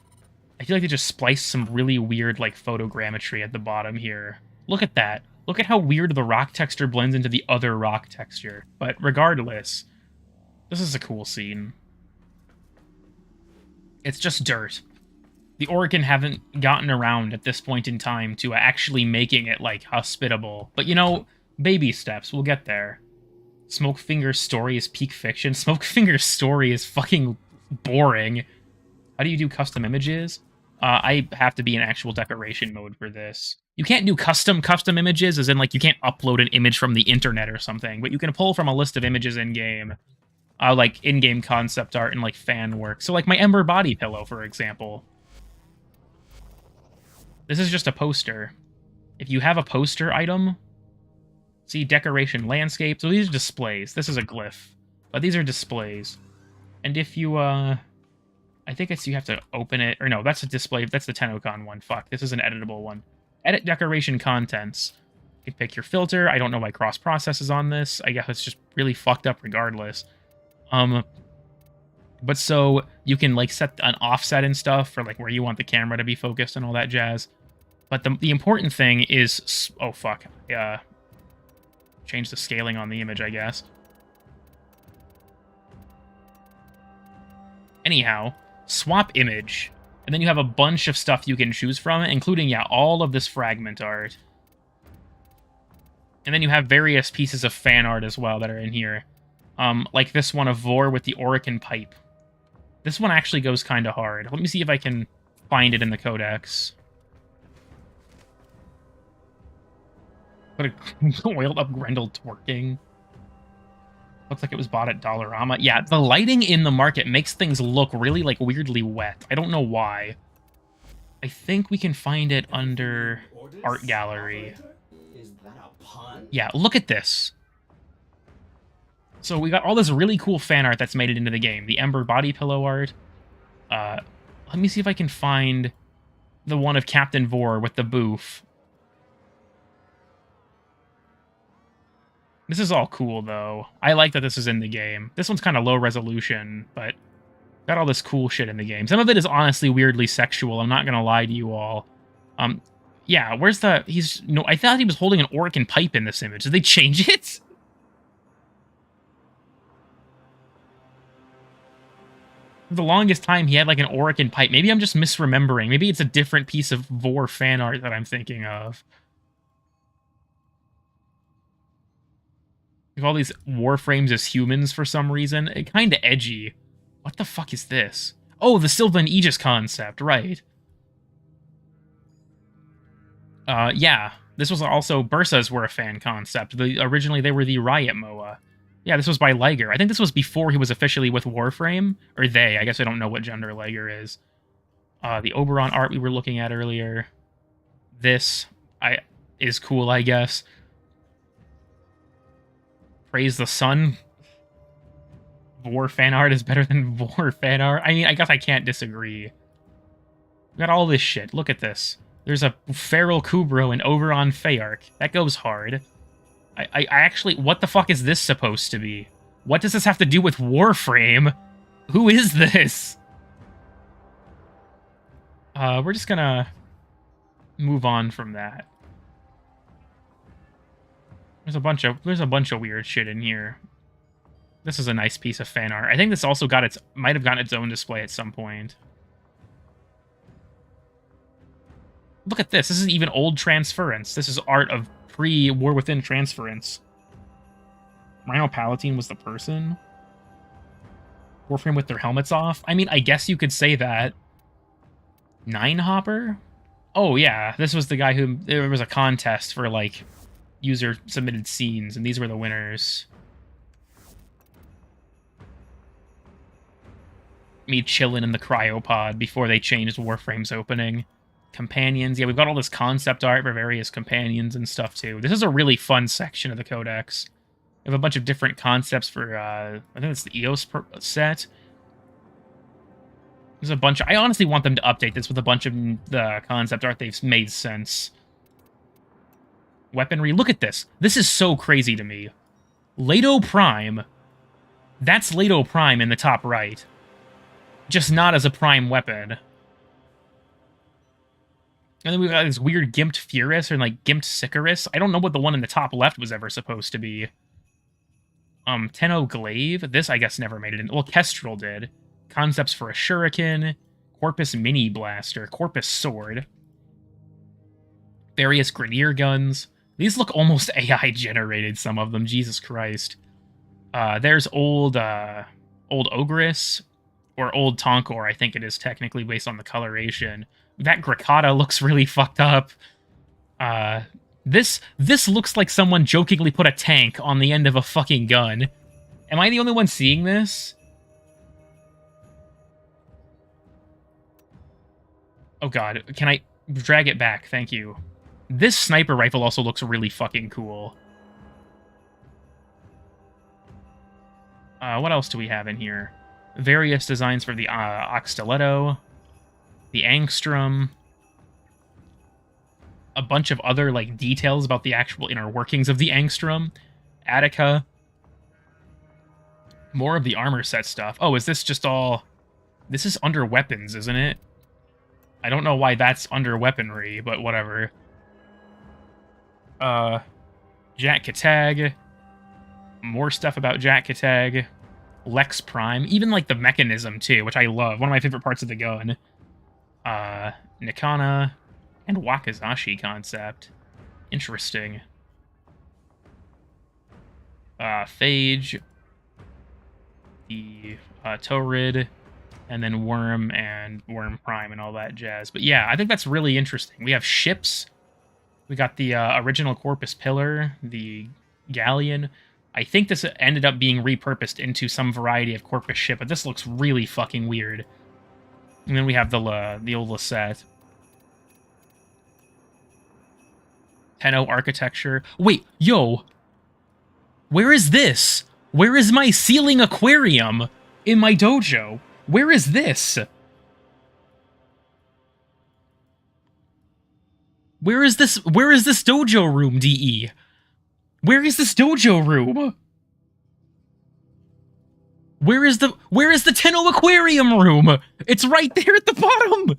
[SPEAKER 1] I feel like they just spliced some really weird, like, photogrammetry at the bottom here. Look at that. Look at how weird the rock texture blends into the other rock texture. But regardless, this is a cool scene. It's just dirt. The Oregon haven't gotten around at this point in time to actually making it, like, hospitable. But, you know, baby steps. We'll get there. Smokefinger's story is peak fiction. Smokefinger's story is fucking boring. How do you do custom images? I have to be in actual decoration mode for this. You can't do custom images, as in, like, you can't upload an image from the internet or something, but you can pull from a list of images in-game. Like, in-game concept art and, like, fan work. So, like, my Ember body pillow, for example. This is just a poster. If you have a poster item... See, decoration, landscape. So these are displays. This is a glyph. But these are displays. And if you, I think it's you have to open it. Or no, that's a display. That's the Tennokan one. Fuck, this is an editable one. Edit decoration contents. You can pick your filter. I don't know why cross-process is on this. I guess it's just really fucked up regardless. But so you can, like, set an offset and stuff for, like, where you want the camera to be focused and all that jazz. But the important thing is... Oh, fuck. Change the scaling on the image, I guess. Anyhow, swap image. And then you have a bunch of stuff you can choose from, including, yeah, all of this fragment art. And then you have various pieces of fan art as well that are in here. Like this one of Vor with the Orican pipe. This one actually goes kind of hard. Let me see if I can find it in the codex. What a oiled up Grendel twerking. Looks like it was bought at Dollarama. Yeah, the lighting in the market makes things look really, like, weirdly wet. I don't know why. I think we can find it under Art Gallery.
[SPEAKER 3] Is that a pun?
[SPEAKER 1] Yeah, look at this. So we got all this really cool fan art that's made it into the game. The Ember body pillow art. Let me see if I can find the one of Captain Vor with the boof. This is all cool, though. I like that this is in the game. This one's kind of low resolution, but got all this cool shit in the game. Some of it is honestly weirdly sexual. I'm not gonna lie to you all. Yeah, where's the... No, I thought he was holding an Orican pipe in this image. Did they change it? For the longest time, he had, like, an Orican pipe. Maybe I'm just misremembering. Maybe it's a different piece of Vor fan art that I'm thinking of. With all these Warframes as humans for some reason. Kind of edgy. What the fuck is this? Oh, the Sylvan Aegis concept, right. Yeah. This was also... Bursas were a fan concept. Originally, they were the Riot MOA. Yeah, this was by Liger. I think this was before he was officially with Warframe. Or they. I guess I don't know what gender Liger is. The Oberon art we were looking at earlier. This is cool, I guess. Praise the Sun. Vor fan art is better than Vor fan art. I mean, I guess I can't disagree. We got all this shit. Look at this. There's a Feral Kubro and Oberon Feyarch. That goes hard. I actually... What the fuck is this supposed to be? What does this have to do with Warframe? Who is this? We're just gonna move on from that. There's a bunch of weird shit in here. This is a nice piece of fan art. I think this also might have gotten its own display at some point. Look at this. This is even old Transference. This is art of pre-War Within Transference. Rhino Palatine was the person. Warframe with their helmets off. I mean, I guess you could say that. Ninehopper? Oh, yeah. This was the guy who... There was a contest for, like... user-submitted scenes, and these were the winners. Me chilling in the cryopod before they changed Warframe's opening. Companions. Yeah, we've got all this concept art for various companions and stuff, too. This is a really fun section of the Codex. We have a bunch of different concepts for, I think it's the EOS set. There's a bunch of... I honestly want them to update this with a bunch of the concept art they've made sense. Weaponry. Look at this. This is so crazy to me. Leto Prime. That's Leto Prime in the top right. Just not as a prime weapon. And then we've got this weird Gimped Furus or like Gimped Sicarus. I don't know what the one in the top left was ever supposed to be. Tenno Glaive. This, I guess, never made it in. Well, Kestrel did. Concepts for a Shuriken. Corpus Mini Blaster. Corpus Sword. Various Grenadier Guns. These look almost AI generated, some of them. Jesus Christ. There's old Ogress. Or old Tonkor, I think it is technically based on the coloration. That Grakata looks really fucked up. This looks like someone jokingly put a tank on the end of a fucking gun. Am I the only one seeing this? Oh god, can I drag it back? Thank you. This sniper rifle also looks really fucking cool. What else do we have in here? Various designs for the Ox Stiletto, the Angstrom, a bunch of other like details about the actual inner workings of the Angstrom, Attica, more of the armor set stuff. Oh, is this just all... This is under weapons, isn't it? I don't know why that's under weaponry, but whatever. Jack Katag, more stuff about Jack Katag. Lex Prime, even like the mechanism too, which I love. One of my favorite parts of the gun. Nikana and Wakazashi concept. Interesting. Phage, the Taurid, and then Worm and Worm Prime and all that jazz. But yeah, I think that's really interesting. We have ships. We got the original Corpus Pillar, the Galleon. I think this ended up being repurposed into some variety of Corpus ship, but this looks really fucking weird. And then we have the old Lisette. Tenno architecture. Wait, yo! Where is this? Where is my ceiling aquarium in my dojo? Where is this? Where is this dojo room, DE? Where is this dojo room? Where is the Tenno aquarium room? It's right there at the bottom.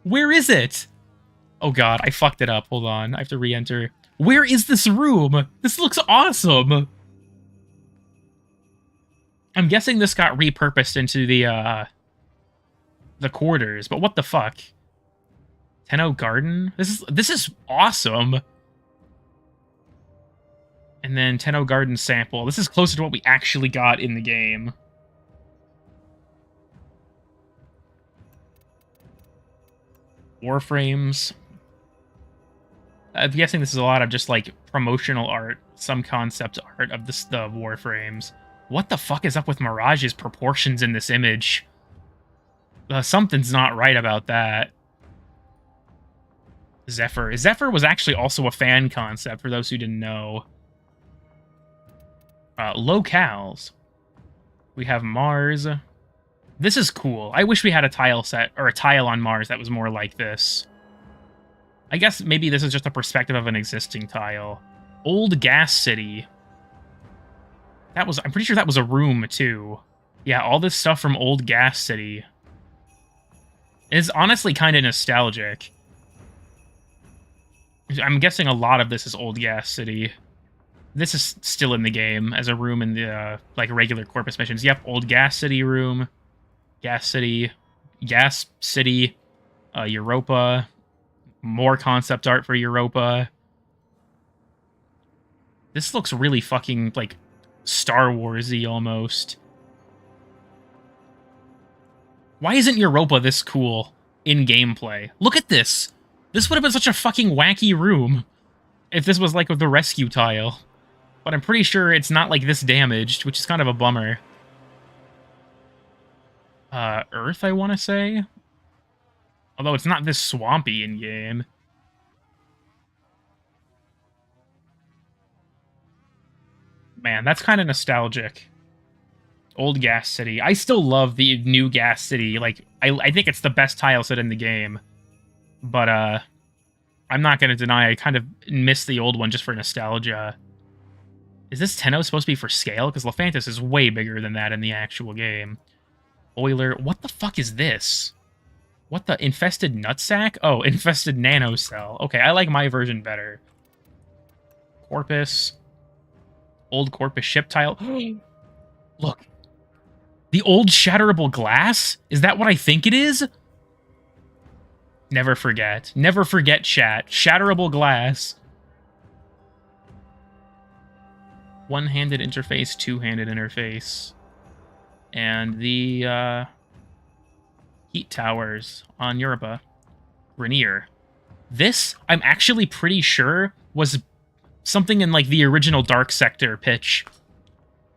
[SPEAKER 1] Where is it? Oh god, I fucked it up. Hold on, I have to re-enter. Where is this room? This looks awesome. I'm guessing this got repurposed into the quarters, but what the fuck? Tenno Garden? This is awesome. And then Tenno Garden sample. This is closer to what we actually got in the game. Warframes. I'm guessing this is a lot of just, like, promotional art, some concept art of the Warframes. What the fuck is up with Mirage's proportions in this image? Something's not right about that. Zephyr. Zephyr was actually also a fan concept, for those who didn't know. Locales. We have Mars. This is cool. I wish we had a tile set, or a tile on Mars that was more like this. I guess maybe this is just a perspective of an existing tile. Old Gas City. I'm pretty sure that was a room, too. Yeah, all this stuff from Old Gas City. It's honestly kind of nostalgic. I'm guessing a lot of this is Old Gas City. This is still in the game as a room in the, like, regular Corpus missions. Yep, Old Gas City room. Gas City. Gas City. Europa. More concept art for Europa. This looks really fucking, like, Star Wars-y almost. Why isn't Europa this cool in gameplay? Look at this! This would have been such a fucking wacky room if this was, like, with the rescue tile. But I'm pretty sure it's not, like, this damaged, which is kind of a bummer. Earth, I want to say? Although it's not this swampy in-game. Man, that's kind of nostalgic. Old Gas City. I still love the new Gas City. Like, I think it's the best tile set in the game. But, I'm not going to deny I kind of miss the old one just for nostalgia. Is this Tenno supposed to be for scale? Because Lephantis is way bigger than that in the actual game. Oiler. What the fuck is this? What the? Infested Nutsack? Oh, Infested Nanocell. Okay, I like my version better. Corpus. Old Corpus ship tile. Look. The old shatterable glass? Is that what I think it is? Never forget. Never forget, chat. Shatterable glass. One-handed interface, two-handed interface. And the heat towers on Europa. Rainier. This, I'm actually pretty sure, was something in like the original Dark Sector pitch.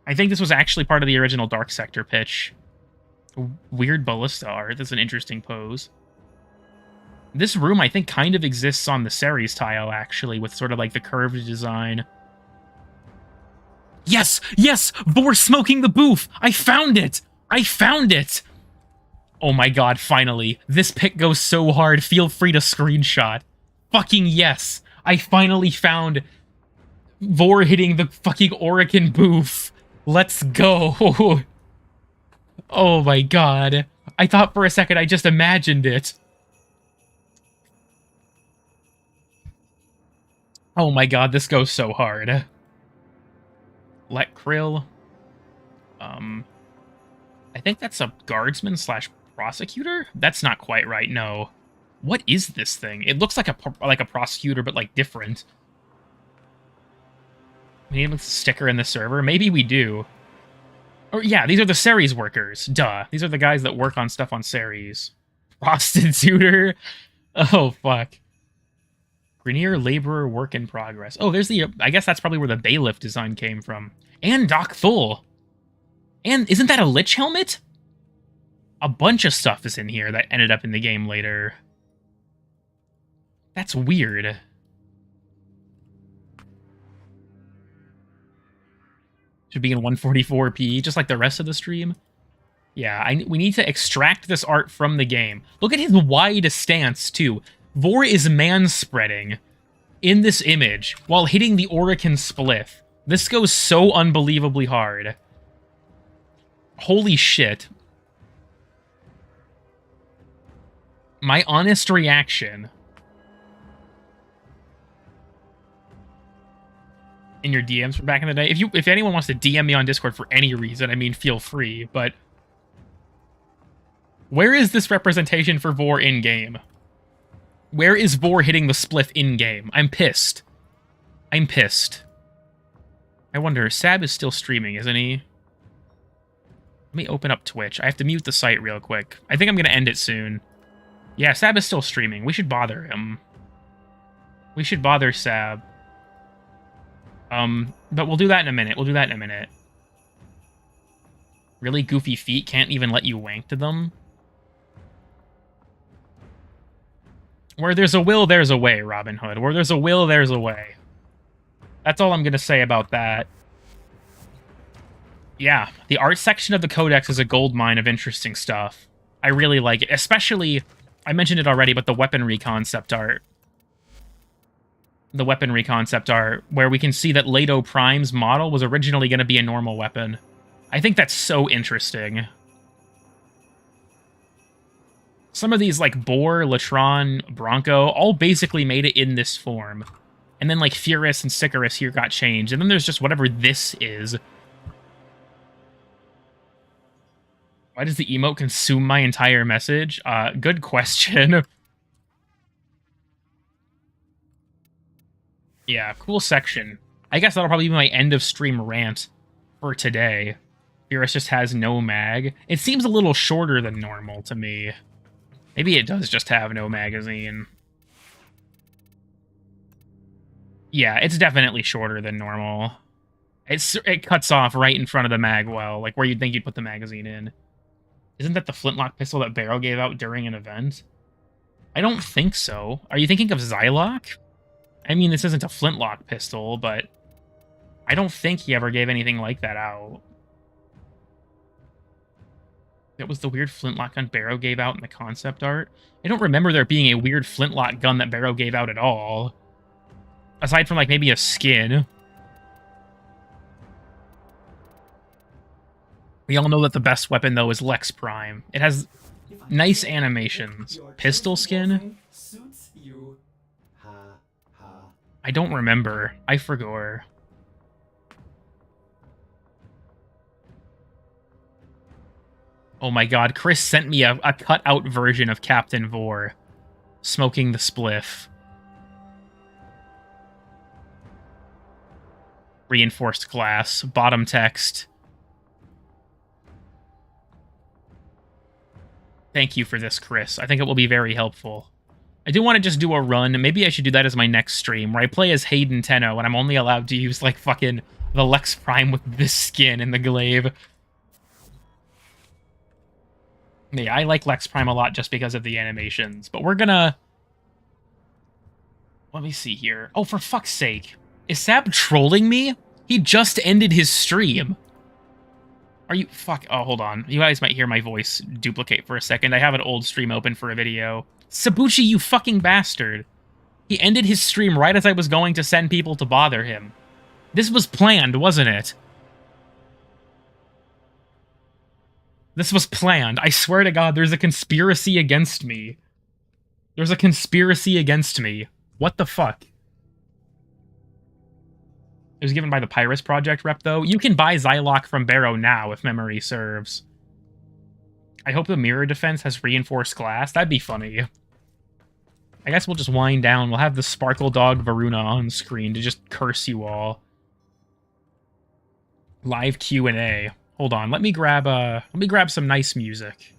[SPEAKER 1] I think this was actually part of the original Dark Sector pitch. Weird ballista art. That's an interesting pose. This room, I think, kind of exists on the Ceres tile, actually, with sort of like the curved design. Yes! Yes! Vor smoking the booth! I found it! I found it! Oh my god, finally. This pick goes so hard, feel free to screenshot. Fucking yes! I finally found Vor hitting the fucking Orican booth. Let's go! Oh my god. I thought for a second I just imagined it. Oh my god, this goes so hard. Let Krill. I think that's a guardsman slash prosecutor? That's not quite right, no. What is this thing? It looks like a prosecutor, but like different. We need a sticker in the server? Maybe we do. Or yeah, these are the Ceres workers. Duh. These are the guys that work on stuff on Ceres. Prostituter? Oh, fuck. Grenier laborer work in progress. Oh, there's the... I guess that's probably where the bailiff design came from. And Doc Thul. And isn't that a Lich helmet? A bunch of stuff is in here that ended up in the game later. That's weird. Should be in 144p, just like the rest of the stream. Yeah, we need to extract this art from the game. Look at his wide stance, too. Vor is man-spreading in this image while hitting the Orican spliff. This goes so unbelievably hard. Holy shit. My honest reaction... in your DMs from back in the day. If anyone wants to DM me on Discord for any reason, I mean, feel free, but... where is this representation for Vor in-game? Where is Vor hitting the spliff in-game? I'm pissed. I'm pissed. I wonder, Sab is still streaming, isn't he? Let me open up Twitch. I have to mute the site real quick. I think I'm going to end it soon. Yeah, Sab is still streaming. We should bother him. We should bother Sab. But we'll do that in a minute. We'll do that in a minute. Really goofy feet can't even let you wank to them? Where there's a will, there's a way, Robin Hood. Where there's a will, there's a way. That's all I'm going to say about that. Yeah, the art section of the Codex is a goldmine of interesting stuff. I really like it. Especially, I mentioned it already, but the weaponry concept art. The weaponry concept art, where we can see that Leto Prime's model was originally going to be a normal weapon. I think that's so interesting. Some of these, like Boar, Latron, Bronco, all basically made it in this form. And then, like, Furus and Sicarus here got changed. And then there's just whatever this is. Why does the emote consume my entire message? Good question. Yeah, cool section. I guess that'll probably be my end of stream rant for today. Furus just has no mag. It seems a little shorter than normal to me. Maybe it does just have no magazine. Yeah, it's definitely shorter than normal. It cuts off right in front of the mag well, like where you'd think you'd put the magazine in. Isn't that the flintlock pistol that Barrow gave out during an event? I don't think so. Are you thinking of Zylock? I mean, this isn't a flintlock pistol, but I don't think he ever gave anything like that out. That was the weird flintlock gun Barrow gave out in the concept art. I don't remember there being a weird flintlock gun that Barrow gave out at all. Aside from, like, maybe a skin. We all know that the best weapon, though, is Lex Prime. It has nice animations. Pistol skin?
[SPEAKER 3] Suits you. Ha ha.
[SPEAKER 1] I don't remember. I forgot. Oh my god, Chris sent me a cut-out version of Captain Vor. Smoking the spliff. Reinforced glass. Bottom text. Thank you for this, Chris. I think it will be very helpful. I do want to just do a run. Maybe I should do that as my next stream, where I play as Hayden Tenno, and I'm only allowed to use, like, fucking the Lex Prime with this skin in the glaive. Yeah, I like Lex Prime a lot just because of the animations, but we're gonna... Let me see here. Oh, for fuck's sake. Is Sab trolling me? He just ended his stream. Are you... Fuck. Oh, hold on. You guys might hear my voice duplicate for a second. I have an old stream open for a video. Sabuchi, you fucking bastard. He ended his stream right as I was going to send people to bother him. This was planned, wasn't it? This was planned. I swear to God, there's a conspiracy against me. There's a conspiracy against me. What the fuck? It was given by the Pyrus Project rep, though. You can buy Zylock from Barrow now, if memory serves. I hope the mirror defense has reinforced glass. That'd be funny. I guess we'll just wind down. We'll have the Sparkle Dog Varuna on screen to just curse you all. Live Q&A. Hold on, let me grab some nice music.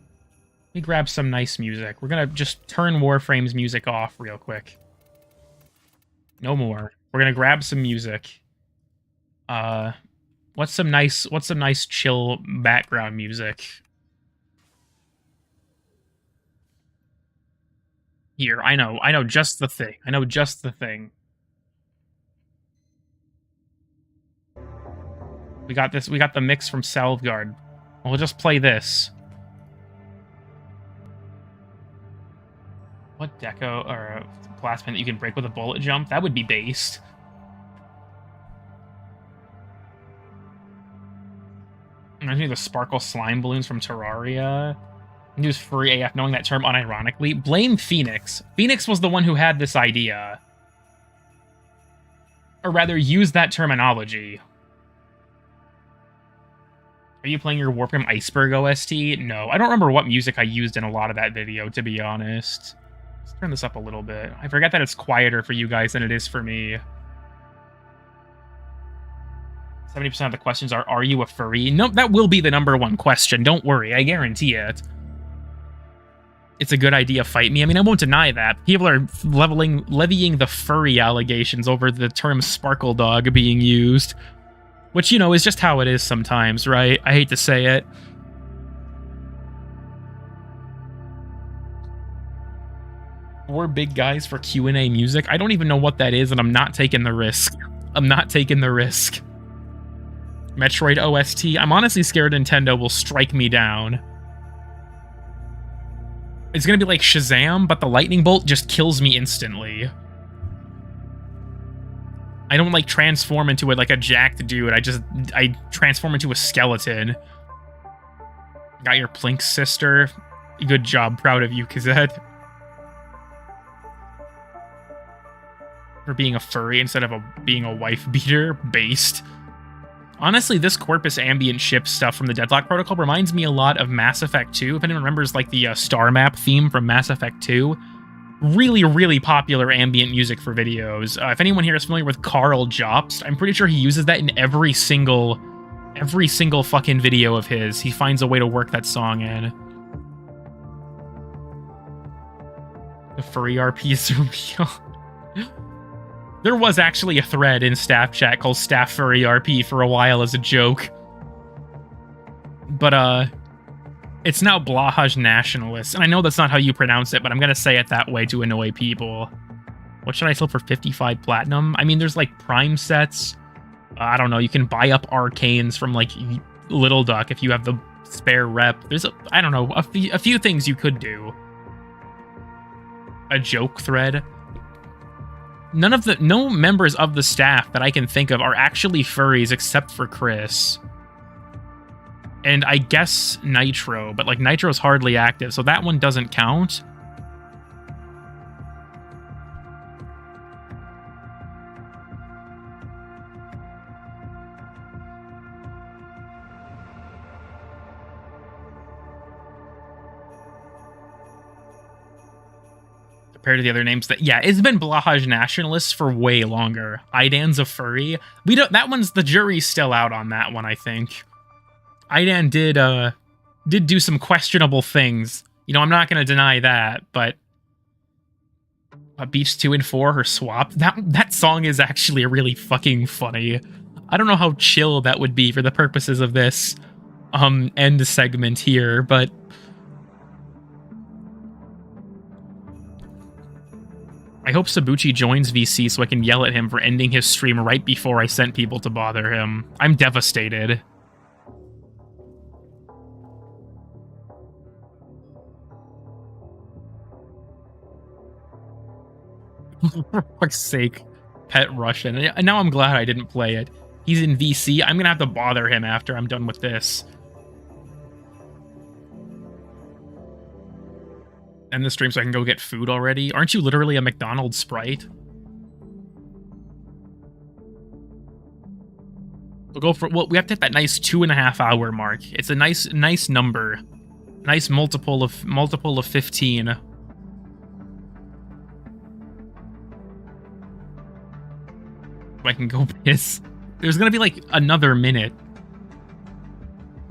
[SPEAKER 1] Let me grab some nice music. We're gonna just turn Warframe's music off real quick. No more. We're gonna grab some music. What's some nice chill background music? Here, I know just the thing. I know just the thing. We got this. We got the mix from Salvgard. We'll just play this. What deco or plasma that you can break with a bullet jump? That would be based. Imagine the sparkle slime balloons from Terraria. Use free AF knowing that term unironically. Blame Phoenix. Phoenix was the one who had this idea. Or rather, use that terminology. Are you playing your Warframe Iceberg OST? No, I don't remember what music I used in a lot of that video, to be honest. Let's turn this up a little bit. I forget that it's quieter for you guys than it is for me. 70% of the questions are you a furry? No, that will be the #1 question. Don't worry, I guarantee it. It's a good idea, fight me. I mean, I won't deny that. People are levying the furry allegations over the term Sparkle Dog being used. Which, you know, is just how it is sometimes, right? I hate to say it. Four big guys for Q&A music? I don't even know what that is, and I'm not taking the risk. I'm not taking the risk. Metroid OST? I'm honestly scared Nintendo will strike me down. It's gonna be like Shazam, but the lightning bolt just kills me instantly. I don't, like, transform into, like, a jacked dude. I transform into a skeleton. Got your Plink sister. Good job. Proud of you, Kazed. For being a furry instead of being a wife beater. Based. Honestly, this Corpus Ambient ship stuff from the Deadlock Protocol reminds me a lot of Mass Effect 2. If anyone remembers, like, the star map theme from Mass Effect 2. Really, really popular ambient music for videos. If anyone here is familiar with Carl Jobst, I'm pretty sure he uses that in every single fucking video of his. He finds a way to work that song in. The furry RP is real. There was actually a thread in staff chat called Staff Furry RP for a while as a joke. But, it's now Blahaj Nationalist, and I know that's not how you pronounce it, but I'm gonna say it that way to annoy people. What should I sell for 55 platinum? I mean, there's, like, prime sets. I don't know, you can buy up arcanes from, like, Little Duck if you have the spare rep. There's I don't know, a few things you could do. A joke thread. No members of the staff that I can think of are actually furries except for Chris. And I guess Nitro, but like Nitro's hardly active, so that one doesn't count. Compared to the other names that, yeah, it's been Blahaj nationalists for way longer. Idan's a furry. We don't, that one's, the jury's still out on that one, I think. Idan did do some questionable things. You know, I'm not gonna deny that, but Beach 2 and 4, her swap, that song is actually really fucking funny. I don't know how chill that would be for the purposes of this end segment here, but I hope Sabuchi joins VC so I can yell at him for ending his stream right before I sent people to bother him. I'm devastated. For fuck's sake, Pet Russian. And now I'm glad I didn't play it. He's in VC. I'm gonna have to bother him after I'm done with this. End the stream so I can go get food already? Aren't you literally a McDonald's Sprite? We'll go for, well, we have to hit that nice 2.5 hour mark. It's a nice number. Nice multiple of 15. I can go piss. There's gonna be like another minute.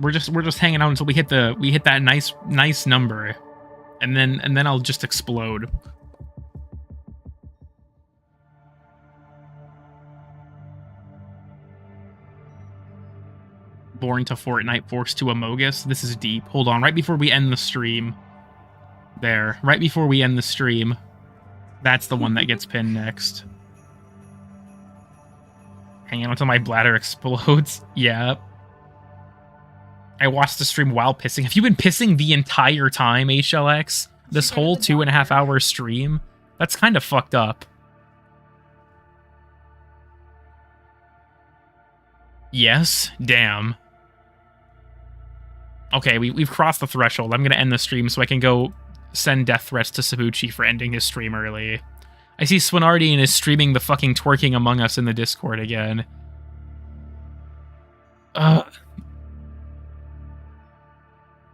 [SPEAKER 1] We're just hanging out until we hit that nice number. And then I'll just explode. Born to Fortnite, forced to Amogus. This is deep. Hold on, right before we end the stream. There, right before we end the stream. That's the one that gets pinned next. Hanging out until my bladder explodes. Yeah. I watched the stream while pissing. Have you been pissing the entire time, HLX? This whole 2.5 hour stream? That's kind of fucked up. Yes? Damn. Okay, we've crossed the threshold. I'm going to end the stream so I can go send death threats to Sabuchi for ending his stream early. I see Swinardian is streaming the fucking twerking Among Us in the Discord again.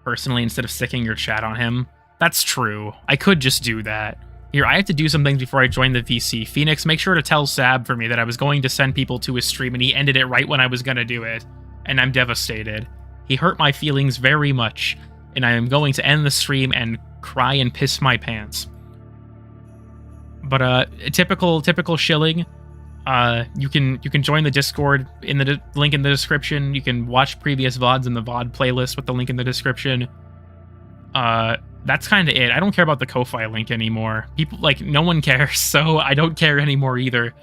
[SPEAKER 1] Personally, instead of sicking your chat on him. That's true. I could just do that. Here, I have to do some things before I join the VC. Phoenix, make sure to tell Sab for me that I was going to send people to his stream and he ended it right when I was going to do it. And I'm devastated. He hurt my feelings very much. And I am going to end the stream and cry and piss my pants. But typical shilling. You can join the Discord in the link in the description. You can watch previous VODs in the VOD playlist with the link in the description. That's kind of it. I don't care about the Ko-Fi link anymore. People, like, no one cares, so I don't care anymore either.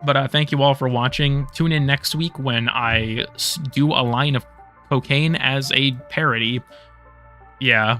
[SPEAKER 1] But thank you all for watching. Tune in next week when I do a line of cocaine as a parody. Yeah.